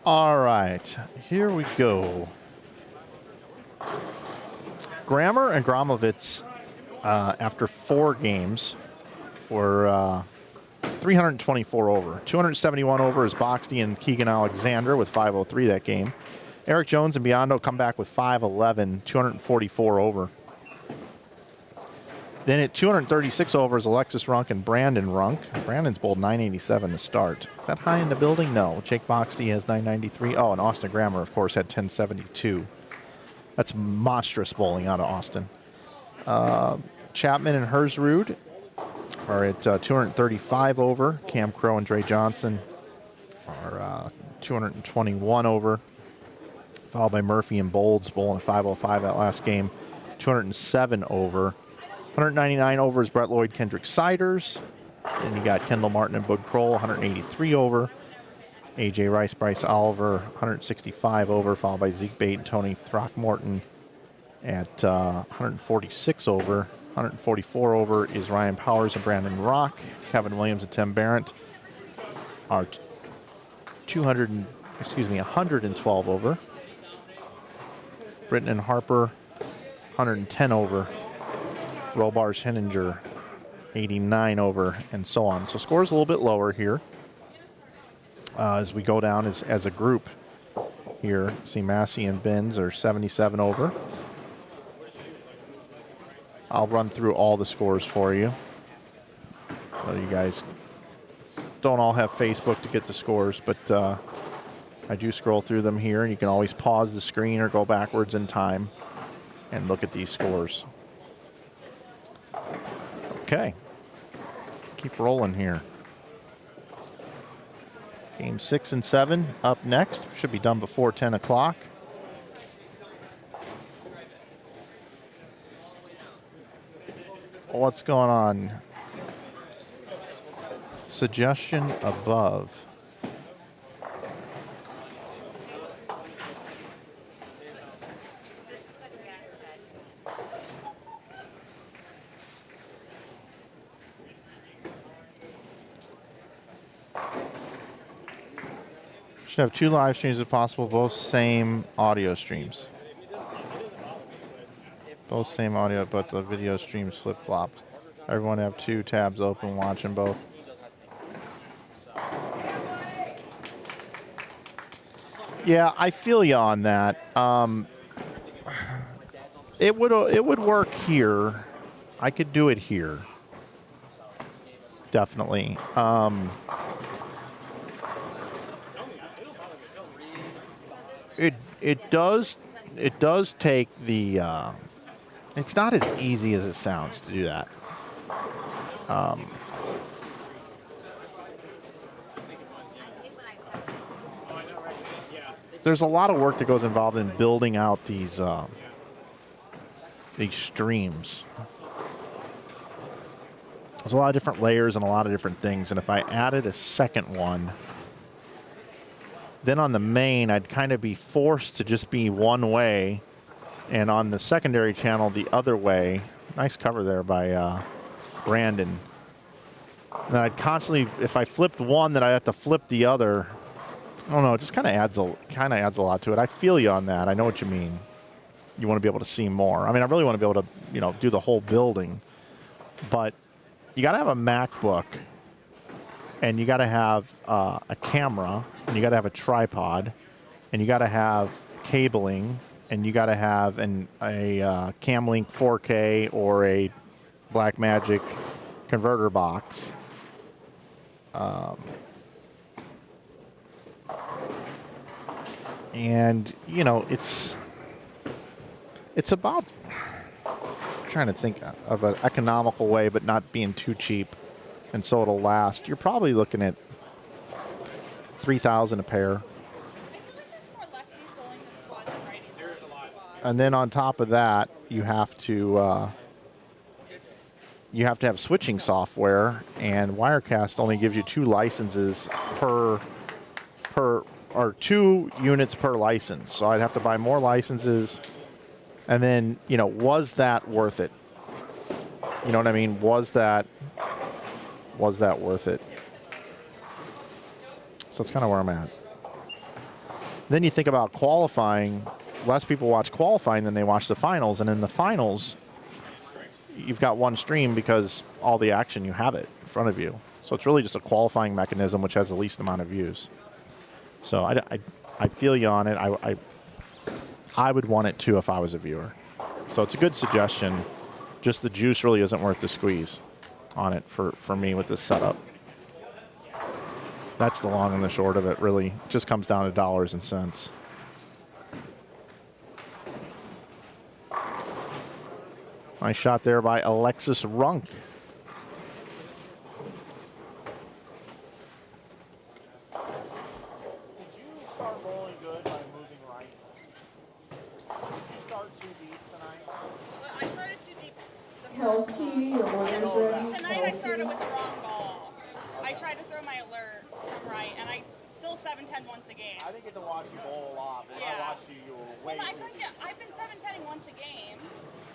All right, here we go. Grammer and Gromovitz, after 4 games, were 324 over. 271 over is Boxty and Keegan Alexander with 503 that game. Eric Jones and Biondo come back with 511, 244 over. Then at 236 overs, Alexis Runk and Brandon Runk. Brandon's bowled 987 to start. Is that high in the building? No. Jake Boxty has 993. Oh, and Austin Grammer, of course, had 1072. That's monstrous bowling out of Austin. Chapman and Hersrud are at 235 over. Cam Crow and Dre Johnson are 221 over. Followed by Murphy and Bolds, bowling at 505 that last game. 207 over. 199 over is Brett Lloyd, Kendrick Siders. Then you got Kendall Martin and Bud Kroll, 183 over. AJ Rice, Bryce Oliver, 165 over, followed by Zeke Bate and Tony Throckmorton at 146 over. 144 over is Ryan Powers and Brandon Rock. Kevin Williams and Tim Barrett are 112 over. Britton and Harper, 110 over. Robars Henninger, 89 over, and so on. So scores a little bit lower here as we go down as a group here. See Massey and Benz are 77 over. I'll run through all the scores for you. So you guys don't all have Facebook to get the scores, but I do scroll through them here, and you can always pause the screen or go backwards in time and look at these scores. Okay, keep rolling here. Game 6 and 7 up next. Should be done before 10 o'clock. What's going on? Suggestion above. Should have 2 live streams if possible, both same audio streams. Both same audio, but the video streams flip-flopped. Everyone have 2 tabs open, watching both. Yeah, I feel you on that. It would work here. I could do it here. Definitely. It does take the it's not as easy as it sounds to do that. There's a lot of work that goes involved in building out these streams. There's a lot of different layers and a lot of different things, and if I added a second one, then on the main, I'd kind of be forced to just be one way, and on the secondary channel, the other way. Nice cover there by Brandon. And I'd constantly, if I flipped one, then I'd have to flip the other. I don't know. It just kind of adds a lot to it. I feel you on that. I know what you mean. You want to be able to see more. I mean, I really want to be able to, do the whole building, but you got to have a MacBook, and you got to have a camera, and you got to have a tripod, and you got to have cabling, and you got to have a Camlink 4K or a Blackmagic converter box. And it's about trying to think of an economical way, but not being too cheap, and so it'll last. You're probably looking at $3,000 a pair. And then on top of that, you have to have switching software, and Wirecast only gives you 2 licenses or 2 units per license. So I'd have to buy more licenses. And then, was that worth it? You know what I mean? Was that worth it? So that's kind of where I'm at. Then you think about qualifying. Less people watch qualifying than they watch the finals. And in the finals, you've got one stream because all the action, you have it in front of you. So it's really just a qualifying mechanism which has the least amount of views. So I feel you on it. I would want it too if I was a viewer. So it's a good suggestion. Just the juice really isn't worth the squeeze on it for me with this setup. That's the long and the short of it, really. It just comes down to dollars and cents. Nice shot there by Alexis Runk. your orders ready? Tonight I started with the wrong ball. I tried to throw my alert from right, and I still 7-10 once a game. I didn't get to watch you bowl a lot. When Yeah. I watched you, you were way Well, I've been 7-10ing once a game,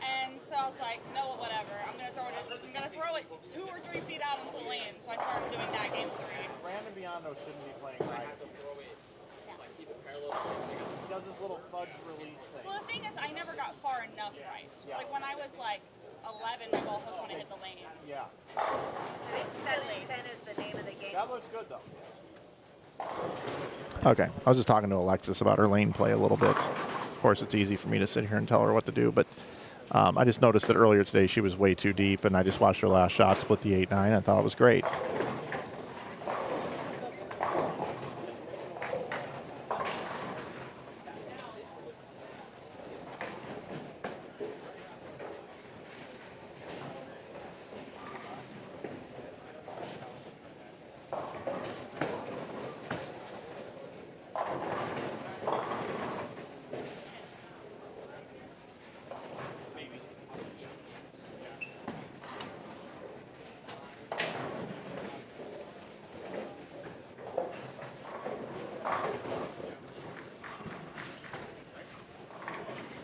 and so I was like, no, whatever. I'm gonna throw it 2 or 3 feet out into the lane. So I started doing that game 3. Brandon Biondo shouldn't be playing right. He does this little fudge release thing. Well, the thing is, I never got far enough right. Yeah. Like when I was like 11, my ball hook when I hit the lane. Yeah. I think 7-10 is the name of the game. That looks good, though. Okay, I was just talking to Alexis about her lane play a little bit. Of course, it's easy for me to sit here and tell her what to do, but I just noticed that earlier today she was way too deep, and I just watched her last shot split the 8-9. I thought it was great.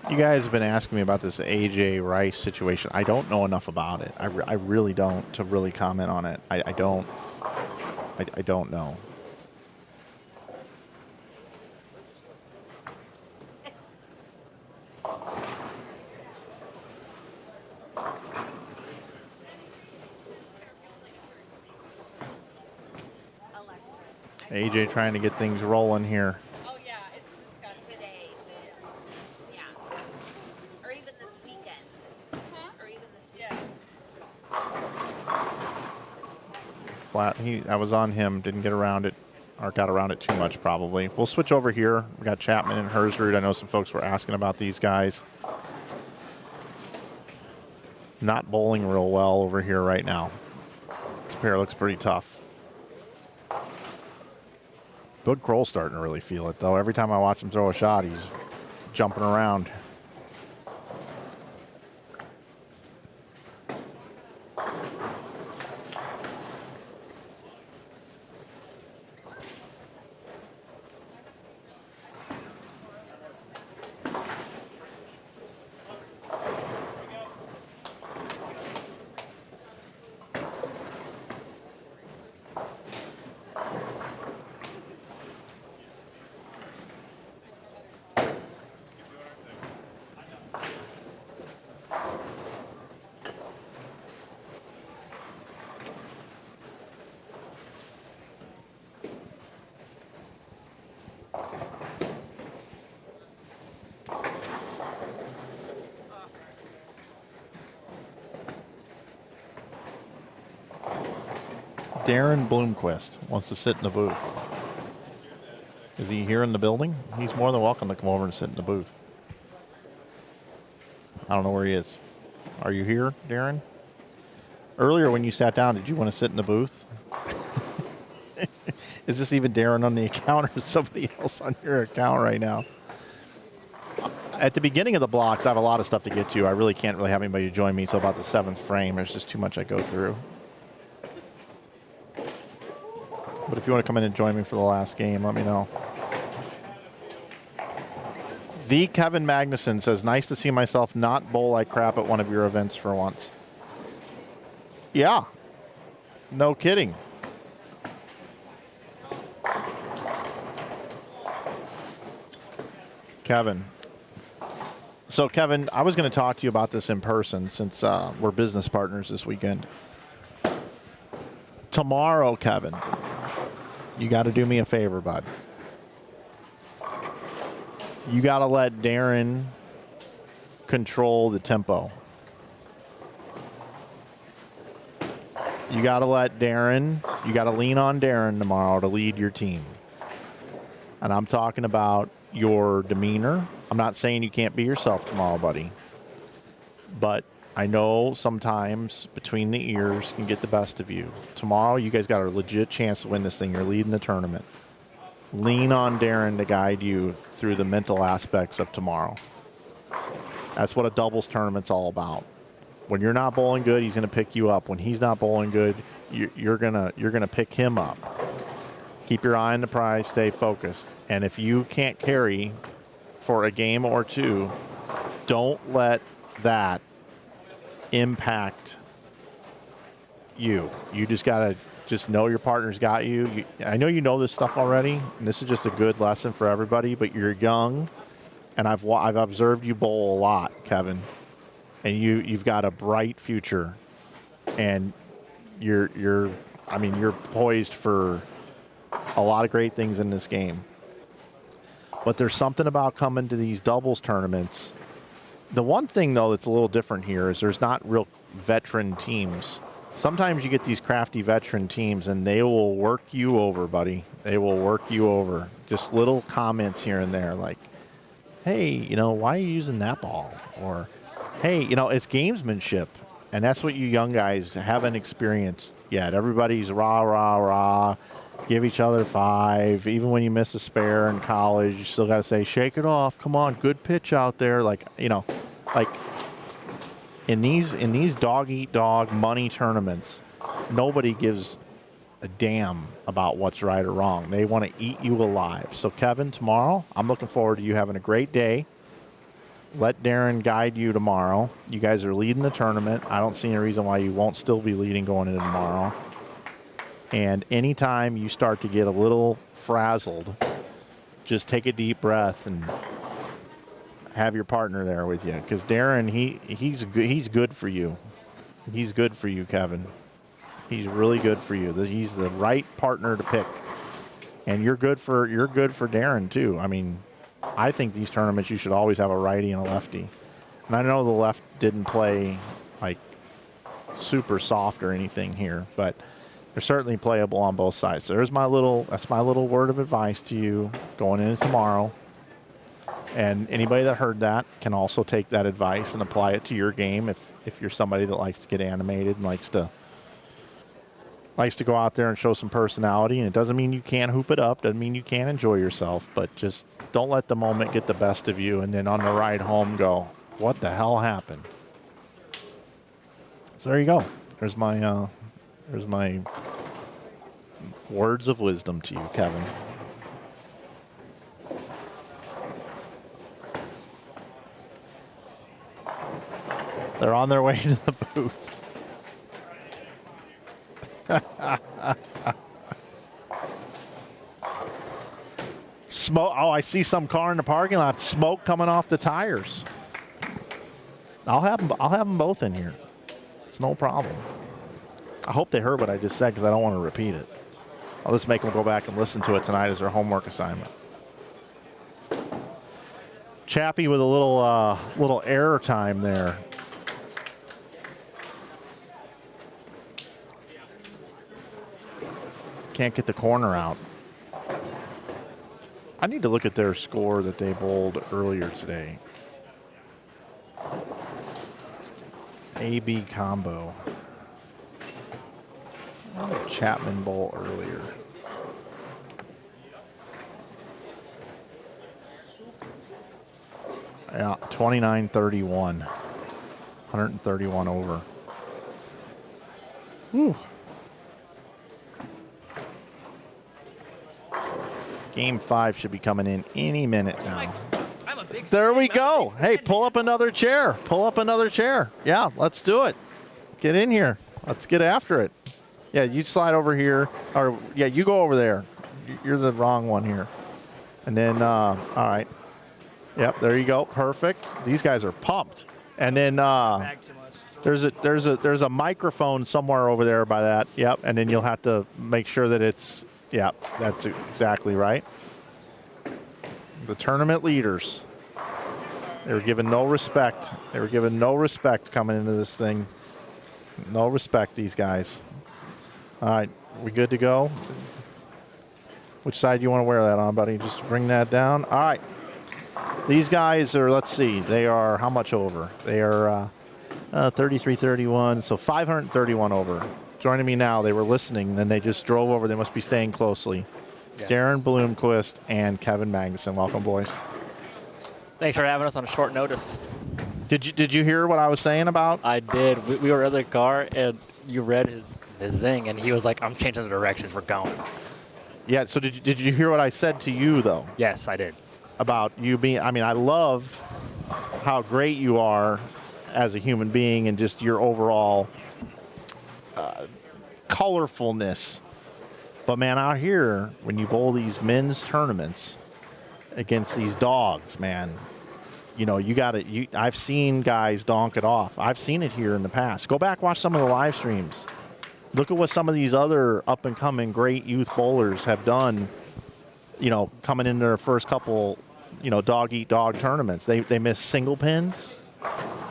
You guys have been asking me about this AJ Rice situation. I don't know enough about it. I really don't to really comment on it. I don't know. AJ trying to get things rolling here. Oh yeah, it's disgusting. Today, yeah. Or even this weekend. Huh? Or even this weekend. Flat. I was on him. Didn't get around it, or got around it too much probably. We'll switch over here. We got Chapman and Hersrud. I know some folks were asking about these guys. Not bowling real well over here right now. This pair looks pretty tough. Bud Kroll's starting to really feel it, though. Every time I watch him throw a shot, he's jumping around. Darren Bloomquist wants to sit in the booth. Is he here in the building? He's more than welcome to come over and sit in the booth. I don't know where he is. Are you here, Darren? Earlier when you sat down, did you want to sit in the booth? Is this even Darren on the account or is somebody else on your account right now? At the beginning of the blocks, I have a lot of stuff to get to. I really can't really have anybody join me until about the 7th frame. There's just too much I go through. But if you want to come in and join me for the last game, let me know. The Kevin Magnuson says, nice to see myself not bowl like crap at one of your events for once. Yeah. No kidding. Kevin. So, Kevin, I was going to talk to you about this in person since we're business partners this weekend. Tomorrow, Kevin, you got to do me a favor, bud. You got to let Darren control the tempo. You got to let Darren, you got to lean on Darren tomorrow to lead your team. And I'm talking about your demeanor. I'm not saying you can't be yourself tomorrow, buddy. But I know sometimes between the ears can get the best of you. Tomorrow, you guys got a legit chance to win this thing. You're leading the tournament. Lean on Darren to guide you through the mental aspects of tomorrow. That's what a doubles tournament's all about. When you're not bowling good, he's going to pick you up. When he's not bowling good, you're gonna pick him up. Keep your eye on the prize. Stay focused. And if you can't carry for a game or two, don't let that impact you. You just gotta know your partner's got you. I know you know this stuff already, and this is just a good lesson for everybody. But you're young, and I've observed you bowl a lot, Kevin, and you've got a bright future, and you're poised for a lot of great things in this game. But there's something about coming to these doubles tournaments. The one thing, though, that's a little different here is there's not real veteran teams. Sometimes you get these crafty veteran teams, and they will work you over, buddy. They will work you over. Just little comments here and there, like, hey, why are you using that ball? Or, hey, it's gamesmanship. And that's what you young guys haven't experienced yet. Everybody's rah, rah, rah. Give each other 5. Even when you miss a spare in college, you still got to say, shake it off. Come on, good pitch out there. Like in these dog-eat-dog money tournaments, nobody gives a damn about what's right or wrong. They want to eat you alive. So, Kevin, tomorrow, I'm looking forward to you having a great day. Let Darren guide you tomorrow. You guys are leading the tournament. I don't see any reason why you won't still be leading going into tomorrow. And anytime you start to get a little frazzled, just take a deep breath and have your partner there with you. Because Darren, he's good for you. He's good for you, Kevin. He's really good for you. He's the right partner to pick. And you're good for Darren too. I mean, I think these tournaments you should always have a righty and a lefty. And I know the left didn't play like super soft or anything here, but they're certainly playable on both sides. So that's my little word of advice to you going into tomorrow. And anybody that heard that can also take that advice and apply it to your game if you're somebody that likes to get animated and likes to go out there and show some personality. And it doesn't mean you can't hoop it up, doesn't mean you can't enjoy yourself, but just don't let the moment get the best of you and then on the ride home go, what the hell happened? So there you go. There's my words of wisdom to you, Kevin. They're on their way to the booth. Smoke. Oh, I see some car in the parking lot. Smoke coming off the tires. I'll have them both in here. It's no problem. I hope they heard what I just said because I don't want to repeat it. I'll just make them go back and listen to it tonight as their homework assignment. Chappie with a little error time there. Can't get the corner out. I need to look at their score that they bowled earlier today. A-B combo. Chapman bowl earlier. Yeah, 29-31. 131 over. Whew. Game 5 should be coming in any minute now. There we go. Hey, pull up another chair. Pull up another chair. Yeah, let's do it. Get in here. Let's get after it. Yeah, you slide over here. Or, yeah, you go over there. You're the wrong one here. And then, all right. Yep, there you go. Perfect. These guys are pumped. And then there's a microphone somewhere over there by that. Yep, and then you'll have to make sure that it's, yeah, that's exactly right. The tournament leaders. They were given no respect. They were given no respect coming into this thing. No respect, these guys. All right, we good to go? Which side do you want to wear that on, buddy? Just bring that down. All right. These guys are, let's see, they are how much over? They are 33-31, so 531 over. Joining me now, they were listening, then they just drove over. They must be staying closely. Yeah. Darren Bloomquist and Kevin Magnuson. Welcome, boys. Thanks for having us on a short notice. Did you hear what I was saying about? I did. We were in the car, and you read his thing, and he was like, "I'm changing the directions. We're going." Yeah. So did you hear what I said to you though? Yes, I did. About you being. I mean, I love how great you are as a human being, and just your overall colorfulness. But man, out here when you bowl these men's tournaments against these dogs, man. You know, I've seen guys donk it off. I've seen it here in the past. Go back, watch some of the live streams. Look at what some of these other up-and-coming great youth bowlers have done, you know, coming into their first couple, you know, dog-eat-dog tournaments. They miss single pins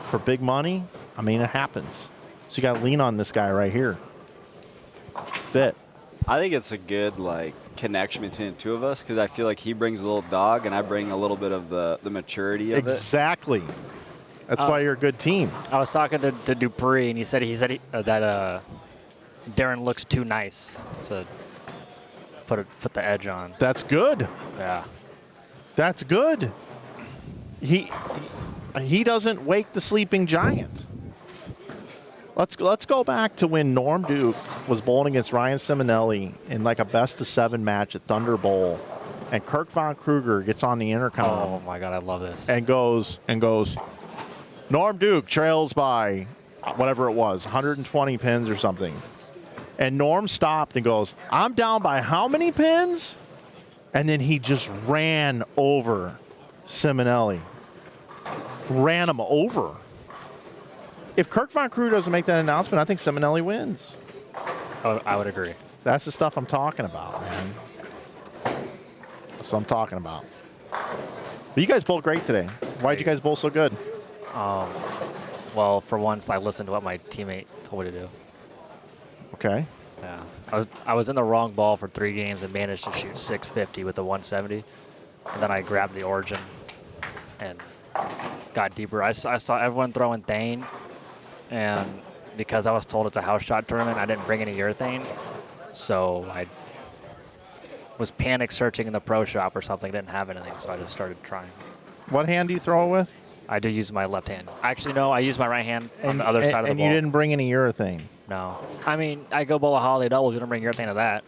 for big money. I mean, it happens. So you got to lean on this guy right here. That's it. I think it's a good, connection between the two of us because I feel like he brings a little dog and I bring a little bit of the maturity of it. Exactly. That's why you're a good team. I was talking to Dupree, and he said that Darren looks too nice to put the edge on. That's good. Yeah. That's good. He doesn't wake the sleeping giant. Let's go back to when Norm Duke was bowling against Ryan Simonelli in like a best-of-7 match at Thunder Bowl, and Kirk Von Kruger gets on the intercom. Oh my God, I love this. And goes. Norm Duke trails by whatever it was, 120 pins or something. And Norm stopped and goes, "I'm down by how many pins?" And then he just ran over Simonelli. Ran him over. If Kirk Von Kruger doesn't make that announcement, I think Simonelli wins. I would agree. That's the stuff I'm talking about, man. That's what I'm talking about. But you guys bowled great today. Why'd you guys bowl so good? Well, for once, I listened to what my teammate told me to do. Okay. Yeah. I was in the wrong ball for 3 games and managed to shoot 650 with the 170. And then I grabbed the origin and got deeper. I saw everyone throwing Thane. And because I was told it's a house shot tournament, I didn't bring any urethane. So I was panic searching in the pro shop or something, didn't have anything, so I just started trying. What hand do you throw it with? I do use my left hand. Actually, no, I use my right hand on the other side of the ball. And you didn't bring any urethane? No. I mean, I go bowl a holiday doubles, you don't bring urethane to that.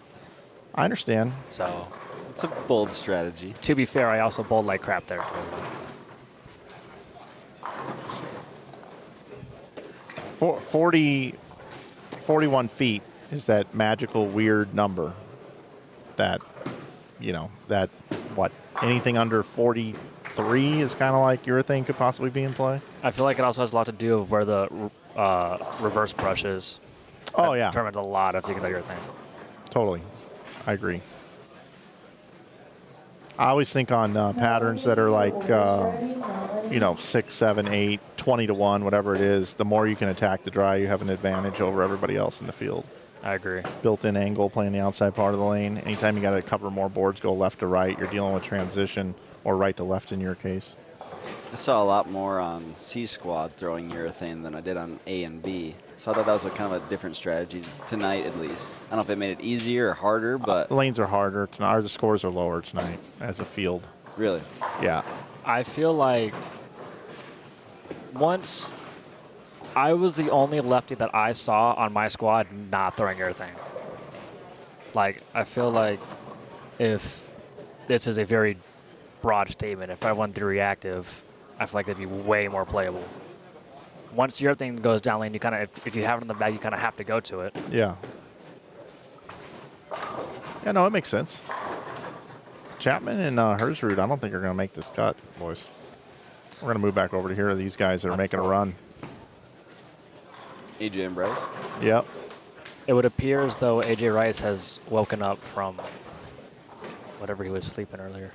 I understand. So it's a bold strategy. To be fair, I also bowled like crap there. 41 feet is that magical weird number that, you know, that what, anything under 43 is kind of like urethane could possibly be in play? I feel like it also has a lot to do with where the reverse brush is. Oh, that yeah. determines a lot of things about urethane. Totally. I agree. I always think on patterns that are like, you know, 6, 7, 8, 20 to 1, whatever it is, the more you can attack the dry, you have an advantage over everybody else in the field. I agree. Built-in angle, playing the outside part of the lane. Anytime you got to cover more boards, go left to right, you're dealing with transition, or right to left in your case. I saw a lot more on C squad throwing urethane than I did on A and B. So I thought that was kind of a different strategy tonight, at least. I don't know if it made it easier or harder, but the lanes are harder tonight. The scores are lower tonight as a field. Really? Yeah. I feel like once I was the only lefty that I saw on my squad not throwing urethane. Like, I feel like if this is a very broad statement, if I went through reactive, I feel like it'd be way more playable. Once your thing goes down lane, you kind of, if you have it in the bag, you kind of have to go to it. Yeah. Yeah, no, it makes sense. Chapman and Hersrud, I don't think are going to make this cut, boys. We're going to move back over to here. These guys that are making a run. AJ and Bryce? Yep. It would appear as though AJ Rice has woken up from whatever he was sleeping earlier.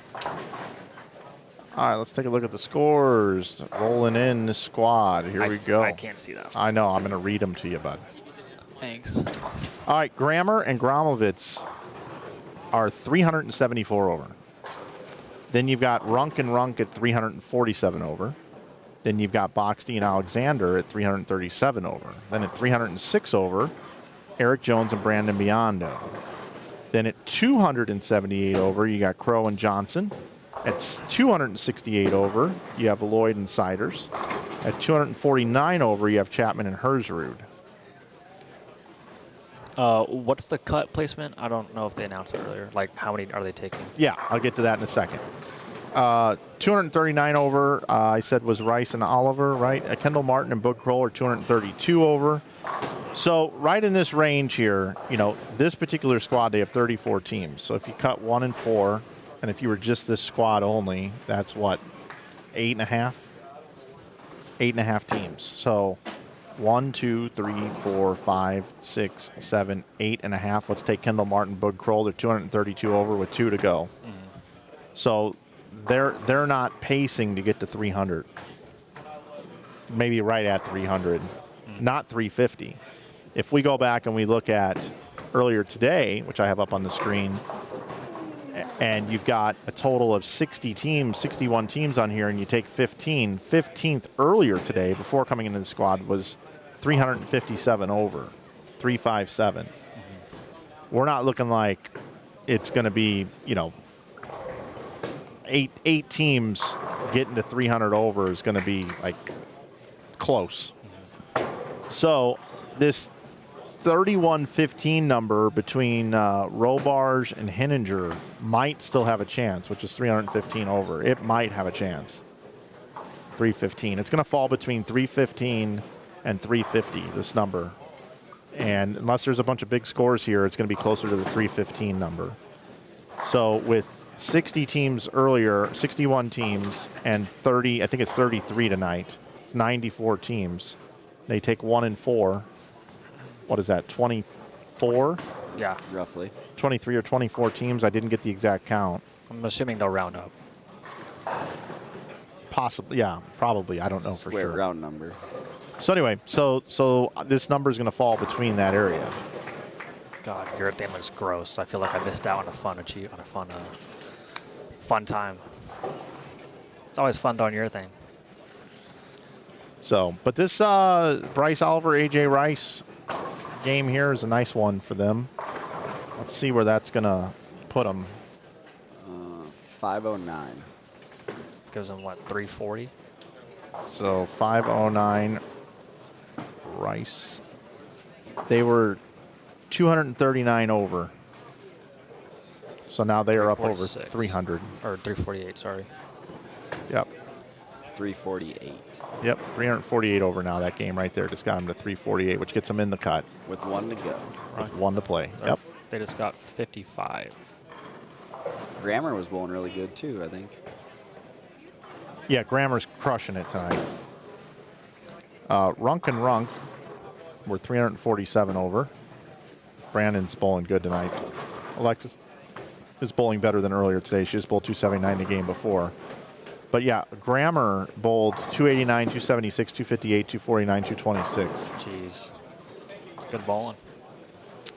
All right, let's take a look at the scores. Rolling in the squad. Here we go. I can't see that. I know. I'm going to read them to you, bud. Thanks. All right, Grammer and Gromovitz are 374 over. Then you've got Runk and Runk at 347 over. Then you've got Boxty and Alexander at 337 over. Then at 306 over, Eric Jones and Brandon Biondo. Then at 278 over, you got Crow and Johnson. At 268 over, you have Lloyd and Siders. At 249 over, you have Chapman and Herzrud. What's the cut placement? I don't know if they announced it earlier. Like, how many are they taking? Yeah, I'll get to that in a second. 239 over, I said was Rice and Oliver, right? Kendall Martin and Book Kroll are 232 over. So right in this range here, you know, this particular squad, they have 34 teams. So if you cut 1 and 4, and if you were just this squad only, that's what, 8.5? 8.5 teams. So 1, 2, 3, 4, 5, 6, 7, 8.5. Let's take Kendall Martin, Boog Kroll. They're 232 over with 2 to go. So they're not pacing to get to 300. Maybe right at 300, not 350. If we go back and we look at earlier today, which I have up on the screen, and you've got a total of 60 teams, 61 teams on here, and you take 15. 15th earlier today, before coming into the squad, was 357 over, 357. We're not looking like it's going to be, you know, eight teams getting to 300 over is going to be like close. So this 31-15 number between Robarge and Henninger might still have a chance, which is 315 over. It might have a chance. 315. It's going to fall between 315 and 350, this number. And unless there's a bunch of big scores here, it's going to be closer to the 315 number. So with 60 teams earlier, 61 teams, and 30, I think it's 33 tonight. It's 94 teams. They take 1 and 4. What is that, 24? Yeah, roughly. 23 or 24 teams. I didn't get the exact count. I'm assuming they'll round up. Possibly, yeah, probably. I don't know for Square sure. round number. So anyway, so this number is going to fall between that area. God, urethane looks gross. I feel like I missed out on a fun time. It's always fun throwing urethane. So, but this Bryce Oliver, AJ Rice game here is a nice one for them. Let's see where that's going to put them. 509. Gives them, what, 340? So 509 Rice. They were 239 over. So now they are up over 300. Or 348, sorry. Yep. 348. Yep, 348 over now. That game right there just got them to 348, which gets them in the cut. With 1 to go. With 1 to play. Yep. They just got 55. Grammer was bowling really good too, I think. Yeah, Grammer's crushing it tonight. Runk and Runk were 347 over. Brandon's bowling good tonight. Alexis is bowling better than earlier today. She just bowled 279 the game before. But yeah, Grammer bowled 289, 276, 258, 249, 226. Jeez. Good bowling.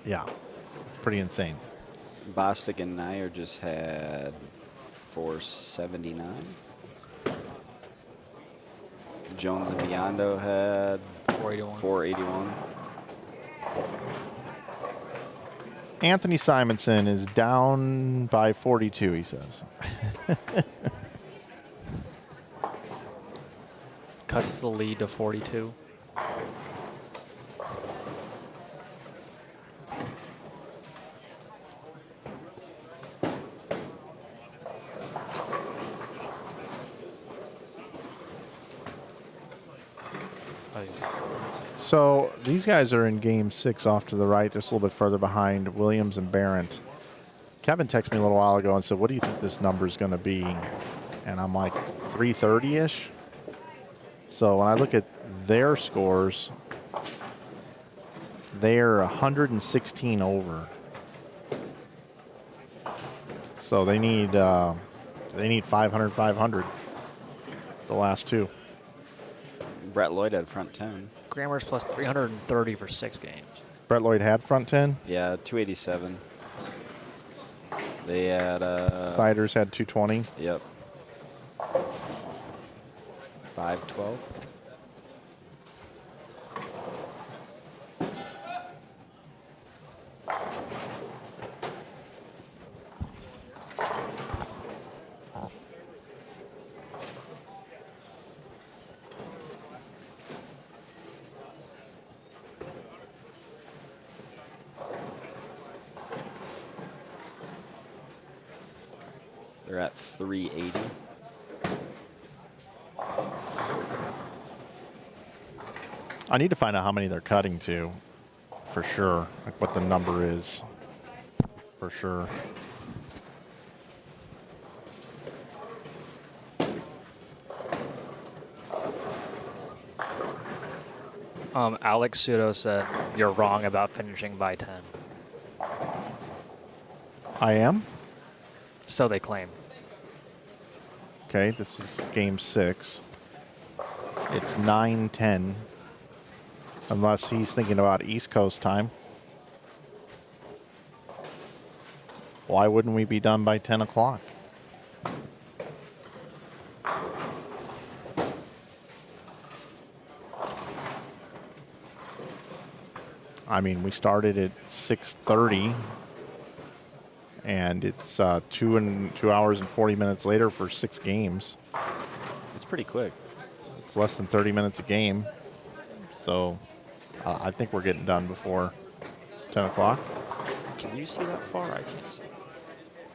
Yeah, pretty insane. Bostic and Nair just had 479. Jones and Biondo had 481. Anthony Simonson is down by 42, he says. Cuts the lead to 42. So these guys are in game 6 off to the right, just a little bit further behind Williams and Barrett. Kevin texted me a little while ago and said, what do you think this number is going to be? And I'm like, 330-ish? So when I look at their scores, they're 116 over. So they need 500, 500, the last two. Brett Lloyd had front 10. Grammer's plus 330 for 6 games. Brett Lloyd had front 10? Yeah, 287. They had... Siders had 220? Yep. 512. They're at 380. I need to find out how many they're cutting to, for sure. Like what the number is, for sure. Alex Pseudo said you're wrong about finishing by 10. I am? So they claim. Okay, this is game 6. It's 9:10. Unless he's thinking about East Coast time. Why wouldn't we be done by 10 o'clock? I mean, we started at 6:30, and it's 2 hours and 40 minutes later for 6 games. It's pretty quick. It's less than 30 minutes a game, so I think we're getting done before 10 o'clock. Can you see that far? I can't see.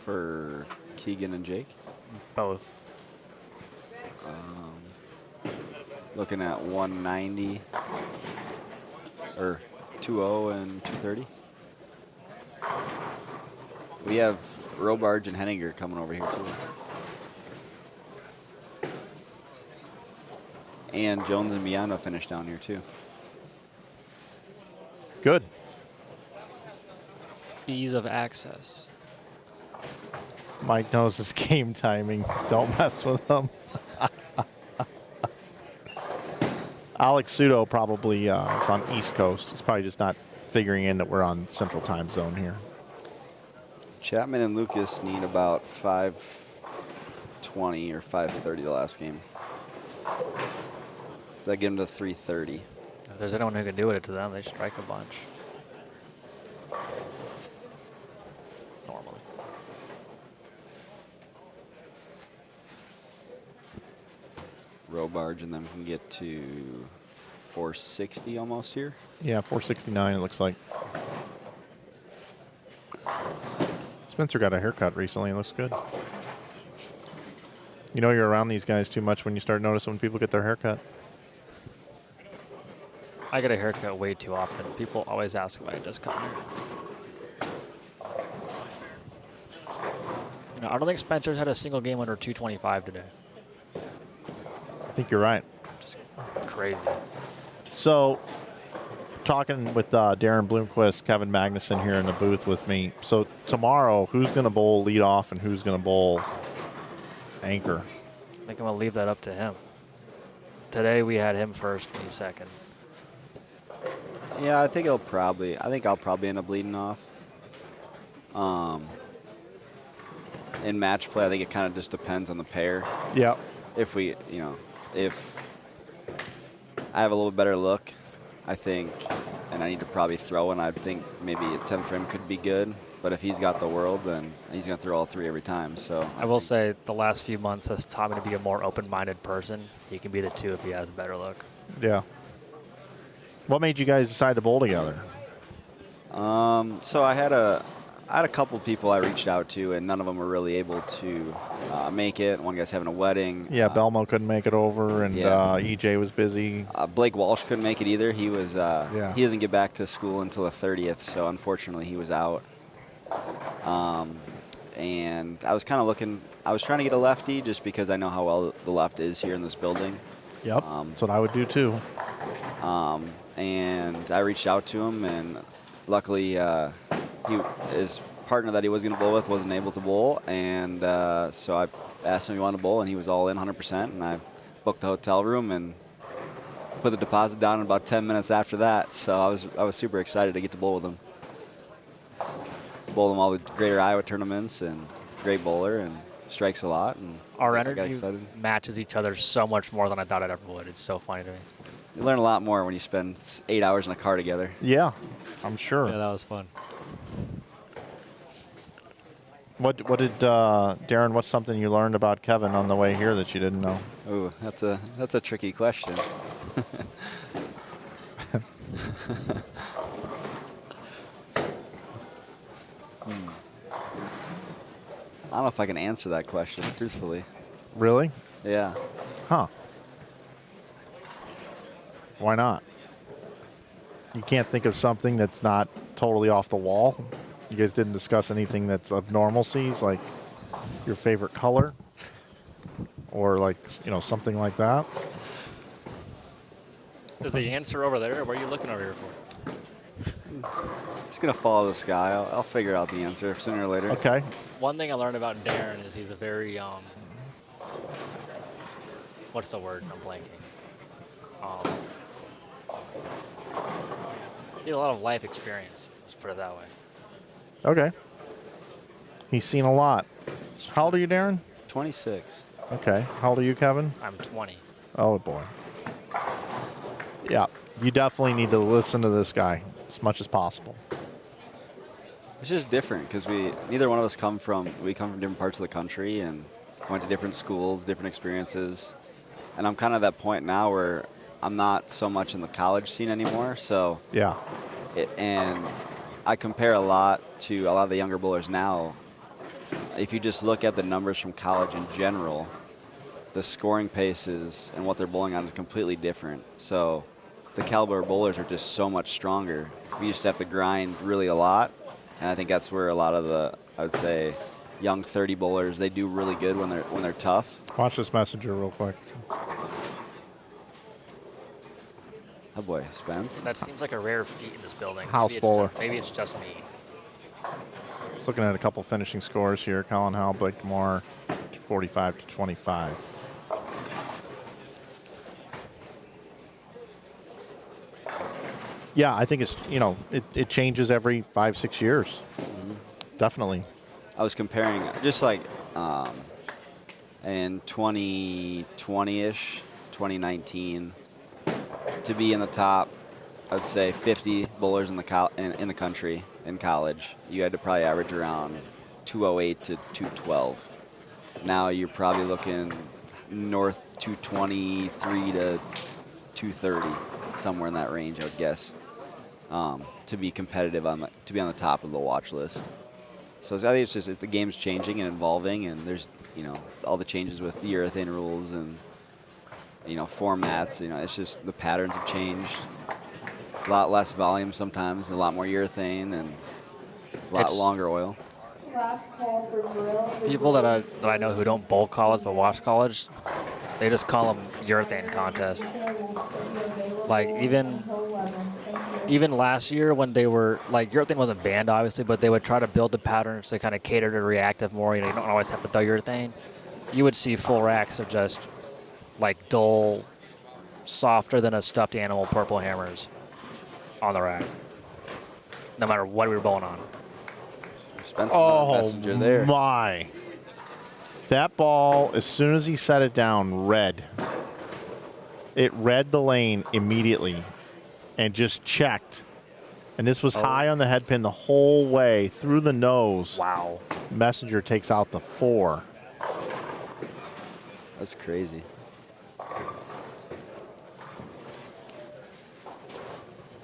For Keegan and Jake? Both. Looking at 190 or 2:0 and 2:30. We have Robarge and Henninger coming over here too. And Jones and Biano finished down here too. Good. Ease of access. Mike knows his game timing. Don't mess with him. Alex Pseudo probably is on East Coast. He's probably just not figuring in that we're on Central Time Zone here. Chapman and Lucas need about 5:20 or 5:30 the last game. That get them to 3:30. If there's anyone who can do it to them, they strike a bunch. Normally. Robarge and them can get to 460 almost here. Yeah, 469 it looks like. Spencer got a haircut recently. It looks good. You know you're around these guys too much when you start noticing when people get their haircut. I get a haircut way too often. People always ask if I just come here. You know, I don't think Spencer's had a single game under 225 today. I think you're right. Just crazy. So, talking with Darren Bloomquist, Kevin Magnuson here in the booth with me. So tomorrow, who's going to bowl lead off and who's going to bowl anchor? I think I'm going to leave that up to him. Today we had him first, me second. Yeah, I think I'll probably end up leading off. In match play, I think it kind of just depends on the pair. Yeah. If I have a little better look, I think, and I need to probably throw, and I think maybe a 10 frame could be good. But if he's got the world, then he's going to throw all 3 every time. So I will say the last few months has taught me to be a more open-minded person. He can be the 2 if he has a better look. Yeah. What made you guys decide to bowl together? So I had a couple people I reached out to, and none of them were really able to make it. One guy's having a wedding. Yeah, Belmo couldn't make it over, and EJ was busy. Blake Walsh couldn't make it either. He was he doesn't get back to school until the 30th, so unfortunately he was out. And I was kind of looking. I was trying to get a lefty just because I know how well the left is here in this building. Yep, that's what I would do too. And I reached out to him, and luckily his partner that he was going to bowl with wasn't able to bowl, and so I asked him if he wanted to bowl, and he was all in 100%, and I booked the hotel room and put the deposit down in about 10 minutes after that. So I was super excited to get to bowl with him. Bowled him all the Greater Iowa tournaments, and great bowler, and strikes a lot. And our I got energy excited. matches each other so much more than I thought it ever would. It's so funny to me. You learn a lot more when you spend 8 hours in a car together. Yeah, I'm sure. Yeah, that was fun. What did Darren? What's something you learned about Kevin on the way here that you didn't know? Ooh, that's a tricky question. I don't know if I can answer that question truthfully. Really? Yeah. Huh. Why not? You can't think of something that's not totally off the wall? You guys didn't discuss anything that's of normalcies, like your favorite color? Or like, something like that? Is the answer over there? What are you looking over here for? Just going to follow this guy. I'll figure out the answer sooner or later. Okay. One thing I learned about Darren is he's a very, what's the word? I'm blanking. He had a lot of life experience, let's put it that way. Okay. He's seen a lot. How old are you, Darren? 26. Okay. How old are you, Kevin? I'm 20. Oh, boy. Yeah. You definitely need to listen to this guy as much as possible. It's just different because neither one of us come from different parts of the country and went to different schools, different experiences. And I'm kind of at that point now where I'm not so much in the college scene anymore. So yeah. And I compare a lot to a lot of the younger bowlers now. If you just look at the numbers from college in general, the scoring paces and what they're bowling on is completely different. So the caliber of bowlers are just so much stronger. We used to have to grind really a lot. And I think that's where a lot of the, I would say, young 30 bowlers, they do really good when they're tough. Watch this messenger real quick. Oh boy, Spence. That seems like a rare feat in this building. House bowler. Maybe it's just me. Just looking at a couple finishing scores here. Colin Howell, Blake Moore, 45 to 25. Yeah, I think it's, it changes every 5-6 years. Mm-hmm. Definitely. I was comparing just like in 2020-ish, 2019, to be in the top, I'd say 50 bowlers in the country in college, you had to probably average around 208 to 212. Now you're probably looking north 223 to 230, somewhere in that range, I would guess, to be competitive to be on the top of the watch list. So I think it's just the game's changing and evolving, and there's all the changes with the urethane rules and formats. It's just the patterns have changed. A lot less volume sometimes, a lot more urethane, and a lot longer oil. Last call for drill. People that I know who don't bowl college but watch college, they just call them urethane contest. Like even last year when they were urethane wasn't banned obviously, but they would try to build the patterns to kind of cater to reactive more. You don't always have to throw urethane. You would see full racks of just dull, softer than a stuffed animal purple hammers on the rack, no matter what we were bowling on. Messenger there. My. That ball, as soon as he set it down, read. It read the lane immediately and just checked. And this was high on the head pin the whole way through the nose. Wow. Messenger takes out the 4. That's crazy.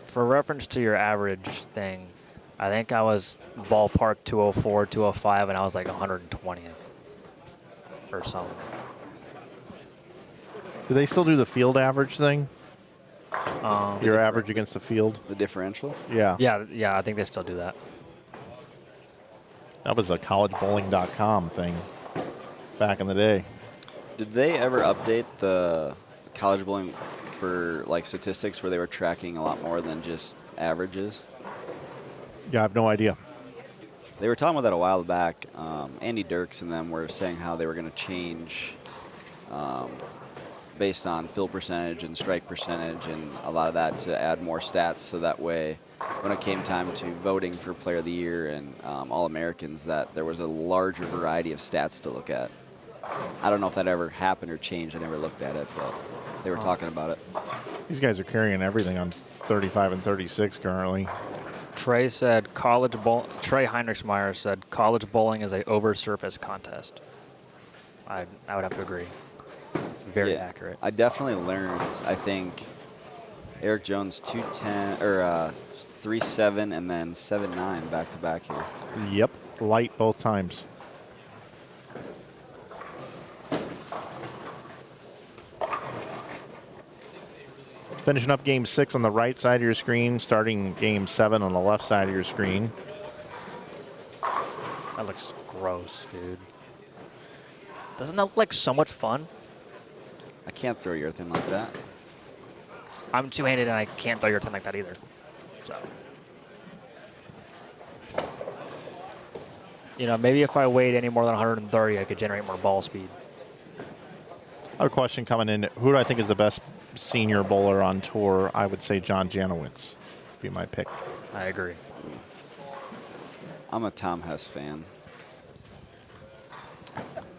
For reference to your average thing, I think I was ballpark 204, 205, and I was like 120th or something. Do they still do the field average thing? Your average against the field? The differential? Yeah. Yeah, I think they still do that. That was a collegebowling.com thing back in the day. Did they ever update the college bowling for statistics where they were tracking a lot more than just averages? Yeah, I have no idea. They were talking about that a while back. Andy Dirks and them were saying how they were going to change based on fill percentage and strike percentage and a lot of that to add more stats, so that way when it came time to voting for Player of the Year and All-Americans, that there was a larger variety of stats to look at. I don't know if that ever happened or changed. I never looked at it, but they were talking about it. These guys are carrying everything on 35 and 36 currently. Trey Heinrichsmeyer said college bowling is a over-surface contest. I would have to agree. Very accurate. I definitely learned, I think, Eric Jones 210 or 3.7 and then 7.9 back to back here. Yep, light both times. Finishing up game 6 on the right side of your screen, starting game 7 on the left side of your screen. That looks gross, dude. Doesn't that look like so much fun? I can't throw urethane like that. I'm two-handed and I can't throw urethane like that either. So, you know, maybe if I weighed any more than 130, I could generate more ball speed. I have a question coming in. Who do I think is the best senior bowler on tour? I would say John Janowitz would be my pick. I agree. I'm a Tom Hess fan.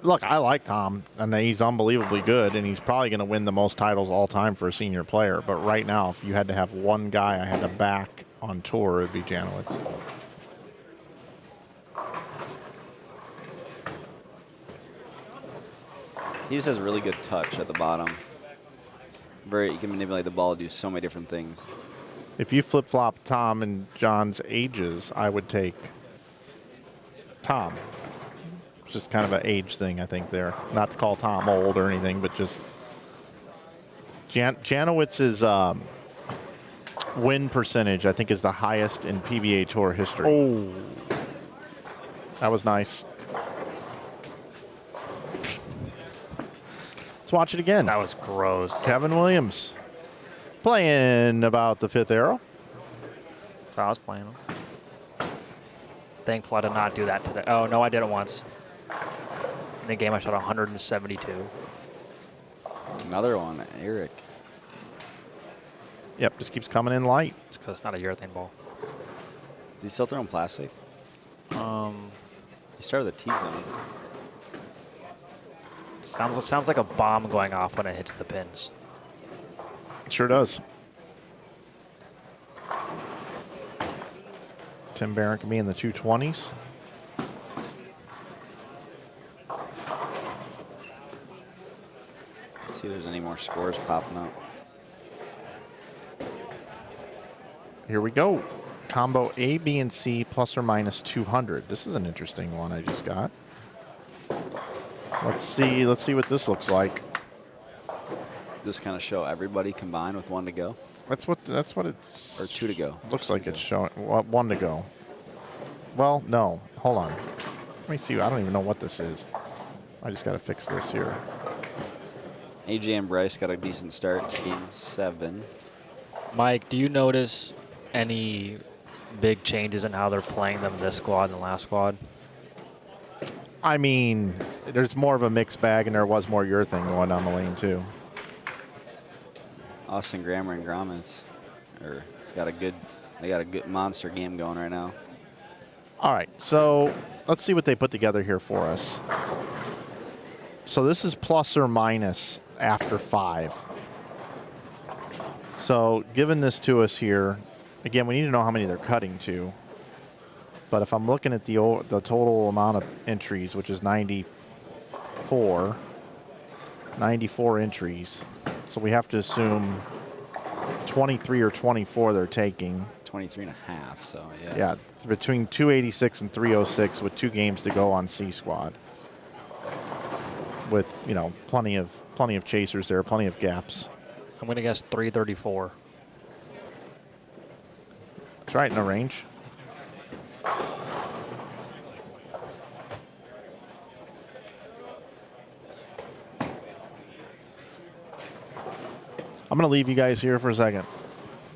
Look, I like Tom, and he's unbelievably good, and he's probably going to win the most titles all time for a senior player. But right now, if you had to have one guy I had to back on tour, it would be Janowitz. He just has really good touch at the bottom. He can manipulate the ball to do so many different things. If you flip-flop Tom and John's ages, I would take Tom. It's just kind of an age thing, I think, there. Not to call Tom old or anything, but just Janowitz's win percentage, I think, is the highest in PBA Tour history. Oh. That was nice. Let's watch it again. That was gross. Kevin Williams playing about the 5th arrow. That's how I was playing him. Thankful I did not do that today. Oh, no, I did it once. In the game, I shot 172. Another one, Eric. Yep, just keeps coming in light. It's because it's not a urethane ball. Is he still throwing plastic? He started with a T-zone. Sounds like a bomb going off when it hits the pins. It sure does. Tim Barron can be in the 220s. Let's see if there's any more scores popping up. Here we go. Combo A, B, and C plus or minus 200. This is an interesting one I just got. Let's see what this looks like. This kind of show everybody combined with 1 to go. That's what it's. Or 2 to go. Looks like it's showing 1 to go. Well, no. Hold on. Let me see. I don't even know what this is. I just got to fix this here. AJ and Bryce got a decent start to game 7. Mike, do you notice any big changes in how they're playing them this squad and the last squad? I mean, there's more of a mixed bag, and there was more urethane going down the lane, too. Austin Grammer and Gromits got a good monster game going right now. All right, so let's see what they put together here for us. So this is plus or minus after 5. So given this to us here, again, we need to know how many they're cutting to. But if I'm looking at the total amount of entries, which is 94 entries. So we have to assume 23 or 24 they're taking. 23 and a half, so yeah. Yeah, between 286 and 306 with 2 games to go on C squad. With, you know, plenty of chasers there, plenty of gaps. I'm going to guess 334. It's right in the range. I'm going to leave you guys here for a second.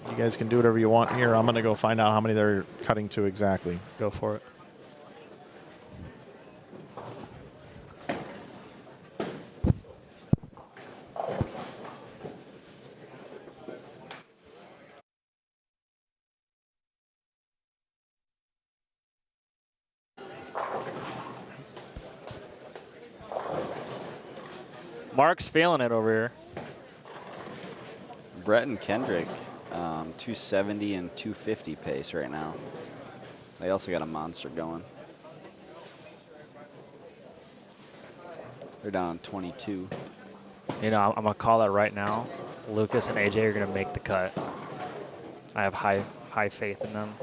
You guys can do whatever you want here. I'm going to go find out how many they're cutting to exactly. Go for it. Mark's feeling it over here. Brett and Kendrick, 270 and 250 pace right now. They also got a monster going. They're down on 22. You know, I'm going to call that right now. Lucas and AJ are going to make the cut. I have high faith in them.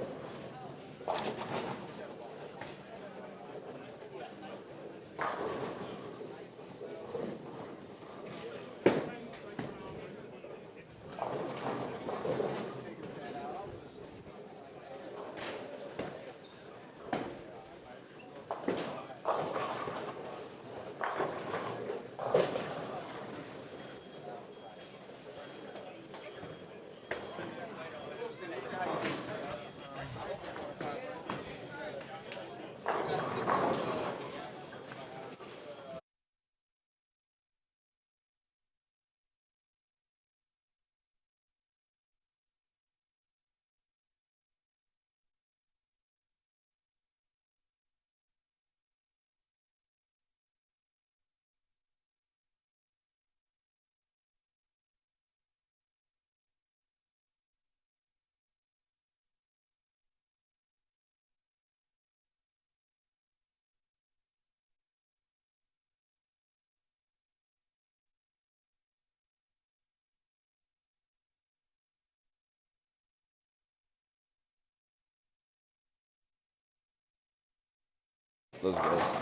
those guys.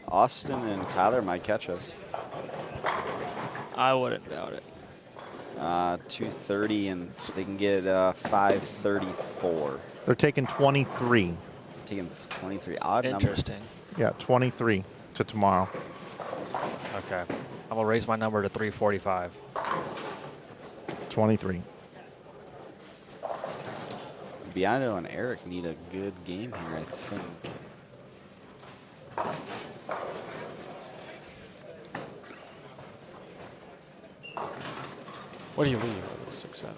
Austin and Tyler might catch us. I wouldn't doubt it. 2:30, and they can get 5:34. They're taking 23. Taking 23. Odd number. Interesting. Yeah, 23 to tomorrow. Okay. I'm going to raise my number to 345. 23. Biondo and Eric need a good game here, I think. What do you leave? 6-7.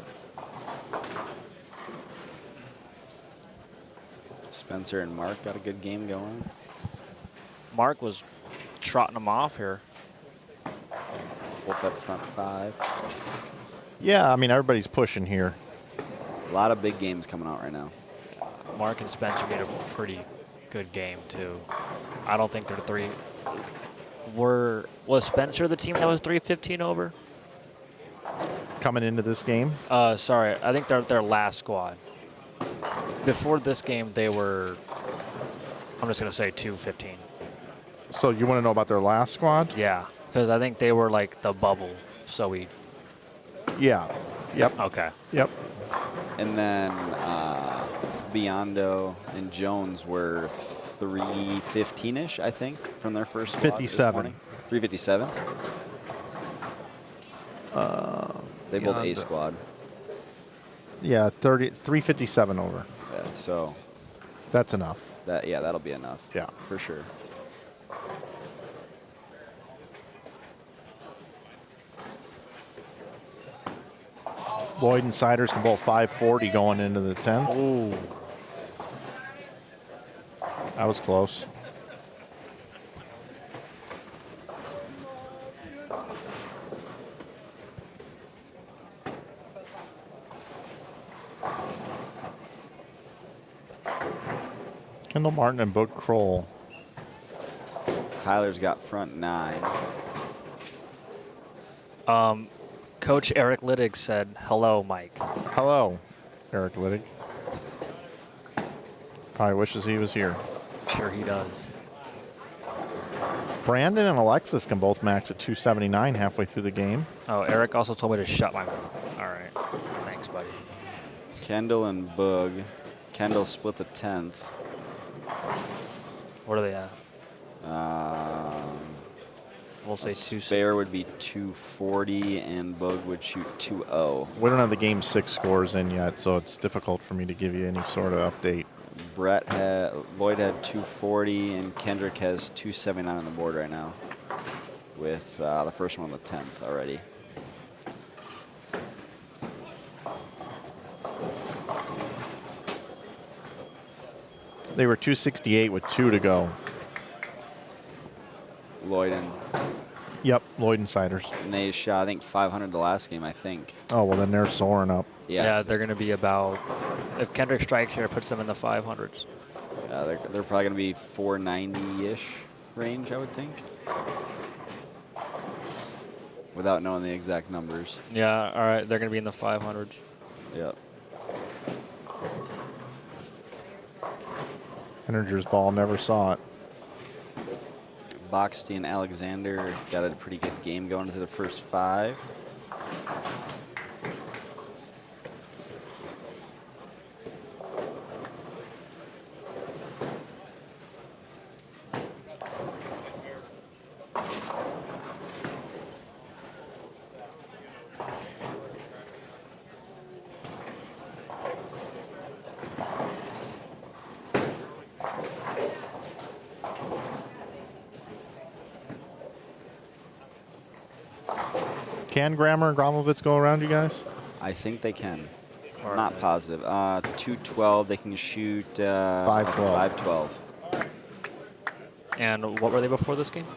Spencer and Mark got a good game going. Mark was trotting them off here. Both up front 5. Yeah, I mean, everybody's pushing here. A lot of big games coming out right now. Mark and Spencer made a pretty good game, too. I don't think they're 3. Was Spencer the team that was 315 over? Coming into this game? Sorry, I think they're their last squad. Before this game, they were, I'm just going to say 215. So you want to know about their last squad? Yeah, because I think they were like the bubble, so we... Yeah. Yep. Okay. Yep. And then Biondo and Jones were 315-ish, I think, from their first squad 57. 357. They both A squad. Yeah, 357 over. Yeah, so that's enough. That'll be enough. Yeah, for sure. Lloyd and Siders can both 540 going into the 10th. Ooh. That was close. Kendall Martin and Boog Kroll. Tyler's got front 9. Coach Eric Littig said, "Hello, Mike." Hello, Eric Littig. Probably wishes he was here. Sure he does. Brandon and Alexis can both max at 279 halfway through the game. Oh, Eric also told me to shut my mouth. All right. Thanks, buddy. Kendall and Boog. Kendall split the 10th. What are they at? We'll say 260. Spare would be 240, and Boog would shoot 2-0. We don't have the game 6 scores in yet, so it's difficult for me to give you any sort of update. Lloyd had 240, and Kendrick has 279 on the board right now, with the first one on the 10th already. They were 268 with 2 to go. Lloyd and... Yep, Lloyd and Siders. And they shot, I think, 500 the last game, I think. Oh, well, then they're soaring up. Yeah, they're going to be about, if Kendrick strikes here, it puts them in the 500s. They're probably going to be 490-ish range, I would think. Without knowing the exact numbers. Yeah, all right, they're going to be in the 500s. Yep. Henninger's ball never saw it. Boxty and Alexander got a pretty good game going into the first 5. Can Grammer and Gromovitz go around you guys? I think they can. I'm not positive. 212, they can shoot 512. And what were they before this game?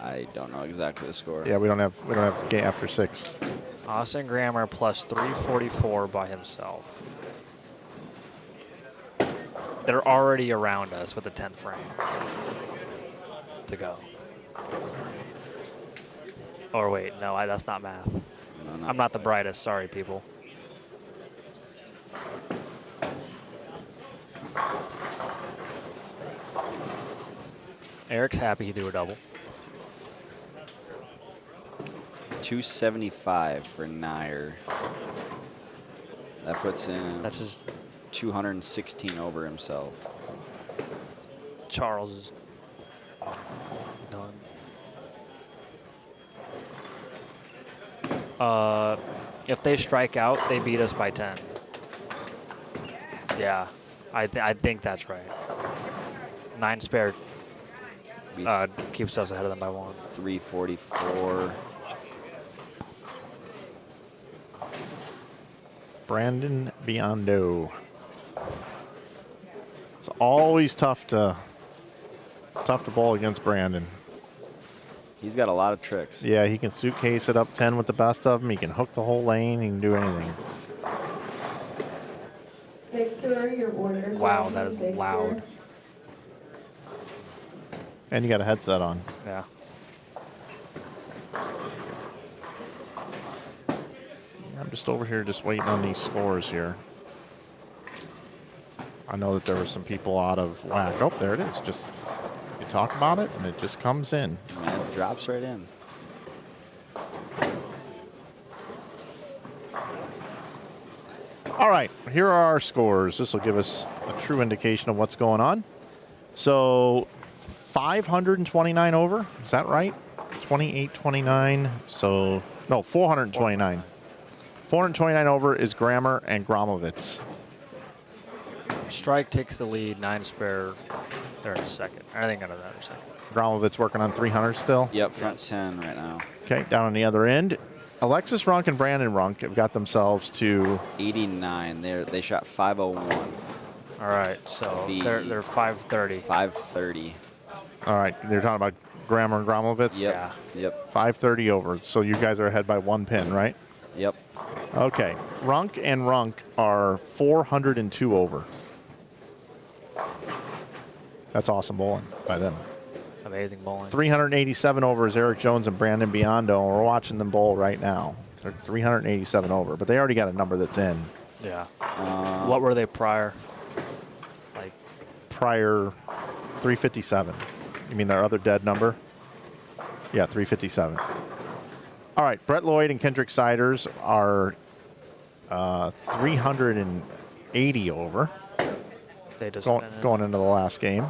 I don't know exactly the score. Yeah, we don't have game after 6. Austin Grammer plus 344 by himself. They're already around us with the 10th frame to go. Or wait, no, that's not math. No. I'm not the brightest. Sorry, people. Eric's happy he threw a double. 275 for Nair. That puts him. That's his 216 over himself. Charles is done. If they strike out, they beat us by 10. Yeah, I think that's right. 9 spare keeps us ahead of them by 1. 344. Brandon Biondo. It's always tough to bowl against Brandon. He's got a lot of tricks. Yeah, he can suitcase it up 10 with the best of them. He can hook the whole lane. He can do anything. Victor, your order's Wow, ready, that is Victor. loud. And you got a headset on. Yeah. I'm just over here just waiting on these scores here. I know that there were some people out of whack. Oh, there it is. Just you talk about it and it just comes in. Man, it drops right in. All right, here are our scores. This will give us a true indication of what's going on. So 529 over, is that right? 28-29, so no, 429. 429 over is Grammer and Gromovitz. Strike takes the lead, 9 spare. They're in second. I think under that or second. Gromovitz working on 300 still. Yep, front 10 right now. Okay, down on the other end. Alexis Runk and Brandon Runk have got themselves to 89. They shot 501. All right, so they're 530. 530. All right, they're talking about Grammer and Gromovitz? Yep. Yeah. Yep. 530 over. So you guys are ahead by 1 pin, right? Yep. Okay. Runk and Runk are 402 over. That's awesome bowling by them. Amazing bowling. 387 over is Eric Jones and Brandon Biondo, and we're watching them bowl right now. They're 387 over, but they already got a number that's in. Yeah. What were they prior? Like prior 357. You mean their other dead number? Yeah, 357. All right, Brett Lloyd and Kendrick Siders are 380 over. They just going into the last game.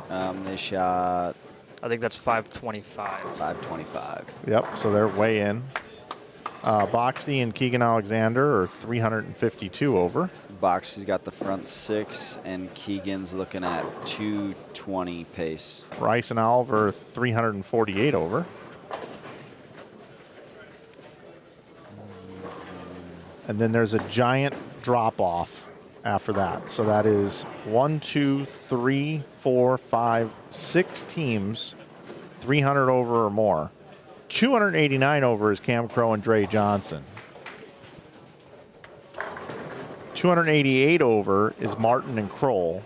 They shot. I think that's 525. 525. Yep, so they're way in. Boxty and Keegan Alexander are 352 over. Boxy's got the front 6, and Keegan's looking at 220 pace. Rice and Oliver 348 over. And then there's a giant drop off after that. So that is 1, 2, 3, 4, 5, 6 teams, 300 over or more. 289 over is Cam Crow and Dre Johnson. 288 over is Martin and Kroll.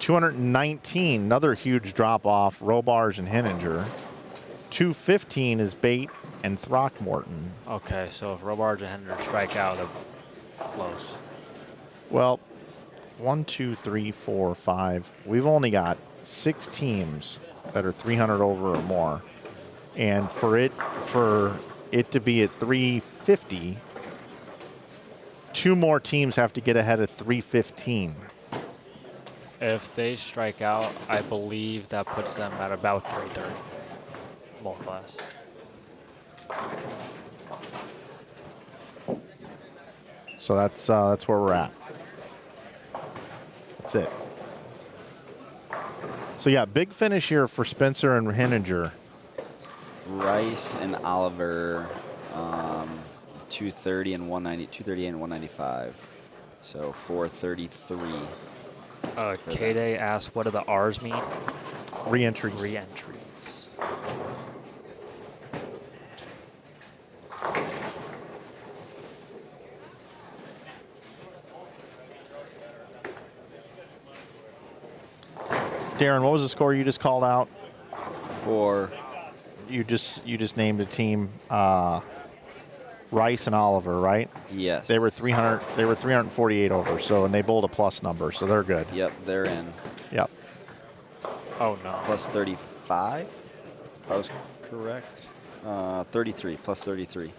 219, another huge drop off, Robarge and Henninger. 215 is Bate and Throckmorton. Okay, so if Robarge and Henninger strike out, they're close. Well, 1, 2, 3, 4, 5. We've only got 6 teams that are 300 over or more. And for it to be at 350, 2 more teams have to get ahead of 315. If they strike out, I believe that puts them at about 330, more or less. So that's where we're at. That's it. So yeah, big finish here for Spencer and Henninger. Rice and Oliver, 230 and 190, 238 and 195. So 433. K-Day asked, what do the R's mean? Re-entries. Re-entries. Darren, what was the score you just called out? 4. You just named a team. Rice and Oliver, right? Yes. They were 300. They were 348 over. So and they bowled a plus number, so they're good. Yep, they're in. Yep. Oh no. Plus 34. 35. If I was correct. 33, plus 33.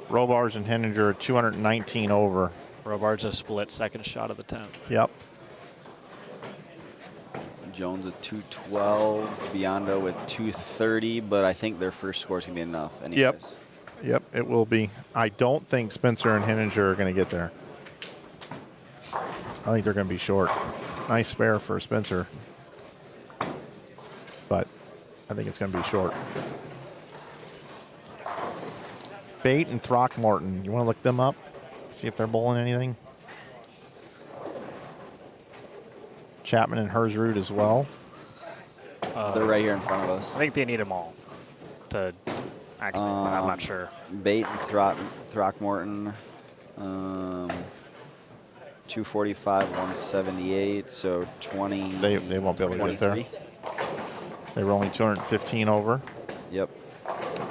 Robars and Henninger are 219 over. Robards a split second shot of the 10th. Yep. Jones with 212, Biondo with 230, but I think their first score is going to be enough anyways. Yep, it will be. I don't think Spencer and Henninger are going to get there. I think they're going to be short. Nice spare for Spencer. But I think it's going to be short. Bate and Throckmorton. You want to look them up? See if they're bowling anything? Chapman and Hersrud as well. They're right here in front of us. I think they need them all to actually, but I'm not sure. Bate and Throckmorton, 245, 178, so 20. They won't be able to get there. They were only 215 over. Yep.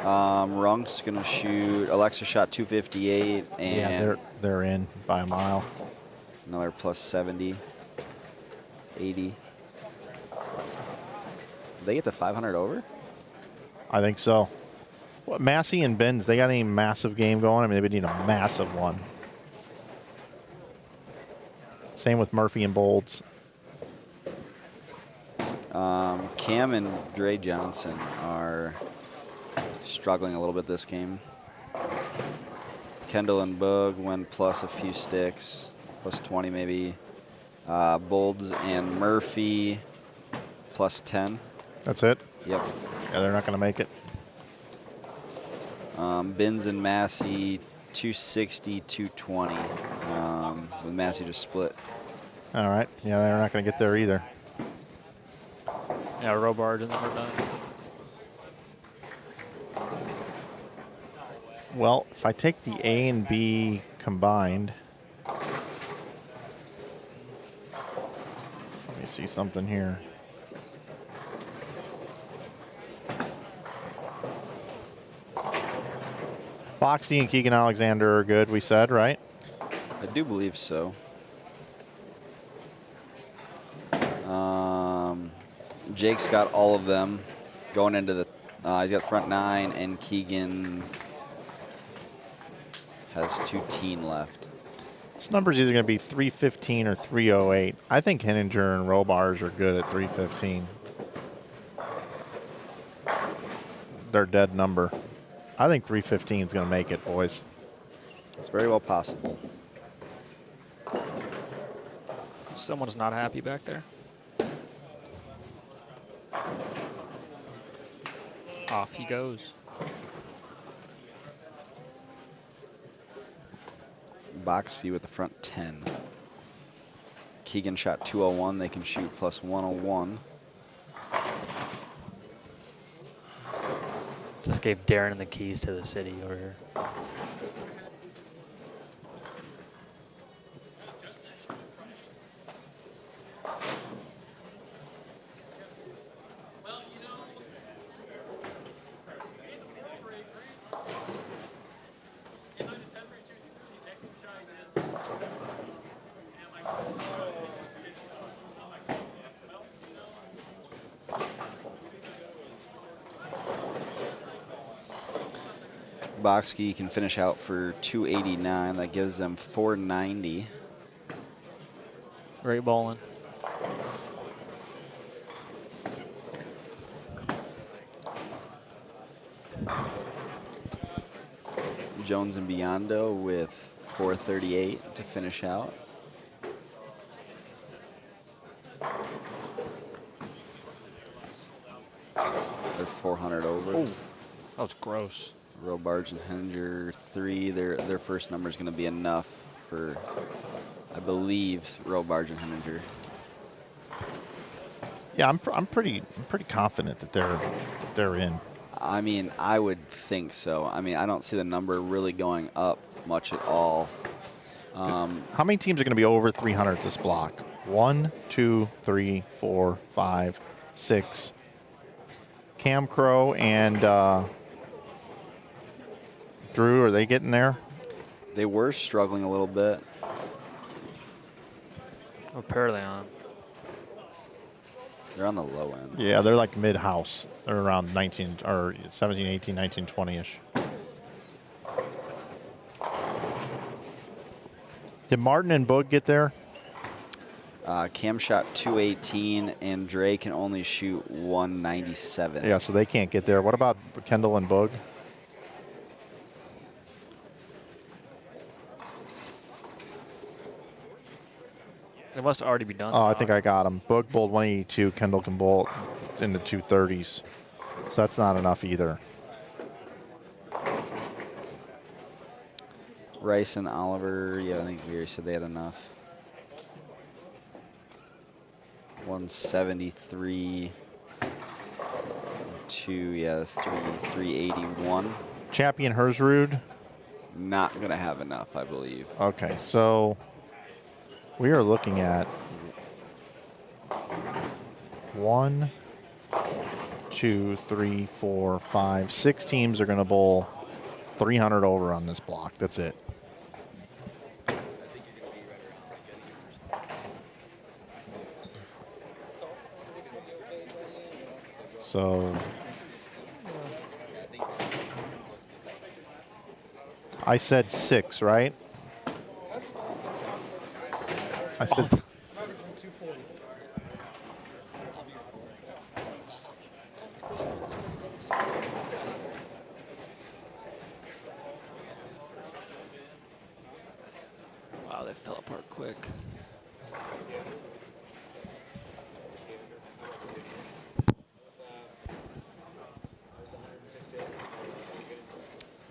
Runk's going to shoot. Alexa shot 258. And yeah, they're in by a mile. Another plus 70. 80. Did they get to 500 over? I think so. What, Massey and Benz, they got any massive game going? I mean, they would need a massive one. Same with Murphy and Bolds. Cam and Dre Johnson are struggling a little bit this game. Kendall and Bug went plus a few sticks, plus 20 maybe. Bolds and Murphy, plus 10. That's it? Yep. Yeah, they're not going to make it. Binns and Massey, 260, 220. With Massey just split. All right. Yeah, they're not going to get there either. Yeah, Robard and number 9. Well, if I take the A and B combined, let me see something here. Boxy and Keegan Alexander are good, we said, right? I do believe so. Jake's got all of them going into the. He's got front 9, and Keegan has 2 teen left. This number's either going to be 315 or 308. I think Henninger and Robars are good at 315. Their dead number. I think 315 is going to make it, boys. It's very well possible. Someone's not happy back there. Off he goes. Boxy with the front 10. Keegan shot 201. They can shoot plus 101. Just gave Darren the keys to the city over here. Boxkey can finish out for 289. That gives them 490. Great bowling. Jones and Biondo with 438 to finish out. They're 400 over. Oh, that was gross. Robards and Henninger 3. Their first number is going to be enough for, I believe, Robards and Henninger. Yeah, I'm pretty confident that they're in. I mean, I would think so. I mean, I don't see the number really going up much at all. How many teams are going to be over 300 this block? 1, 2, 3, 4, 5, 6. Cam Crow and Drew, are they getting there? They were struggling a little bit. What pair are they on? They're on the low end. Yeah, they're like mid-house. They're around 19 or 17, 18, 19, 20-ish. Did Martin and Boog get there? Cam shot 218, and Dre can only shoot 197. Yeah, so they can't get there. What about Kendall and Boog? It must already be done. Oh, I think I got him. Boog bowled 182. Kendall can bowl in the 230s. So that's not enough either. Rice and Oliver, yeah, I think we already said they had enough. 173. 2, yeah, that's 381. Champion Hersrud? Not going to have enough, I believe. Okay, so we are looking at 1, 2, 3, 4, 5, 6 teams are going to bowl 300 over on this block. That's it. So I said 6, right? I said Wow, they fell apart quick.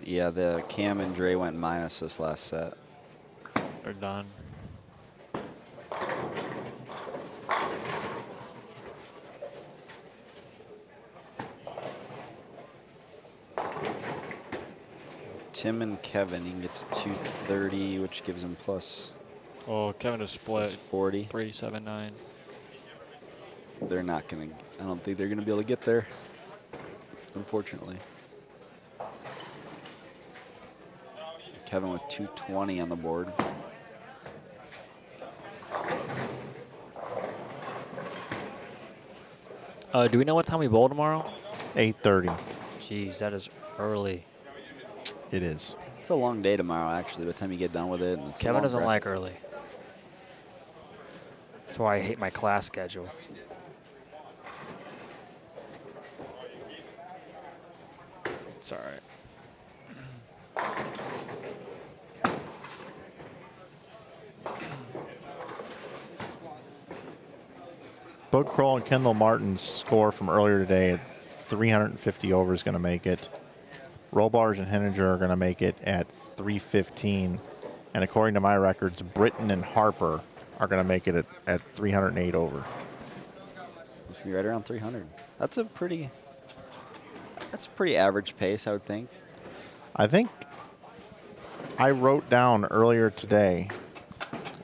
Yeah, the Cam and Dre went minus this last set. They're done. Tim and Kevin, you can get to 230, which gives them plus. Oh, Kevin is split. 40. 379. They're not going to, I don't think they're going to be able to get there, unfortunately. Kevin with 220 on the board. Do we know what time we bowl tomorrow? 8:30. Jeez, that is early. It is. It's a long day tomorrow, actually, by the time you get done with it. And it's a Kevin long doesn't prep. like early. That's why I hate my class schedule. It's all right. Boog Kroll and Kendall Martin's score from earlier today at 350 over is going to make it. Rollbars and Henninger are going to make it at 315. And according to my records, Britton and Harper are going to make it at 308 over. It's going to be right around 300. That's a pretty average pace, I would think. I think I wrote down earlier today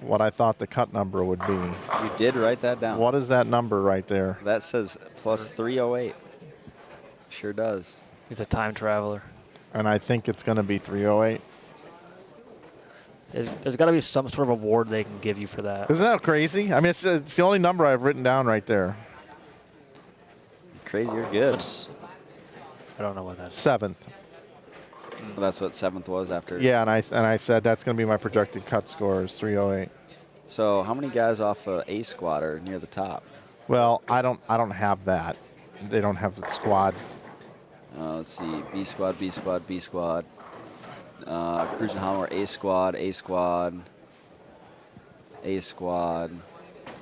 what I thought the cut number would be. You did write that down. What is that number right there? That says plus 308. Sure does. He's a time traveler. And I think it's going to be 308. There's got to be some sort of award they can give you for that. Isn't that crazy? I mean, it's the only number I've written down right there. Crazy, you're good. I don't know what that's. 7th. Well, that's what 7th was after. Yeah, and I said that's going to be my projected cut score is 308. So how many guys off A squad are near the top? Well, I don't have that. They don't have the squad. Let's see, B squad, B squad, B squad. Cruz and Hammer, A squad, A squad, A squad,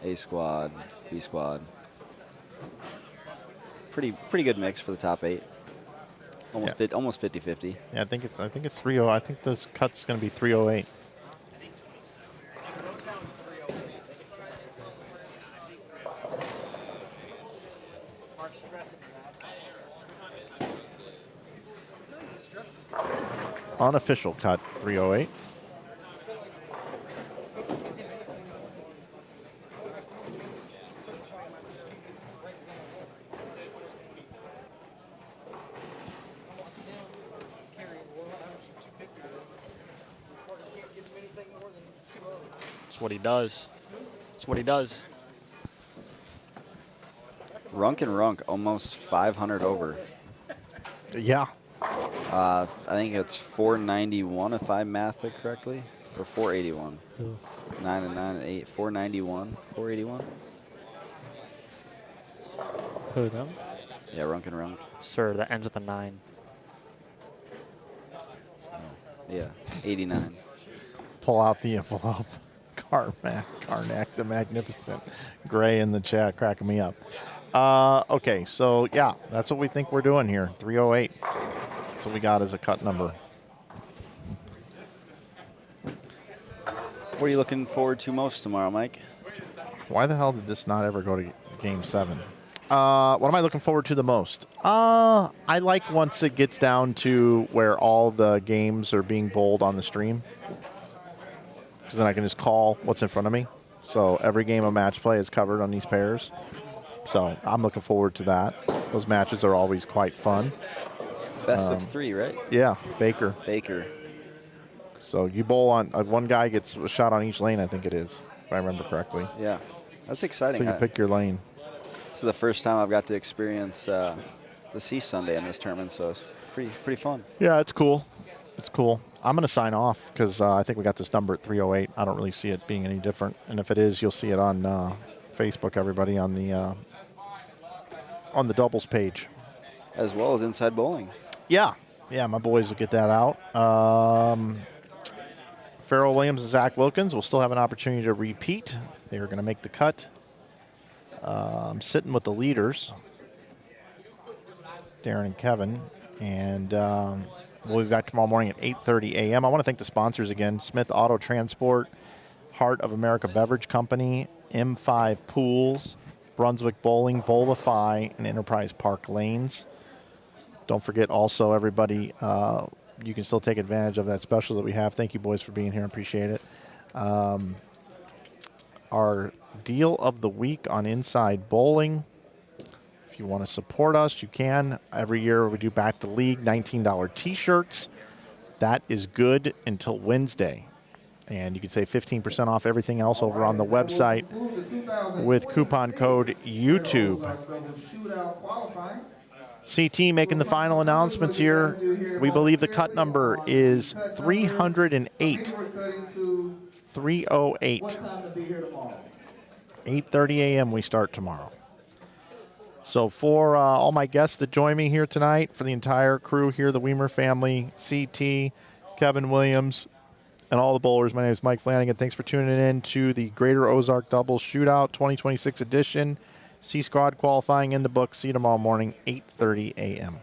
A squad, B squad. Pretty good mix for the top 8. Almost 50-50. Yeah, I think it's 30. I think this cut's going to be 308. Unofficial cut 308. That's what he does. That's what he does. Runk and Runk, almost 500 over. Yeah. I think it's 491 if I mathed it correctly, or 481. 9 and 9 and 8, 491, 481. Who, them? Yeah, Runk and Runk. Sir, that ends with a 9. Yeah, 89. Pull out the envelope. Karnak the Magnificent. Gray in the chat, cracking me up. Okay, so yeah, that's what we think we're doing here. 308. That's what we got as a cut number. What are you looking forward to most tomorrow, Mike? Why the hell did this not ever go to Game 7? What am I looking forward to the most? I like once it gets down to where all the games are being bowled on the stream. Because then I can just call what's in front of me. So every game of match play is covered on these pairs. So I'm looking forward to that. Those matches are always quite fun. Best of 3, right? Yeah, Baker. Baker. So you bowl on, one guy gets a shot on each lane, I think it is, if I remember correctly. Yeah, that's exciting. So you pick your lane. This is the first time I've got to experience the C Sunday in this tournament, so it's pretty fun. Yeah, it's cool. It's cool. I'm going to sign off because I think we got this number at 308. I don't really see it being any different. And if it is, you'll see it on Facebook, everybody, on the doubles page. As well as Inside Bowling. Yeah. Yeah, my boys will get that out. Farrell Williams and Zach Wilkins will still have an opportunity to repeat. They are going to make the cut. I'm sitting with the leaders, Darren and Kevin. And we'll be back tomorrow morning at 8:30 a.m. I want to thank the sponsors again. Smith Auto Transport, Heart of America Beverage Company, M5 Pools, Brunswick Bowling, Bowlifi, and Enterprise Park Lanes. Don't forget also, everybody, you can still take advantage of that special that we have. Thank you, boys, for being here. I appreciate it. Our deal of the week on Inside Bowling. If you want to support us, you can. Every year we do Back to League, $19 T-shirts. That is good until Wednesday. And you can save 15% off everything else over on the website with coupon code YouTube. CT making the final announcements here. We believe the cut number is 308. 308. 8:30 a.m. we start tomorrow. So for all my guests that join me here tonight, for the entire crew here, the Weimer family, CT, Kevin Williams, and all the bowlers, my name is Mike Flanagan. Thanks for tuning in to the Greater Ozark Doubles Shootout 2026 edition. C Squad qualifying in the book. See you tomorrow morning, 8:30 a.m.